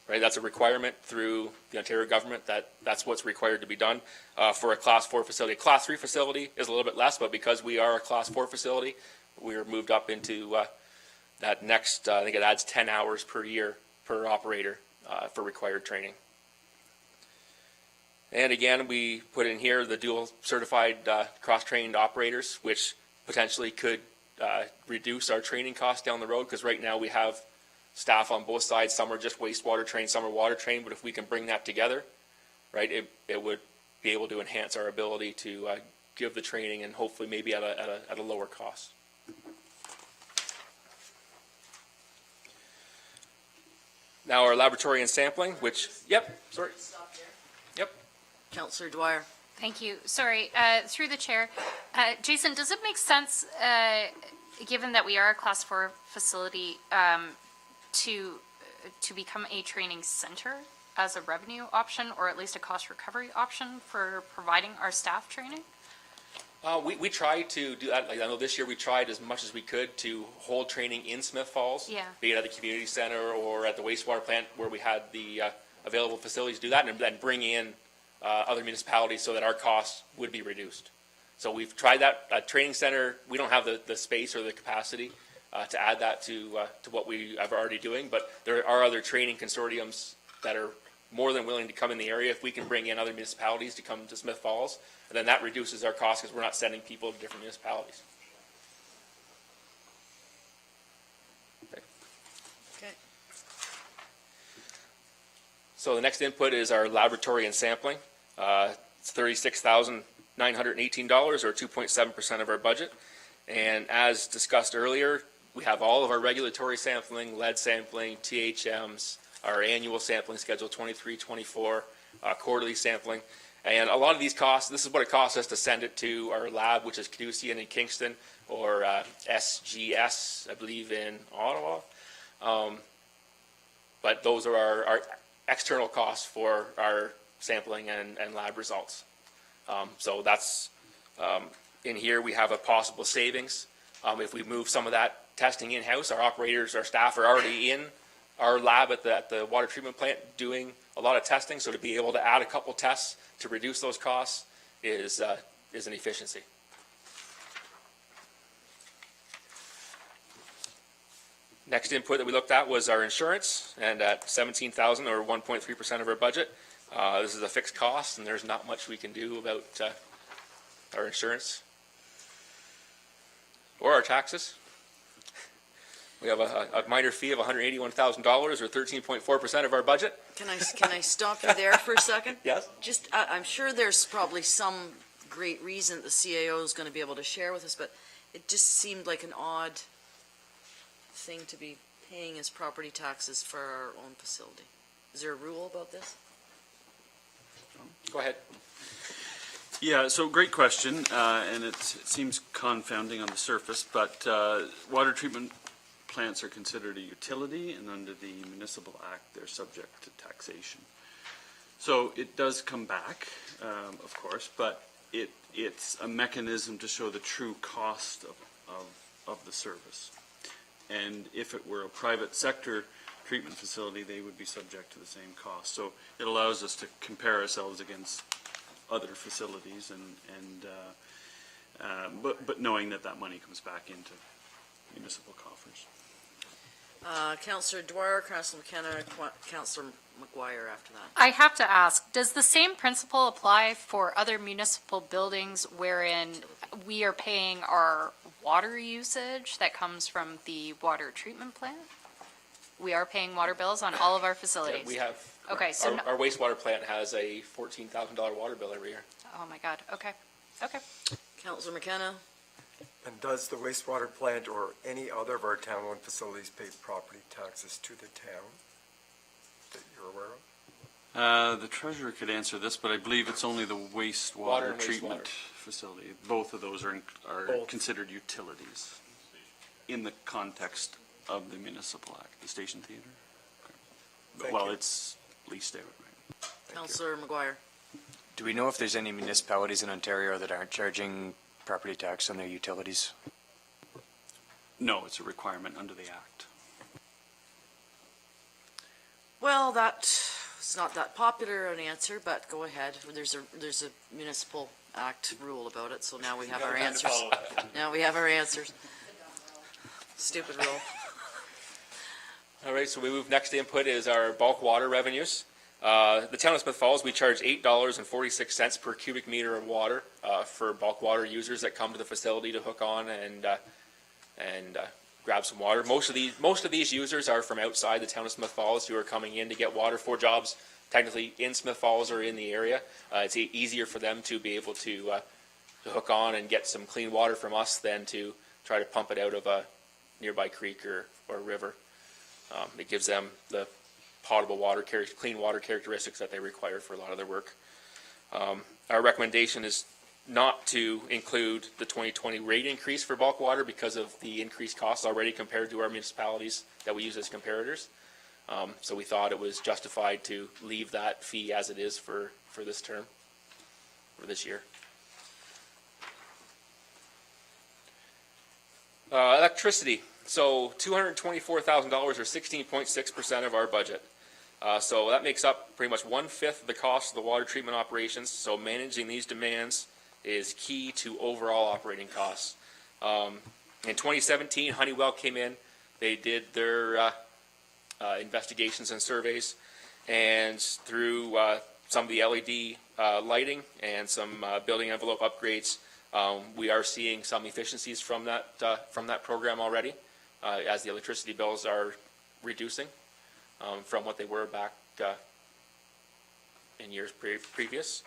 Right, that's a requirement through the Ontario government that's what's required to be done for a Class 4 facility. A Class 3 facility is a little bit less, but because we are a Class 4 facility, we're moved up into that next, I think it adds 10 hours per year per operator for required training. And again, we put in here the dual certified cross-trained operators, which potentially could reduce our training costs down the road, because right now we have staff on both sides. Some are just wastewater trained, some are water trained, but if we can bring that together, right, it would be able to enhance our ability to give the training and hopefully maybe at a lower cost. Now our laboratory and sampling, which, yep, sorry. Yep. Councillor Dwyer. Thank you. Sorry, through the chair. Jason, does it make sense, given that we are a Class 4 facility, to become a training center as a revenue option, or at least a cost recovery option for providing our staff training? We tried to do that. Like, I know this year we tried as much as we could to hold training in Smith Falls, be it at the community center or at the wastewater plant where we had the available facilities to do that, and then bring in other municipalities so that our costs would be reduced. So we've tried that. Training center, we don't have the space or the capacity to add that to what we are already doing, but there are other training consortiums that are more than willing to come in the area if we can bring in other municipalities to come to Smith Falls, and then that reduces our costs because we're not sending people to different municipalities. Okay. So the next input is our laboratory and sampling. It's $36,918 or 2.7% of our budget. And as discussed earlier, we have all of our regulatory sampling, lead sampling, THMs, our annual sampling schedule 23, 24, quarterly sampling. And a lot of these costs, this is what it costs us to send it to our lab, which is Caducean in Kingston, or SGS, I believe, in Ottawa. But those are our external costs for our sampling and lab results. So that's, in here we have a possible savings. If we move some of that testing in-house, our operators, our staff are already in our lab at the water treatment plant doing a lot of testing, so to be able to add a couple tests to reduce those costs is an efficiency. Next input that we looked at was our insurance, and at $17,000 or 1.3% of our budget. This is a fixed cost, and there's not much we can do about our insurance or our taxes. We have a minor fee of $181,000 or 13.4% of our budget. Can I stop you there for a second? Yes. Just, I'm sure there's probably some great reason the CAO is going to be able to share with us, but it just seemed like an odd thing to be paying as property taxes for our own facility. Is there a rule about this? Go ahead. Yeah, so great question, and it seems confounding on the surface, but water treatment plants are considered a utility, and under the Municipal Act, they're subject to taxation. So it does come back, of course, but it's a mechanism to show the true cost of the service. And if it were a private sector treatment facility, they would be subject to the same cost. So it allows us to compare ourselves against other facilities, but knowing that money comes back into municipal coffers. Councillor Dwyer, Councillor McKenna, Councillor McGuire after that. I have to ask, does the same principle apply for other municipal buildings wherein we are paying our water usage that comes from the water treatment plant? We are paying water bills on all of our facilities? Yeah, we have. Okay, so our wastewater plant has a $14,000 water bill every year. oh my God, okay. Councillor McKenna? And does the wastewater plant or any other of our town-owned facilities pay property taxes to the town that you're aware of? The treasurer could answer this, but I believe it's only the Water wastewater and treatment wastewater. facility. Both of those are Both. considered utilities in the context of the Municipal Act, the Station Theatre. Okay. Thank Well, you. it's leased out, right? Councillor McGuire? Do we know if there's any municipalities in Ontario that aren't charging property tax on their utilities? No, it's a requirement under the Act. Well, that's not that popular an answer, but go ahead. There's a municipal act rule about it, so now we have our answers. Now we have our answers. Stupid rule. All right, so we move next to input is our bulk water revenues. The town of Smith Falls, we charge $8.46 per cubic meter of water for bulk water users that come to the facility to hook on and grab some water. Most of these users are from outside the town of Smith Falls who are coming in to get water for jobs, technically in Smith Falls or in the area. It's easier for them to be able to hook on and get some clean water from us than to try to pump it out of a nearby creek or river. It gives them the potable water, clean water characteristics that they require for a lot of their work. Our recommendation is not to include the 2020 rate increase for bulk water because of the increased costs already compared to our municipalities that we use as comparators. So we thought it was justified to leave that fee as it is for this term, for this year. Electricity. So $224,000 or 16.6% of our budget. So that makes up pretty much 1/5 of the cost of the water treatment operations. So managing these demands is key to overall operating costs. In 2017, Honeywell came in. They did their investigations and surveys, and through some of the LED lighting and some building envelope upgrades, we are seeing some efficiencies from that program already, as the electricity bills are reducing from what they were back in years previous.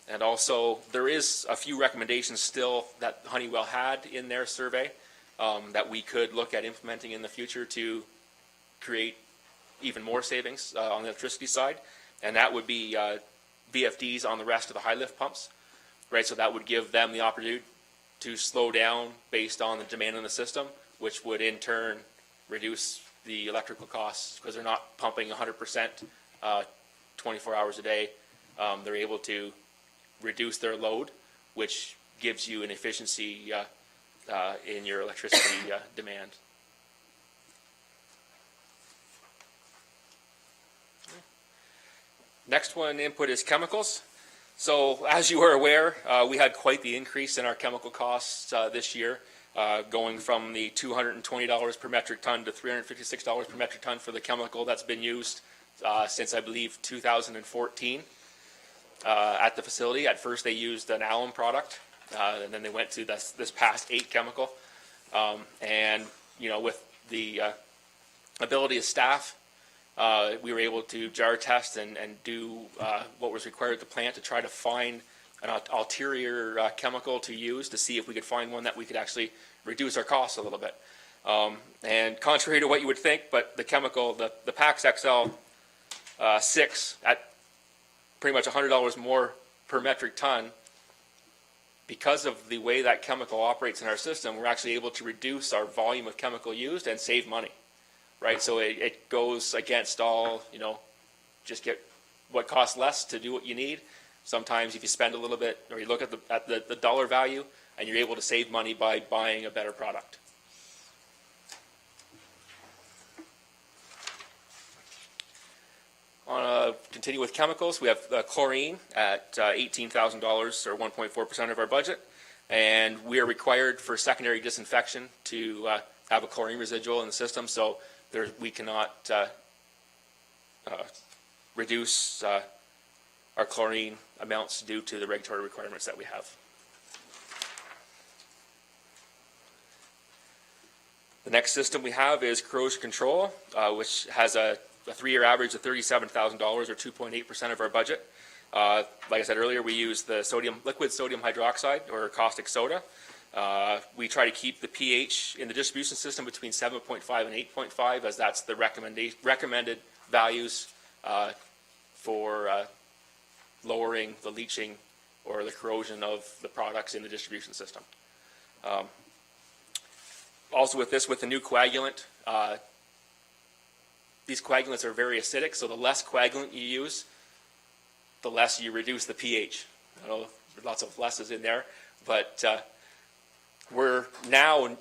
And also, there is a few recommendations still that Honeywell had in their survey that we could look at implementing in the future to create even more savings on the electricity side. And that would be VFDs on the rest of the high lift pumps, right? So that would give them the opportunity to slow down based on the demand in the system, which would in turn reduce the electrical costs because they're not pumping 100% 24 hours a day. They're able to reduce their load, which gives you an efficiency in your electricity demand. Next one, input is chemicals. So as you are aware, we had quite the increase in our chemical costs this year, going from the $220 per metric ton to $356 per metric ton for the chemical that's been used since, I believe, 2014 at the facility. At first, they used an alum product, and then they went to this past 8 chemical. And, you know, with the ability of staff, we were able to jar test and do what was required at the plant to try to find an ulterior chemical to use to see if we could find one that we could actually reduce our costs a little bit. And contrary to what you would think, but the chemical, the Pax XL 6 at pretty much $100 more per metric ton, because of the way that chemical operates in our system, we're actually able to reduce our volume of chemical used and save money. Right, so it goes against all, you know, just get what costs less to do what you need. Sometimes if you spend a little bit, or you look at the dollar value, and you're able to save money by buying a better product. Continue with chemicals, we have chlorine at $18,000 or 1.4% of our budget, and we are required for secondary disinfection to have a chlorine residual in the system. So we cannot reduce our chlorine amounts due to the regulatory requirements that we have. The next system we have is corrosion control, which has a 3-year average of $37,000 or 2.8% of our budget. Like I said earlier, we use the liquid sodium hydroxide or caustic soda. We try to keep the pH in the distribution system between 7.5 and 8.5, as that's the recommended values for lowering the leaching or the corrosion of the products in the distribution system. Also with the new coagulant, these coagulants are very acidic, so the less coagulant you use, the less you reduce the pH. I know there's lots of lesses in there, but we're now,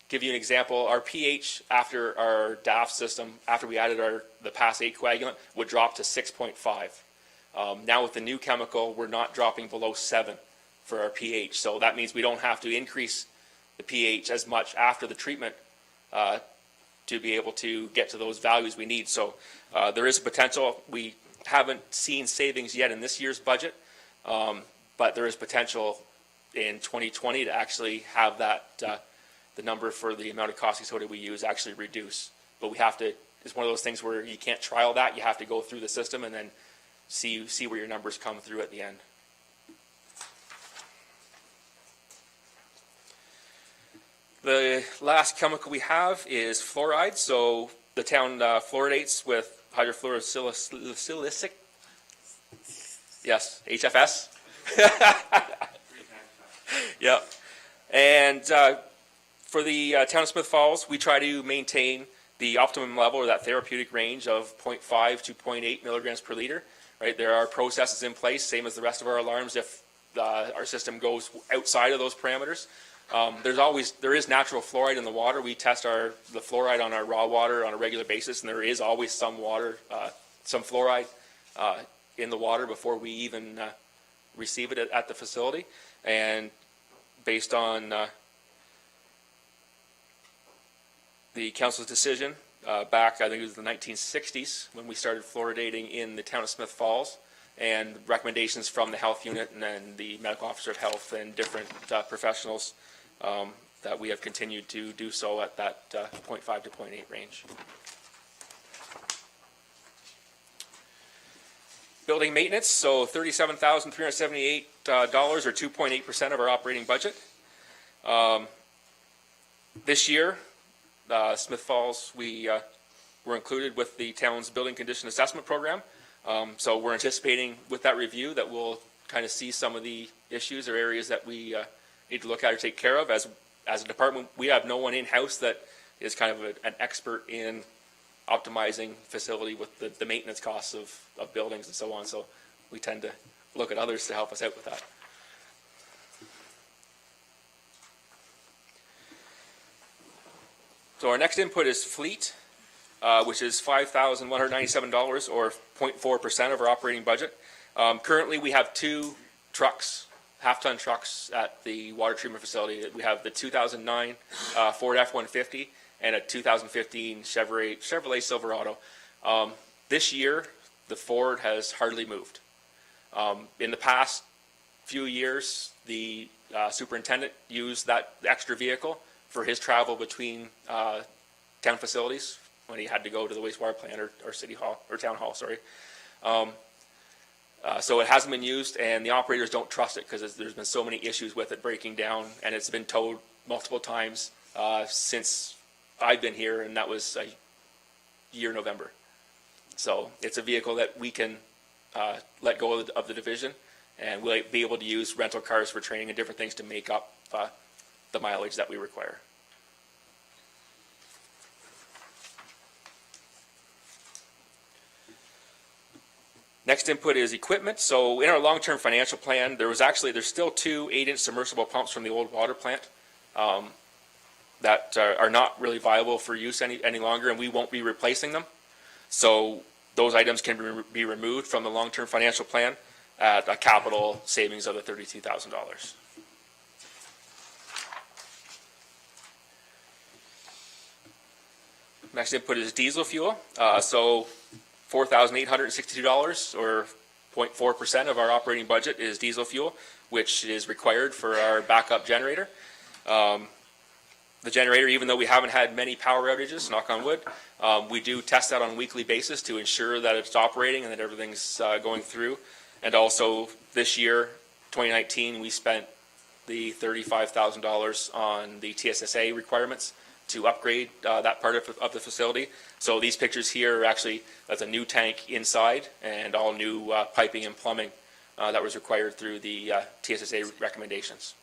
give you an example, our pH after our DAF system, after we added the past 8 coagulant, would drop to 6.5. Now with the new chemical, we're not dropping below 7 for our pH. So that means we don't have to increase the pH as much after the treatment to be able to get to those values we need. So there is a potential. We haven't seen savings yet in this year's budget, but there is potential in 2020 to actually have that the number for the amount of caustic soda we use actually reduce. But we have to, it's one of those things where you can't trial that. You have to go through the system and then see where your numbers come through at the end. The last chemical we have is fluoride. So the town fluoridates with hydrofluorosilicic. Yes, HFS. Yeah. And for the town of Smith Falls, we try to maintain the optimum level or that therapeutic range of 0.5 to 0.8 milligrams per liter. Right. There are processes in place, same as the rest of our alarms, if our system goes outside of those parameters. There is natural fluoride in the water. We test the fluoride on our raw water on a regular basis, and there is always some fluoride in the water before we even receive it at the facility. And based on the council's decision back, I think it was the 1960s, when we started fluoridating in the town of Smith Falls, and recommendations from the health unit and then the medical officer of health and different professionals, that we have continued to do so at that 0.5 to 0.8 range. Building maintenance, so $37,378 or 2.8% of our operating budget. This year, Smith Falls, we were included with the town's building condition assessment program. So we're anticipating with that review that we'll kind of see some of the issues or areas that we need to look at or take care of. As a department, we have no one in-house that is kind of an expert in optimizing facility with the maintenance costs of buildings and so on. So we tend to look at others to help us out with that. So our next input is fleet, which is $5,197 or 0.4% of our operating budget. Currently, we have 2 trucks, half-ton trucks at the water treatment facility. We have the 2009 Ford F-150 and a 2015 Chevrolet Silverado. This year, the Ford has hardly moved. In the past few years, the superintendent used that extra vehicle for his travel between town facilities when he had to go to the wastewater plant or city hall or town hall, sorry. So it hasn't been used, and the operators don't trust it because there's been so many issues with it breaking down, and it's been towed multiple times since I've been here, and that was a year November. So it's a vehicle that we can let go of the division, and we'll be able to use rental cars for training and different things to make up the mileage that we require. Next input is equipment. So in our long-term financial plan, there's still 2 8-inch submersible pumps from the old water plant that are not really viable for use any longer, and we won't be replacing them. So those items can be removed from the long-term financial plan at a capital savings of the $32,000. Next input is diesel fuel. So $4,862 or 0.4% of our operating budget is diesel fuel, which is required for our backup generator. The generator, even though we haven't had many power outages, knock on wood, we do test that on a weekly basis to ensure that it's operating and that everything's going through. And also this year, 2019, we spent the $35,000 on the TSSA requirements to upgrade that part of the facility. So these pictures here are actually, that's a new tank inside and all new piping and plumbing that was required through the TSSA recommendations.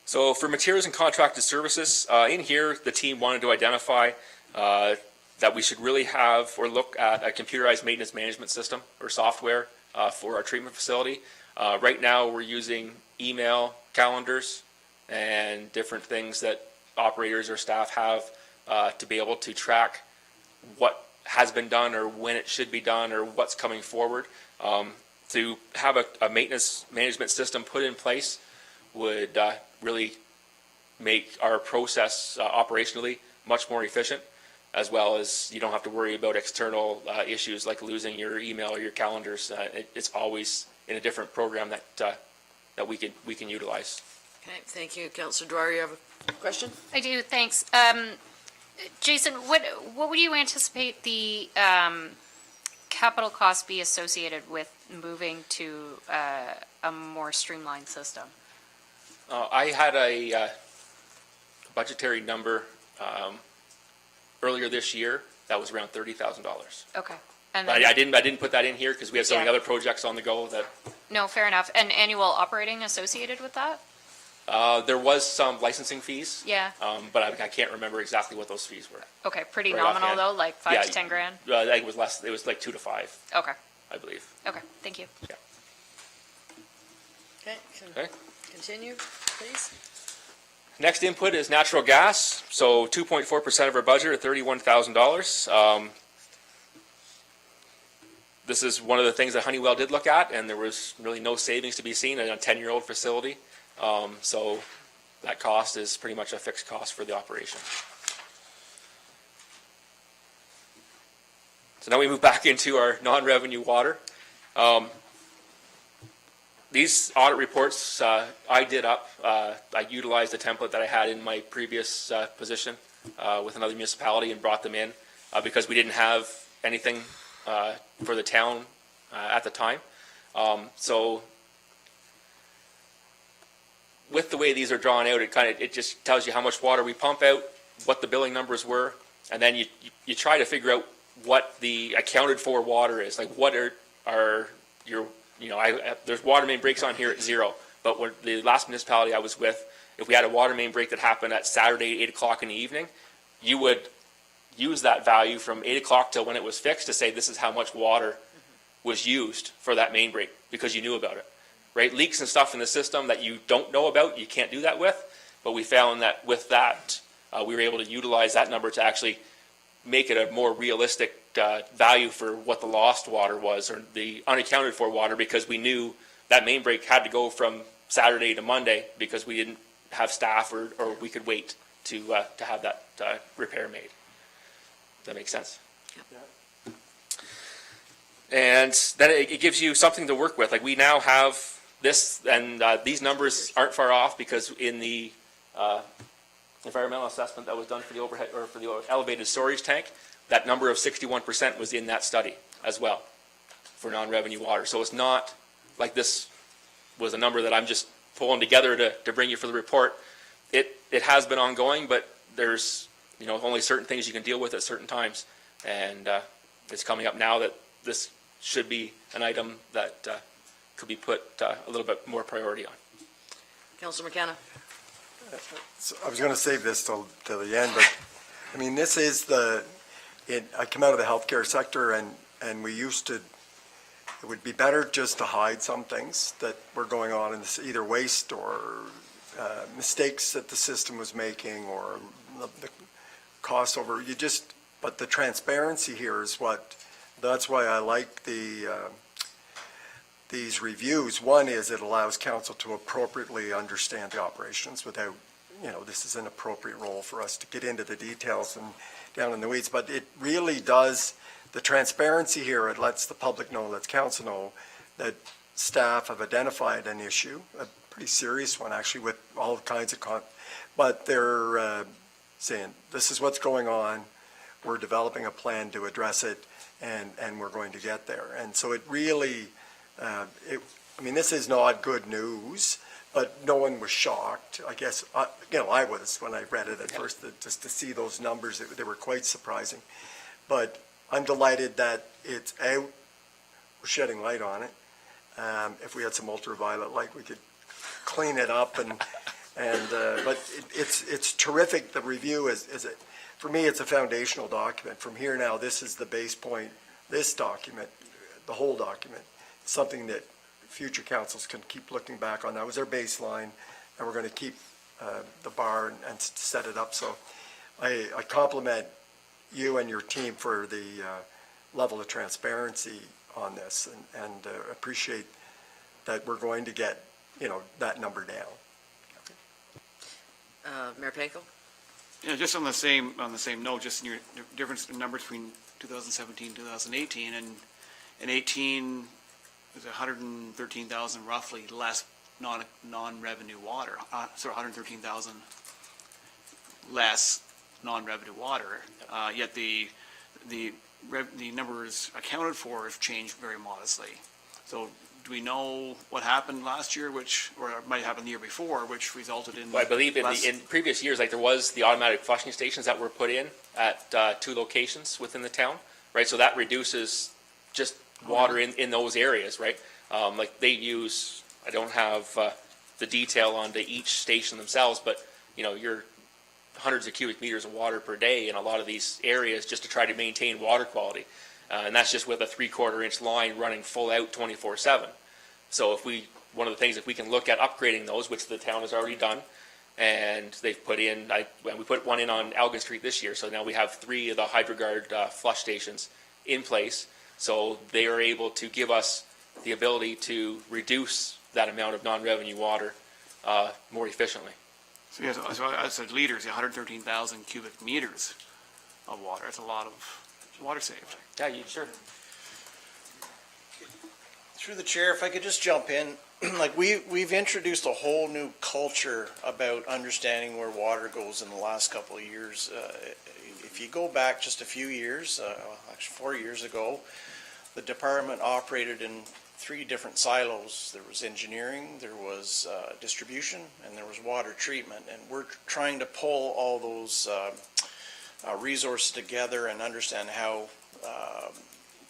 So for materials and contracted services, in here, the team wanted to identify that we should really have or look at a computerized maintenance management system or software for our treatment facility. Right now, we're using email calendars and different things that operators or staff have to be able to track what has been done or when it should be done or what's coming forward. To have a maintenance management system put in place would really make our process operationally much more efficient, as well as you don't have to worry about external issues like losing your email or your calendars. It's always in a different program that we can utilize. Okay, thank you. Councillor Dwyer, you have a question? I do, thanks. Jason, what would you anticipate the capital costs be associated with moving to a more streamlined system? I had a budgetary number earlier this year that was around $30,000. Okay. And But then, I didn't put that in here because we have so many Yeah. other projects on the go that no, fair enough. And annual operating associated with that? there was some licensing fees. Yeah. But I can't remember exactly what those fees were. Okay, pretty Right nominal offhand. though, like 5 Yeah, to 10 grand? I think it was less. It was like 2 to 5, Okay, I believe. okay, thank you. Okay, Okay. continue, please. Next input is natural gas. So 2.4% of our budget, or $31,000. This is one of the things that Honeywell did look at, and there was really no savings to be seen in a 10-year-old facility. So that cost is pretty much a fixed cost for the operation. So now we move back into our non-revenue water. These audit reports I did up. I utilized a template that I had in my previous position with another municipality and brought them in because we didn't have anything for the town at the time. So with the way these are drawn out, it just tells you how much water we pump out, what the billing numbers were, and then you try to figure out what the accounted for water is. Like, what are your, there's water main breaks on here at 0, but when the last municipality I was with, if we had a water main break that happened at Saturday, 8 o'clock in the evening, you would use that value from 8 o'clock till when it was fixed to say this is how much water was used for that main break, because you knew about it, right? Leaks and stuff in the system that you don't know about, you can't do that with, but we found that with that, we were able to utilize that number to actually make it a more realistic value for what the lost water was, or the unaccounted for water, because we knew that main break had to go from Saturday to Monday because we didn't have staff, or we could wait to have that repair made. Does that make sense? Yeah. And then it gives you something to work with. Like, we now have this, and these numbers aren't far off, because in the environmental assessment that was done for the overhead, or for the elevated storage tank, that number of 61% was in that study as well for non-revenue water. So it's not like this was a number that I'm just pulling together to bring you for the report. It has been ongoing, but there's only certain things you can deal with at certain times, and it's coming up now that this should be an item that could be put a little bit more priority on. Councillor McKenna. So I was going to save this till the end, but I mean, this is I come out of the healthcare sector, and we used to, it would be better just to hide some things that were going on in this, either waste or mistakes that the system was making, or the costs over, but the transparency here is that's why I like these reviews. One is it allows council to appropriately understand the operations without, this is an appropriate role for us to get into the details and down in the weeds, but it really does, the transparency here, it lets the public know, lets council know that staff have identified an issue, a pretty serious one actually, with all kinds of but they're saying, this is what's going on, we're developing a plan to address it, and we're going to get there. And so it really, this is not good news, but no one was shocked. I guess, I was when I read it at first, just to see those numbers, they were quite surprising. But I'm delighted that it's out, we're shedding light on it. If we had some ultraviolet light, we could clean it up, but it's terrific. The review for me, it's a foundational document. From here now, this is the base point. This document, the whole document, something that future councils can keep looking back on. That was our baseline, and we're going to keep the bar and set it up. So I compliment you and your team for the level of transparency on this, and appreciate that we're going to get that number down. Mayor Panko? Yeah, just on the same note, just in your difference in numbers between 2017 and 2018, and in 18, it was 113,000 roughly less non-revenue water, so 113,000 less non-revenue water, yet the numbers accounted for have changed very modestly. So do we know what happened last year, or it might have happened the year before, which resulted in? Well, I believe in previous years, like, there was the automatic flushing stations that were put in at 2 locations within the town, right? So that reduces just water in those areas, right? Like, they use, I don't have the detail onto each station themselves, but you're hundreds of cubic meters of water per day in a lot of these areas just to try to maintain water quality. And that's just with a 3/4 inch line running full out 24/7. So if we can look at upgrading those, which the town has already done, and they've put in, we put one in on Elgin Street this year, so now we have 3 of the HydroGuard flush stations in place. So they are able to give us the ability to reduce that amount of non-revenue water more efficiently. So yes, so as a leader, 113,000 cubic meters of water. That's a lot of water saved. Yeah, sure. Through the chair, if I could just jump in, like we've introduced a whole new culture about understanding where water goes in the last couple of years. If you go back just a few years, actually 4 years ago, the department operated in three different silos. There was engineering, there was distribution, and there was water treatment. And we're trying to pull all those resources together and understand how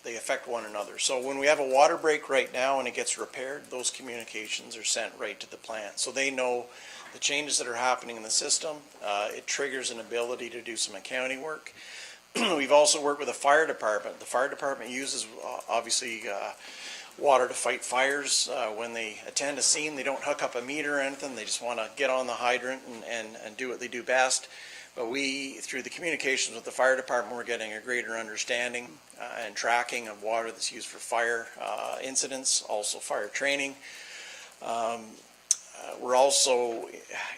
they affect one another. So when we have a water break right now and it gets repaired, those communications are sent right to the plant. So they know the changes that are happening in the system. It triggers an ability to do some accounting work. We've also worked with the fire department. The fire department uses obviously water to fight fires. When they attend a scene, they don't hook up a meter or anything. They just want to get on the hydrant and do what they do best. But we, through the communications with the fire department, we're getting a greater understanding and tracking of water that's used for fire incidents, also fire training. We're also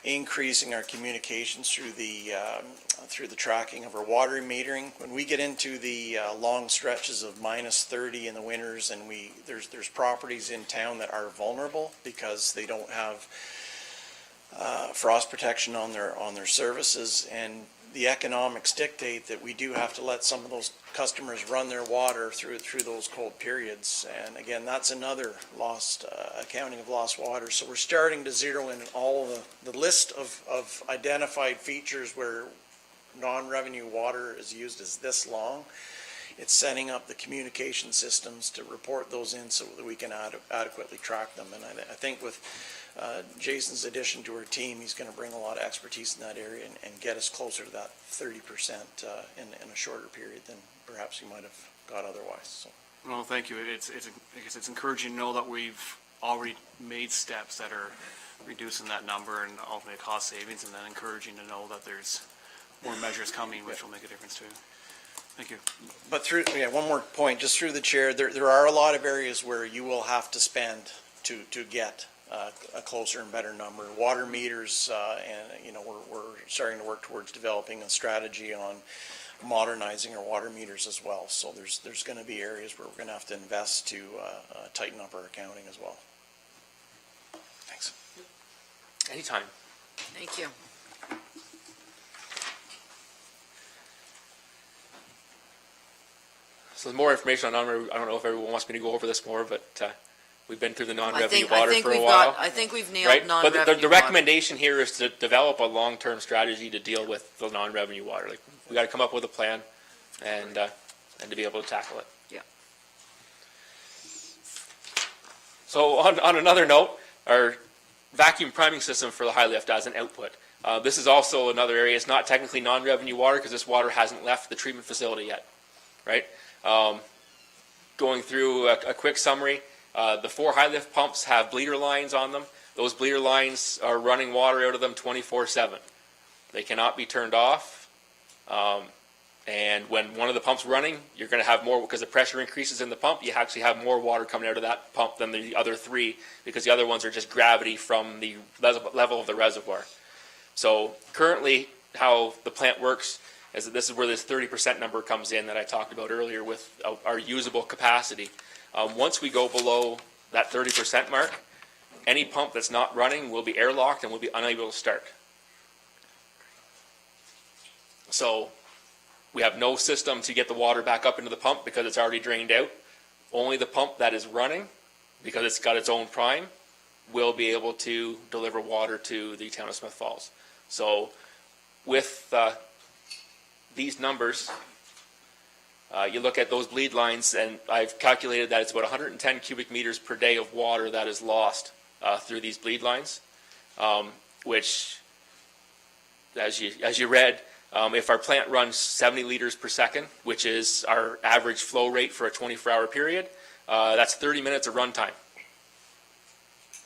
increasing our communications through the tracking of our water metering. When we get into the long stretches of -30 in the winters, and there's properties in town that are vulnerable because they don't have frost protection on their services, and the economics dictate that we do have to let some of those customers run their water through those cold periods. And again, that's another lost accounting of lost water. So we're starting to zero in all of the list of identified features where non-revenue water is used is this long. It's setting up the communication systems to report those in so that we can adequately track them. And I think with Jason's addition to our team, he's going to bring a lot of expertise in that area and get us closer to that 30% in a shorter period than perhaps he might have got otherwise. So. Well, thank you. I guess it's encouraging to know that we've already made steps that are reducing that number and ultimately cost savings, and then encouraging to know that there's more measures coming, which will make a difference too. Thank you. But one more point, just through the chair, there are a lot of areas where you will have to spend to get a closer and better number. Water meters, and we're starting to work towards developing a strategy on modernizing our water meters as well. So there's going to be areas where we're going to have to invest to tighten up our accounting as well. Thanks. Anytime. Thank you. So more information on non-revenue, I don't know if everyone wants me to go over this more, but we've been through the non-revenue water for a while. I think we've nailed Right? non-revenue But the water. recommendation here is to develop a long-term strategy to deal with the non-revenue water. Like, we got to come up with a plan and to be able to tackle it. Yeah. So on another note, our vacuum priming system for the high lift as an output. This is also another area. It's not technically non-revenue water because this water hasn't left the treatment facility yet, right? Going through a quick summary, the 4 high lift pumps have bleeder lines on them. Those bleeder lines are running water out of them 24/7. They cannot be turned off. And when one of the pumps running, you're going to have more, because the pressure increases in the pump, you actually have more water coming out of that pump than the other 3, because the other ones are just gravity from the level of the reservoir. So currently, how the plant works is that this is where this 30% number comes in that I talked about earlier with our usable capacity. Once we go below that 30% mark, any pump that's not running will be airlocked and will be unable to start. So we have no system to get the water back up into the pump because it's already drained out. Only the pump that is running, because it's got its own prime, will be able to deliver water to the town of Smith Falls. So with these numbers, you look at those bleed lines, and I've calculated that it's about 110 cubic meters per day of water that is lost through these bleed lines, which, as you read, if our plant runs 70 liters per second, which is our average flow rate for a 24-hour period, that's 30 minutes of run time.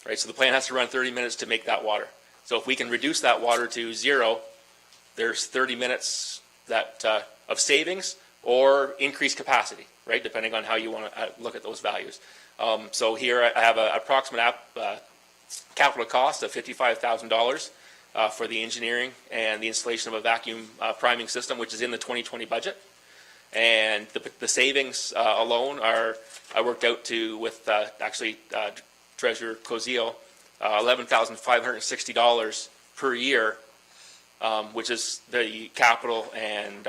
Right, so the plant has to run 30 minutes to make that water. So if we can reduce that water to 0, there's 30 minutes of savings or increased capacity, right, depending on how you want to look at those values. So here I have an approximate capital cost of $55,000 for the engineering and the installation of a vacuum priming system, which is in the 2020 budget. And the savings alone are, I worked out to, with Treasurer Cozio, $11,560 per year, which is the capital and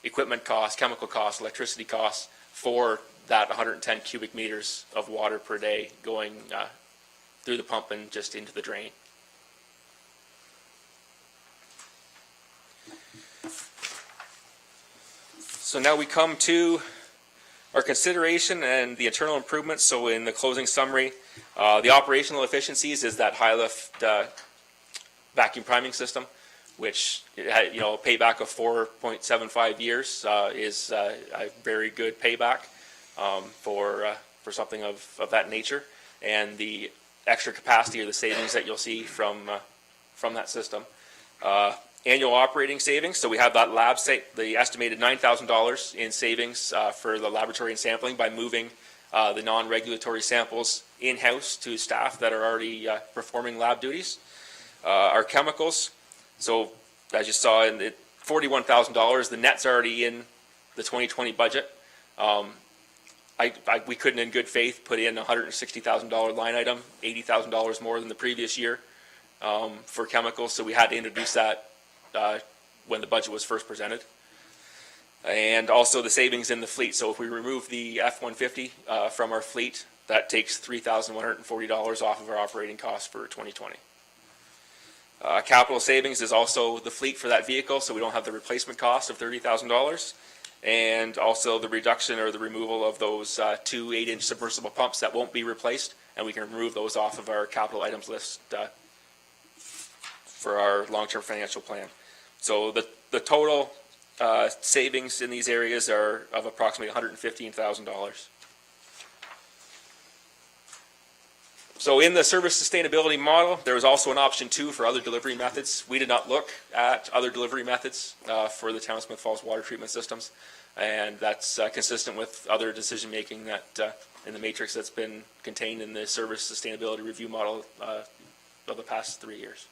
equipment costs, chemical costs, electricity costs for that 110 cubic meters of water per day going through the pump and just into the drain. So now we come to our consideration and the internal improvements. So in the closing summary, the operational efficiencies is that high lift vacuum priming system, which had, a payback of 4.75 years is a very good payback for something of that nature, and the extra capacity or the savings that you'll see from that system. Annual operating savings, so we have that the estimated $9,000 in savings for the laboratory and sampling by moving the non-regulatory samples in-house to staff that are already performing lab duties. Our chemicals, so as you saw in the $41,000, the net's already in the 2020 budget. We couldn't in good faith put in a $160,000 line item, $80,000 more than the previous year for chemicals, so we had to introduce that when the budget was first presented. And also the savings in the fleet. So if we remove the F-150 from our fleet, that takes $3,140 off of our operating costs for 2020. Capital savings is also the fleet for that vehicle, so we don't have the replacement cost of $30,000. And also the reduction or the removal of those two 8-inch submersible pumps that won't be replaced, and we can remove those off of our capital items list for our long-term financial plan. So the total savings in these areas are of approximately $115,000. So in the service sustainability model, there was also an option 2 for other delivery methods. We did not look at other delivery methods for the Town of Smith Falls water treatment systems, and that's consistent with other decision-making that in the matrix that's been contained in the service sustainability review model of the past 3 years.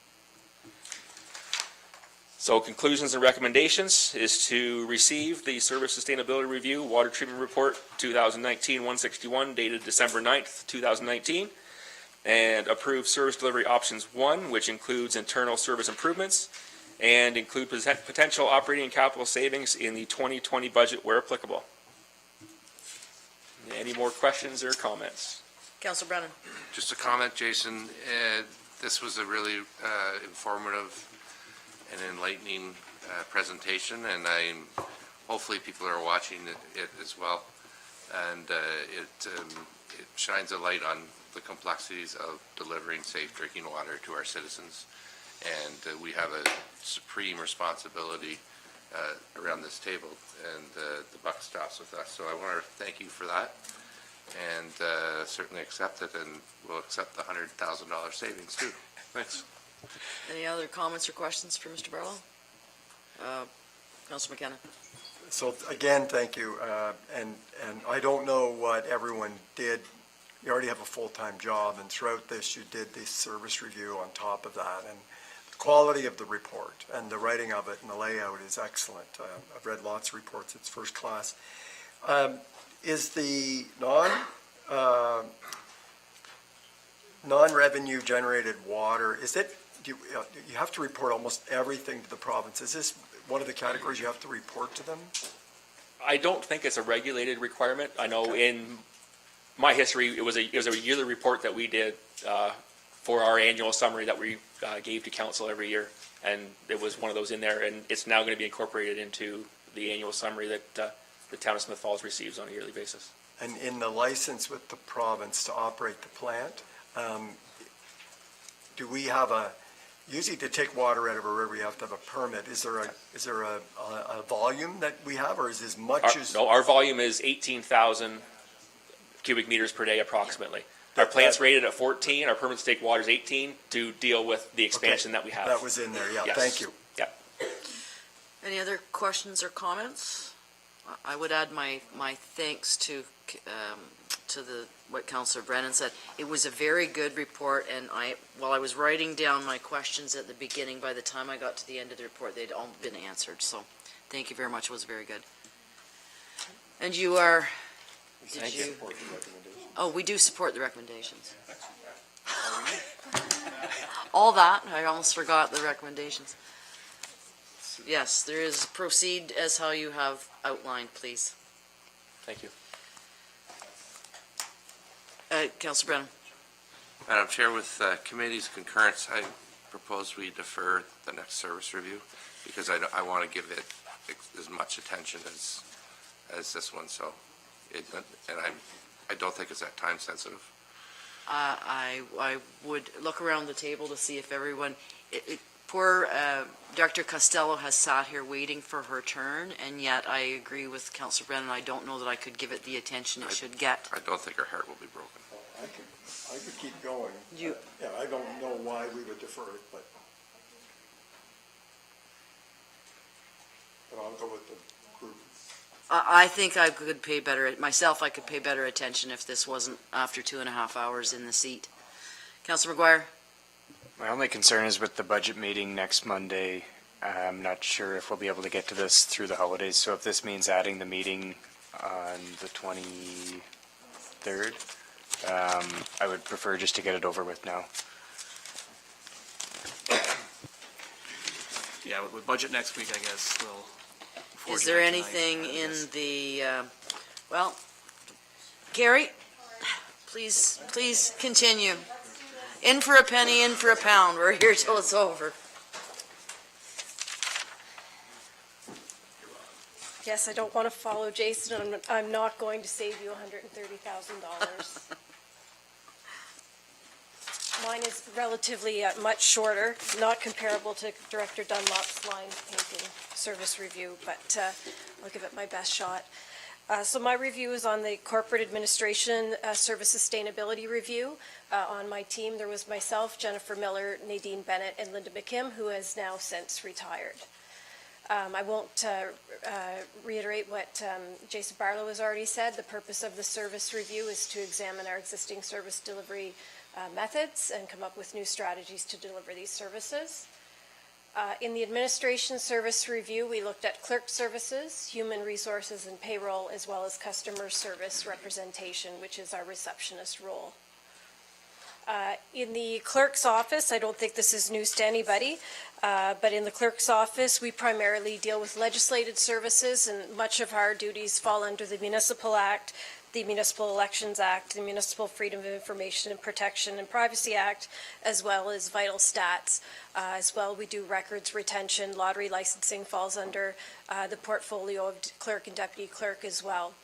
So conclusions and recommendations is to receive the Service Sustainability Review Water Treatment Report 2019-161 dated December 9th, 2019, and approve Service Delivery Options 1, which includes internal service improvements, and include potential operating and capital savings in the 2020 budget where applicable. Any more questions or comments? Councilor Brennan. Just a comment, Jason. This was a really informative and enlightening presentation, and hopefully people are watching it as well. And it shines a light on the complexities of delivering safe drinking water to our citizens. And we have a supreme responsibility around this table, and the buck stops with us. So I want to thank you for that, and certainly accept it, and we'll accept the $100,000 savings too. Thanks. Any other comments or questions for Mr. Barlow? Councilor McKenna. So again, thank you. And I don't know what everyone did. You already have a full-time job, and throughout this, you did this service review on top of that. And the quality of the report and the writing of it and the layout is excellent. I've read lots of reports. It's first class. Is the non-revenue generated water, is it, you have to report almost everything to the province. Is this one of the categories you have to report to them? I don't think it's a regulated requirement. I know in my history, it was a yearly report that we did for our annual summary that we gave to council every year, and it was one of those in there, and it's now going to be incorporated into the annual summary that the Town of Smith Falls receives on a yearly basis. And in the license with the province to operate the plant, do we have usually to take water out of a river, you have to have a permit. Is there a volume that we have, or is as much as? No, our volume is 18,000 cubic meters per day approximately. Our plant's rated at 14, our permit to take water is 18 to deal with the expansion that we have. That was in there, yeah, Yes. thank you. Yeah. Any other questions or comments? I would add my thanks to what Councillor Brennan said. It was a very good report, and while I was writing down my questions at the beginning, by the time I got to the end of the report, they'd all been answered. So, thank you very much. It was very good. And you are. Thank you. Oh, we do support the recommendations. All that. I almost forgot the recommendations. Yes, there is. Proceed as how you have outlined, please. Thank you. Councillor Brennan. Madam Chair, with committee's concurrence, I propose we defer the next service review because I want to give it as much attention as this one. So, I don't think it's that time sensitive. I would look around the table to see if everyone, poor Dr. Costello has sat here waiting for her turn, and yet I agree with Councillor Brennan. I don't know that I could give it the attention it should get. I don't think her heart will be broken. I could keep going. You- Yeah, I don't know why we would defer it, but I'll go with the group. I think I could pay better, myself, I could pay better attention if this wasn't after 2.5 hours in the seat. Councillor McGuire? My only concern is with the budget meeting next Monday. I'm not sure if we'll be able to get to this through the holidays, so if this means adding the meeting on the 23rd, I would prefer just to get it over with now. Yeah, with budget next week, I guess, we'll. Is there anything in the, well, Gary, please continue. In for a penny, in for a pound. We're here till it's over. Yes, I don't want to follow Jason. I'm not going to save you $130,000. Mine is relatively much shorter, not comparable to Director Dunlop's line painting service review, but I'll give it my best shot. So my review is on the corporate administration service sustainability review. On my team, there was myself, Jennifer Miller, Nadine Bennett, and Linda McKim, who has now since retired. I won't reiterate what Jason Barlow has already said. The purpose of the service review is to examine our existing service delivery methods and come up with new strategies to deliver these services. In the administration service review, we looked at clerk services, human resources and payroll, as well as customer service representation, which is our receptionist role. In the clerk's office, I don't think this is news to anybody, but in the clerk's office, we primarily deal with legislated services, and much of our duties fall under the Municipal Act, the Municipal Elections Act, the Municipal Freedom of Information and Protection and Privacy Act, as well as vital stats. As well, we do records retention, lottery licensing falls under the portfolio of clerk and deputy clerk as well.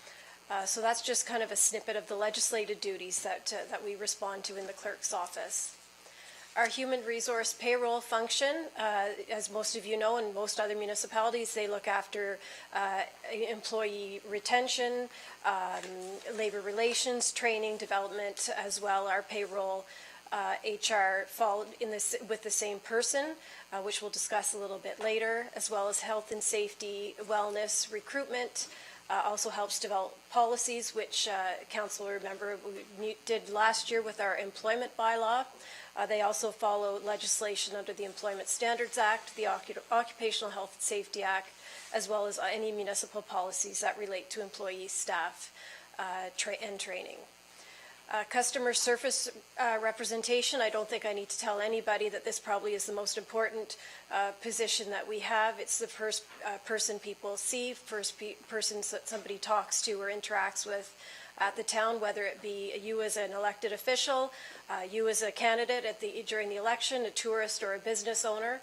So that's just kind of a snippet of the legislated duties that respond to in the clerk's office. Our human resource payroll function, as most of you know, in most other municipalities, they look after employee retention, labor relations, training, development, as well. Our payroll, HR fall in this with the same person, which we'll discuss a little bit later, as well as health and safety, wellness, recruitment. Also helps develop policies, which council remember we did last year with our employment bylaw. They also follow legislation under the Employment Standards Act, the Occupational Health and Safety Act, as well as any municipal policies that relate to employee staff and training. Customer service representation, I don't think I need to tell anybody that this probably is the most important position that we have. It's the first person people see, first person that somebody talks to or interacts with at the town, whether it be you as an elected official, you as a candidate during the election, a tourist or a business owner.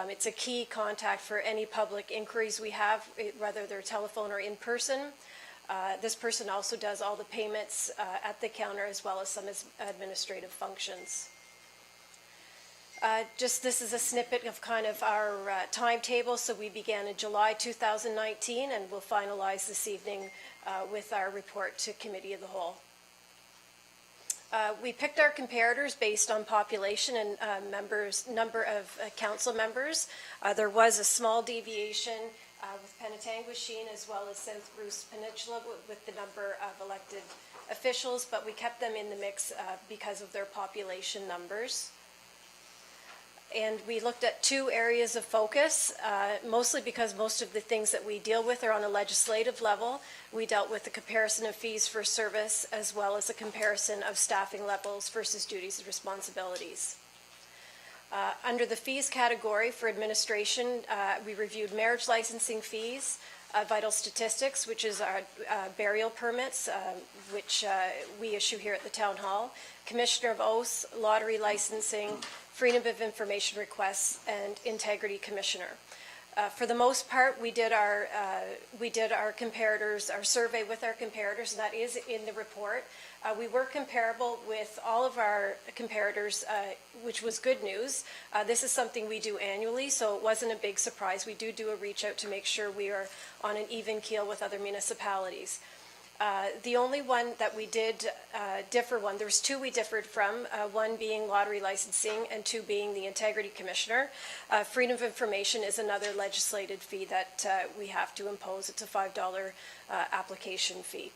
It's a key contact for any public inquiries we have, whether they're telephone or in person. This person also does all the payments at the counter as well as some administrative functions. This is a snippet of kind of our timetable. So we began in July 2019 and we'll finalize this evening with our report to Committee of the Whole. We picked our comparators based on population and number of council members. There was a small deviation with Penetanguishene as well as South Bruce Peninsula with the number of elected officials, but we kept them in the mix because of their population numbers. And we looked at two areas of focus, mostly because most of the things that we deal with are on a legislative level. We dealt with the comparison of fees for service as well as a comparison of staffing levels versus duties and responsibilities. Under the fees category for administration, we reviewed marriage licensing fees, vital statistics, which is our burial permits, which we issue here at the Town Hall, Commissioner of Oaths, lottery licensing, freedom of information requests, and integrity commissioner. For the most part, we did our comparators, our survey with our comparators, and that is in the report. We were comparable with all of our comparators, which was good news. This is something we do annually, so it wasn't a big surprise. We do a reach out to make sure we are on an even keel with other municipalities. The only one that we did differ there was two we differed from, one being lottery licensing and two being the integrity commissioner. Freedom of information is another legislated fee that we have to impose. It's a $5 application fee.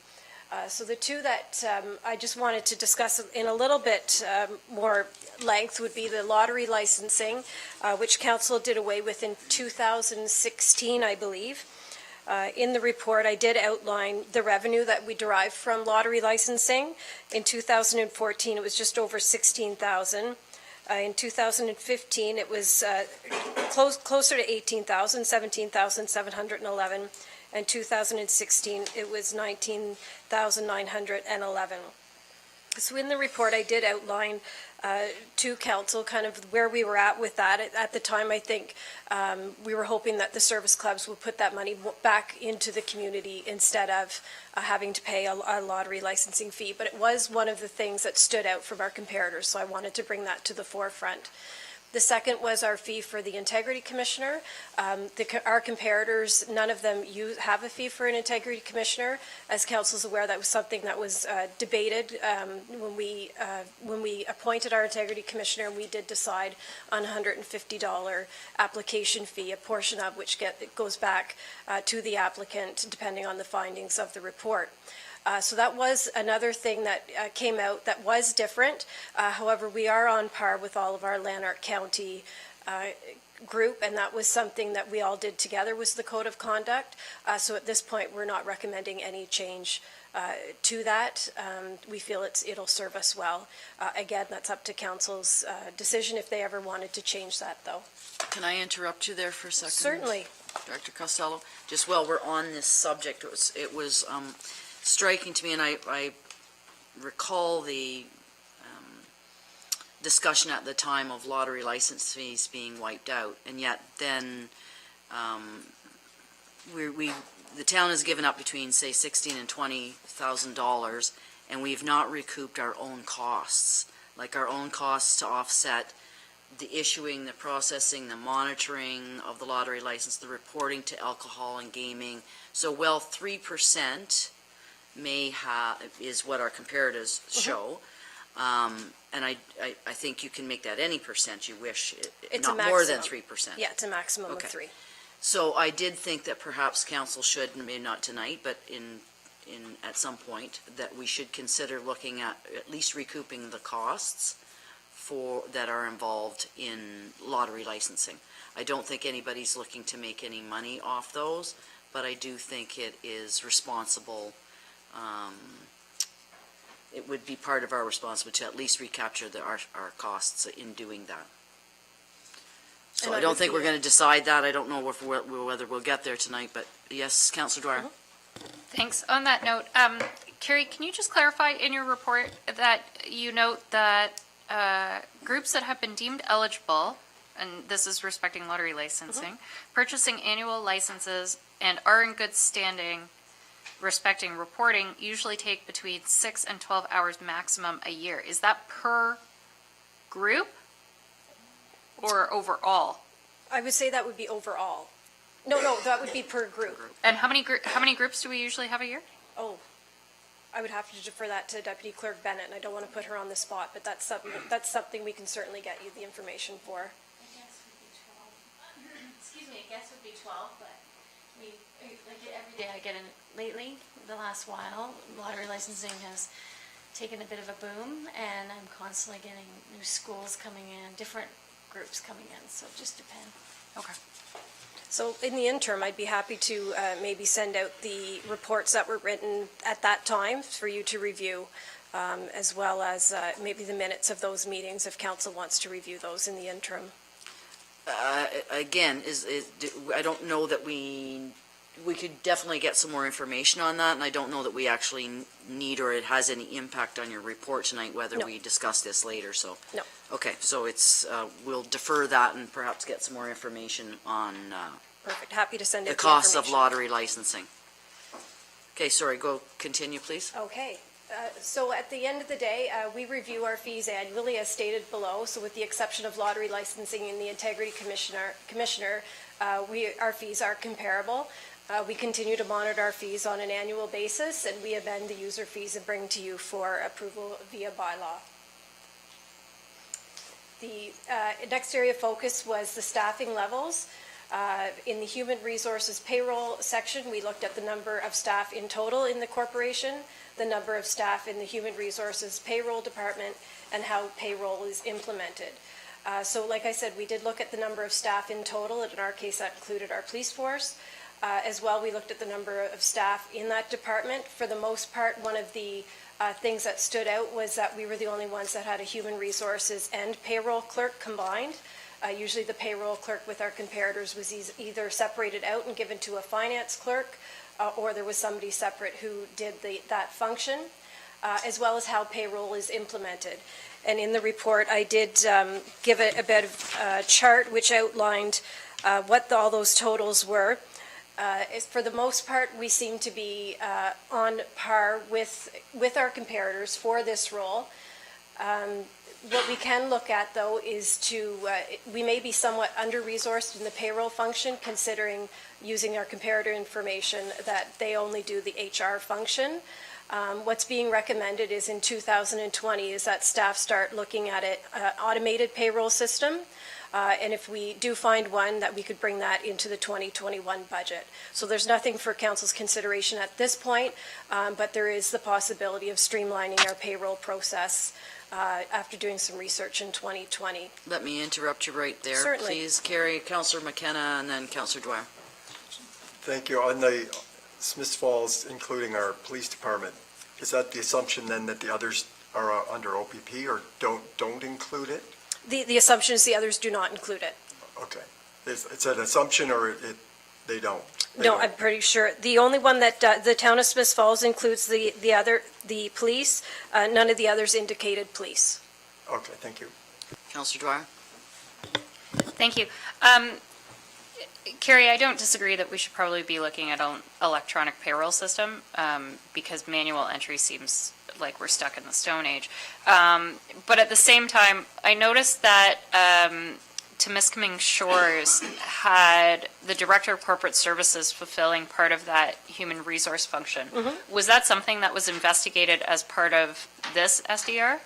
So the two that I just wanted to discuss in a little bit more length would be the lottery licensing, which council did away with in 2016, I believe. In the report, I did outline the revenue that we derived from lottery licensing. In 2014, it was just over $16,000. In 2015, it was closer to $18,000, $17,711. And 2016, it was $19,911. So in the report, I did outline to council kind of where we were at with that. At the time, I think we were hoping that the service clubs would put that money back into the community instead of having to pay a lottery licensing fee. But it was one of the things that stood out from our comparators, so I wanted to bring that to the forefront. The second was our fee for the integrity commissioner. Our comparators, none of them have a fee for an integrity commissioner. As council is aware, that was something that was debated when we appointed our integrity commissioner, and we did decide on a $150 application fee, a portion of which goes back to the applicant depending on the findings of the report. So that was another thing that came out that was different. However, we are on par with all of our Lanark County group, and that was something that we all did together, was the code of conduct. So at this point, we're not recommending any change to that. We feel it'll serve us well. Again, that's up to council's decision if they ever wanted to change that, though. Can I interrupt you there for a second? Certainly. Director Costello, just while we're on this subject, it was striking to me, and I recall the discussion at the time of lottery license fees being wiped out, and yet then the town has given up between, say, $16,000 and $20,000, and we've not recouped our own costs, like our own costs to offset the issuing, the processing, the monitoring of the lottery license, the reporting to alcohol and gaming. So, well, 3% is what our comparatives show. And I think you can make that any percent you wish, not more than 3%. Yeah, it's a maximum of Okay. 3. So I did think that perhaps council should, maybe not tonight, but at some point, that we should consider looking at least recouping the costs that are involved in lottery licensing. I don't think anybody's looking to make any money off those, but I do think it is responsible. It would be part of our responsibility to at least recapture our costs in doing that. So I don't think we're going to decide that. I don't know whether we'll get there tonight, but yes, Councillor Dwyer. Thanks. On that note, Carrie, can you just clarify in your report that you note that groups that have been deemed eligible, and this is respecting lottery licensing, purchasing annual licenses and are in good standing respecting reporting usually take between 6 and 12 hours maximum a year. Is that per group or overall? I would say that would be overall. No, that would be per group. And how many groups do we usually have a year? Oh, I would have to defer that to Deputy Clerk Bennett, and I don't want to put her on the spot, but that's something we can certainly get you the information for. I guess would be 12. Excuse me, I guess would be 12, but every day I get in lately, the last while, lottery licensing has taken a bit of a boom, and I'm constantly getting new schools coming in, different groups coming in, so it just depends. Okay. So in the interim, I'd be happy to maybe send out the reports that were written at that time for you to review, as well as maybe the minutes of those meetings if council wants to review those in the interim. Again, I don't know that we we could definitely get some more information on that, and I don't know that we actually need, or it has any impact on your report tonight, whether No. we discuss this later, so. No. Okay, so it's, we'll defer that and perhaps get some more information on, Perfect, happy to send it. the costs of lottery licensing. Okay, sorry, continue, please. Okay, so at the end of the day, we review our fees annually as stated below. So with the exception of lottery licensing and the integrity commissioner, our fees are comparable. We continue to monitor our fees on an annual basis, and we amend the user fees and bring to you for approval via bylaw. The next area of focus was the staffing levels. In the human resources payroll section, we looked at the number of staff in total in the corporation, the number of staff in the human resources payroll department, and how payroll is implemented. So like I said, we did look at the number of staff in total, and in our case that included our police force. As well, we looked at the number of staff in that department. For the most part, one of the things that stood out was that we were the only ones that had a human resources and payroll clerk combined. Usually the payroll clerk with our comparators was either separated out and given to a finance clerk, or there was somebody separate who did that function, as well as how payroll is implemented. And in the report, I did give a bit of a chart which outlined what all those totals were. For the most part, we seem to be on par with our comparators for this role. What we can look at, though, is we may be somewhat under-resourced in the payroll function, considering using our comparator information that they only do the HR function. What's being recommended is in 2020 is that staff start looking at an automated payroll system. And if we do find one, that we could bring that into the 2021 budget. So there's nothing for council's consideration at this point, but there is the possibility of streamlining our payroll process after doing some research in 2020. Let me interrupt you right there. Certainly. Please, Carrie, Councillor McKenna, and then Councillor Dwyer. Thank you. On the Smiths Falls, including our police department, is that the assumption then that the others are under OPP or don't include it? The assumption is the others do not include it. Okay. It's an assumption or they don't? No, I'm pretty sure. The only one that the town of Smiths Falls includes the police. None of the others indicated police. Okay, thank you. Councillor Dwyer? Thank you. Carrie, I don't disagree that we should probably be looking at an electronic payroll system because manual entry seems like we're stuck in the Stone Age. But at the same time, I noticed that Temiskaming Shores had the Director of Corporate Services fulfilling part of that human resource function. Mm-hmm. Was that something that was investigated as part of this SDR?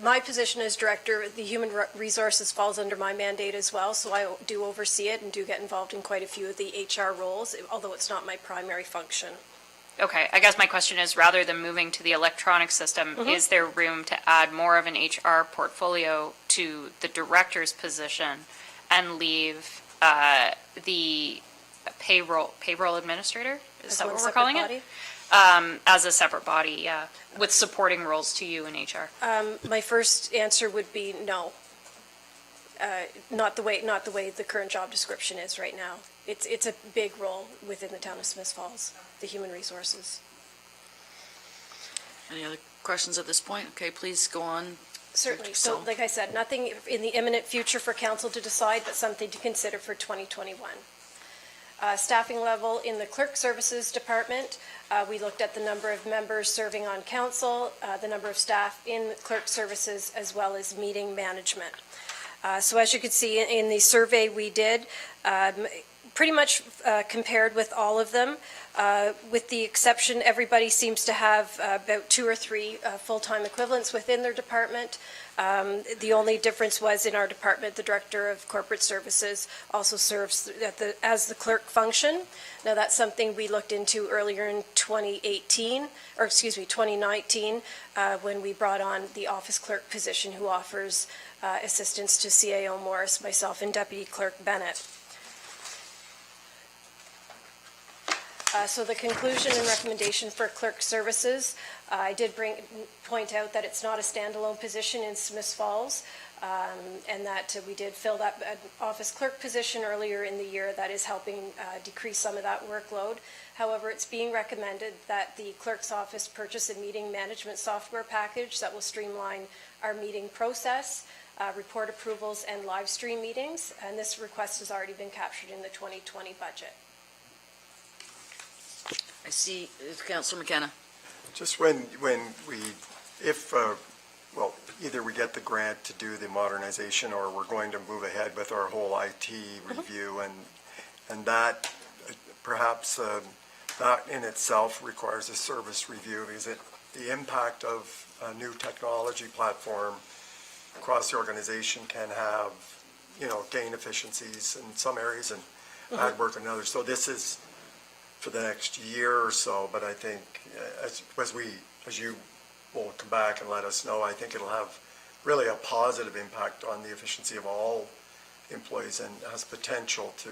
My position as director, the human resources falls under my mandate as well, so I do oversee it and do get involved in quite a few of the HR roles, although it's not my primary function. Okay, I guess my question is, rather than moving to the electronic system, is there room to add more of an HR portfolio to the director's position and leave the payroll administrator? Is that what we're calling it? As a separate body, yeah, with supporting roles to you in HR. My first answer would be no. Not the way the current job description is right now. It's a big role within the town of Smiths Falls, the human resources. Any other questions at this point? Okay, please go on. Certainly. So, like I said, nothing in the imminent future for council to decide, but something to consider for 2021. Staffing level in the clerk services department, we looked at the number of members serving on council, the number of staff in clerk services, as well as meeting management. So as you can see in the survey we did, pretty much compared with all of them, with the exception, everybody seems to have about 2 or 3 full-time equivalents within their department. The only difference was in our department, the Director of Corporate Services also serves as the clerk function. Now that's something we looked into earlier in 2019, when we brought on the office clerk position who offers assistance to CAO Morris, myself, and Deputy Clerk Bennett. So the conclusion and recommendation for clerk services, I did point out that it's not a standalone position in Smiths Falls, and that we did fill that office clerk position earlier in the year. That is helping decrease some of that workload. However, it's being recommended that the clerk's office purchase a meeting management software package that will streamline our meeting process, report approvals, and live stream meetings. And this request has already been captured in the 2020 budget. I see, Councillor McKenna. Just when we, if, well, either we get the grant to do the modernization or we're going to move ahead with our whole IT review, and that perhaps that in itself requires a service review. Is it the impact of a new technology platform across the organization can have, gain efficiencies in some areas and add work in others. So this is for the next year or so, but I think as you will come back and let us know, I think it'll have really a positive impact on the efficiency of all employees and has potential to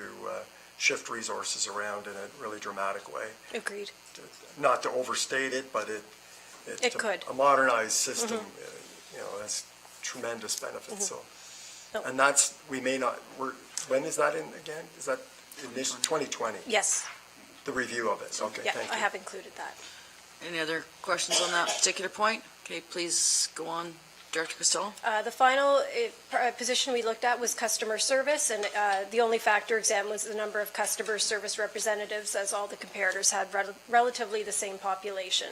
shift resources around in a really dramatic way. Agreed. Not to overstate it, but It could. A modernized system, has tremendous benefits, so. And that's, when is that in again? Is that in this 2020? Yes. The review of it, okay, Yeah, thank you. I have included that. Any other questions on that particular point? Okay, please go on, Director Costello. The final position we looked at was customer service, and the only factor examined was the number of customer service representatives, as all the comparators had relatively the same population.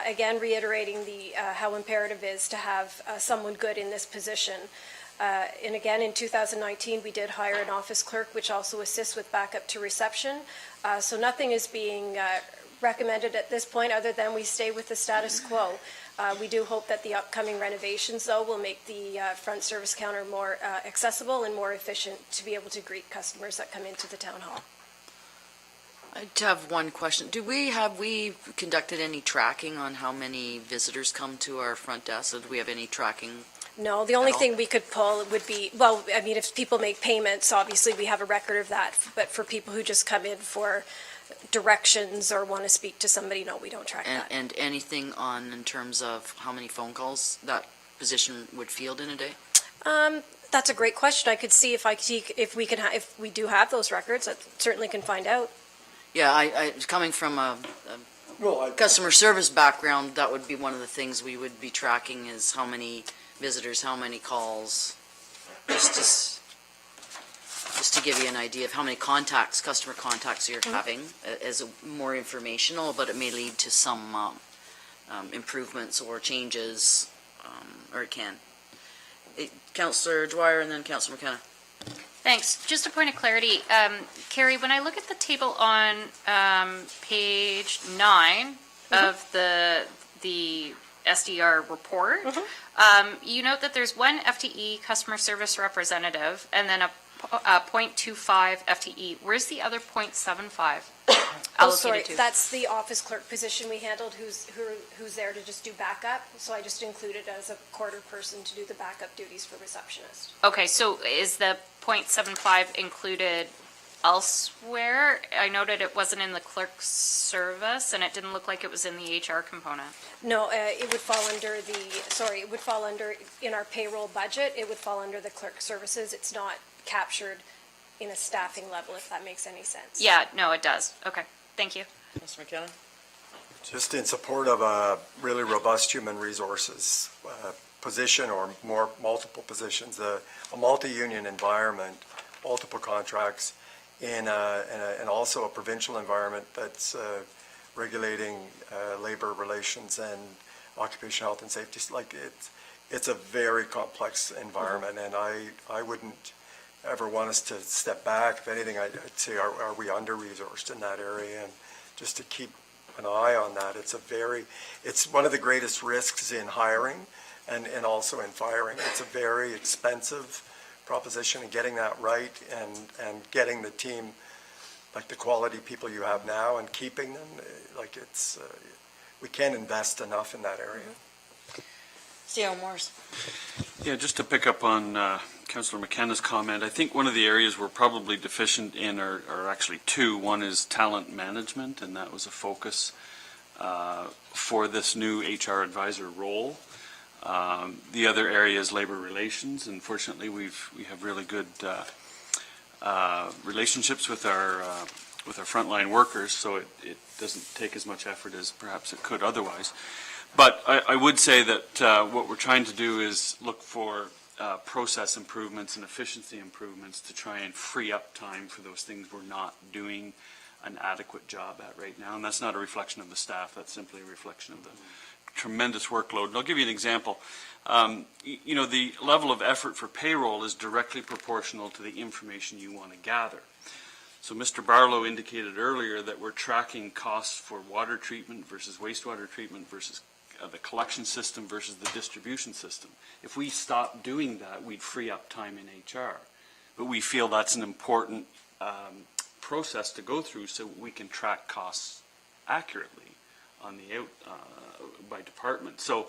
Again, reiterating how imperative it is to have someone good in this position. And again, in 2019, we did hire an office clerk, which also assists with backup to reception. So nothing is being recommended at this point, other than we stay with the status quo. We do hope that the upcoming renovations, though, will make the front service counter more accessible and more efficient to be able to greet customers that come into the town hall. I have one question. Have we conducted any tracking on how many visitors come to our front desk? So do we have any tracking? No, the only thing we could pull would be, well, I mean, if people make payments, obviously we have a record of that. But for people who just come in for directions or want to speak to somebody, no, we don't track that. And anything in terms of how many phone calls that position would field in a day? That's a great question. I could see if we do have those records. I certainly can find out. Yeah, I coming from a customer service background, that would be one of the things we would be tracking is how many visitors, how many calls, just to give you an idea of how many customer contacts you're having as more informational, but it may lead to some improvements or changes, or it can. Councillor Dwyer and then Councillor McKenna. Thanks. Just a point of clarity, Carrie, when I look at the table on page 9 of the SDR report, you note that there's one FTE customer service representative and then a 0.25 FTE. Where's the other 0.75 allocated to? That's the office clerk position we handled, who's there to just do backup. So I just included as a quarter person to do the backup duties for receptionist. Okay, so is the 0.75 included elsewhere? I noted it wasn't in the clerk's service, and it didn't look like it was in the HR component. No, it would fall under in our payroll budget, it would fall under the clerk services. It's not captured in a staffing level, if that makes any sense. Yeah, no, it does. Okay, thank you. Councillor McKenna? Just in support of a really robust human resources position or multiple positions, a multi-union environment, multiple contracts, and also a provincial environment that's regulating labor relations and occupational health and safety. Like it's a very complex environment, and I wouldn't ever want us to step back. If anything, I'd say, are we under-resourced in that area? And just to keep an eye on that, it's one of the greatest risks in hiring and also in firing. It's a very expensive proposition, and getting that right and getting the team, like the quality people you have now, and keeping them, we can't invest enough in that area. C.L. Morris. Yeah, just to pick up on Councillor McKenna's comment. I think one of the areas we're probably deficient in are actually two. One is talent management, and that was a focus for this new HR advisor role. The other area is labor relations. Unfortunately, we have really good relationships with our frontline workers, so it doesn't take as much effort as perhaps it could otherwise. But I would say that what we're trying to do is look for process improvements and efficiency improvements to try and free up time for those things we're not doing an adequate job at right now. And that's not a reflection of the staff, that's simply a reflection of the tremendous workload. And I'll give you an example. You know, the level of effort for payroll is directly proportional to the information you want to gather. So Mr. Barlow indicated earlier that we're tracking costs for water treatment versus wastewater treatment versus the collection system versus the distribution system. If we stopped doing that, we'd free up time in HR. But we feel that's an important process to go through so we can track costs accurately on the by department. So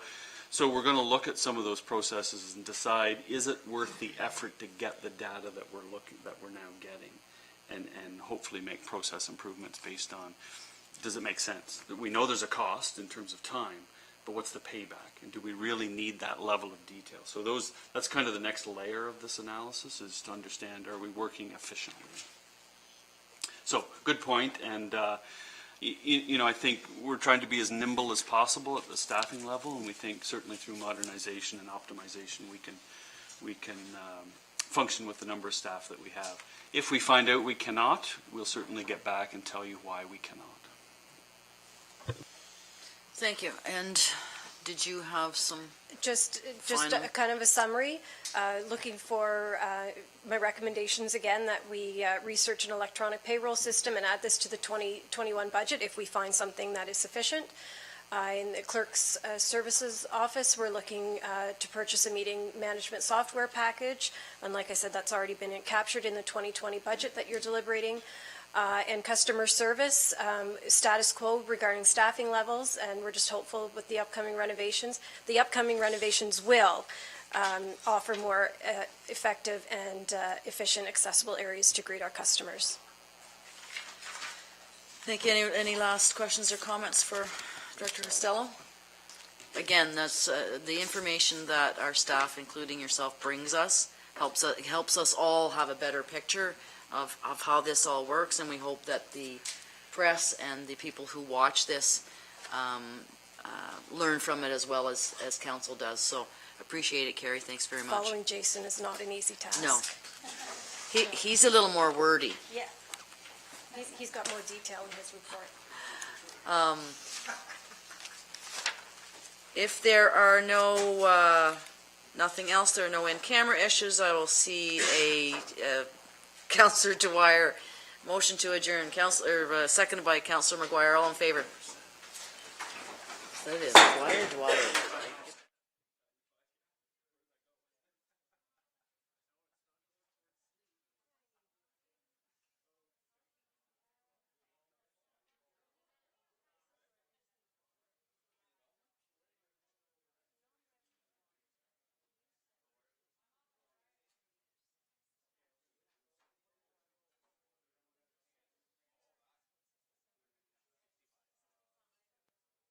we're going to look at some of those processes and decide, is it worth the effort to get the data that we're now getting, and hopefully make process improvements based on, does it make sense? We know there's a cost in terms of time, but what's the payback? And do we really need that level of detail? So that's kind of the next layer of this analysis, is to understand, are we working efficiently? So, good point, and you know, I think we're trying to be as nimble as possible at the staffing level, and we think certainly through modernization and optimization we can function with the number of staff that we have. If we find out we cannot, we'll certainly get back and tell you why we cannot. Thank you. And did you have some? Just Final. a kind of a summary, looking for my recommendations again, that we research an electronic payroll system and add this to the 2021 budget if we find something that is sufficient. In the clerk's services office, we're looking to purchase a meeting management software package. And like I said, that's already been captured in the 2020 budget that you're deliberating. And customer service, status quo regarding staffing levels, and we're just hopeful with the upcoming renovations. The upcoming renovations will offer more effective and efficient, accessible areas to greet our customers. Thank you. Any last questions or comments for Director Costello? Again, that's the information that our staff, including yourself, brings us, helps us all have a better picture of how this all works, and we hope that the press and the people who watch this learn from it as well as council does. So appreciate it, Carrie. Thanks very much. Following Jason is not an easy task. No. He's a little more wordy. Yeah. He's got more detail in his report. If there are no, nothing else, there are no in-camera issues, I will see a Councillor Dwyer, motion to adjourn. Seconded by Councillor McGuire. All in favor? That is Dwyer.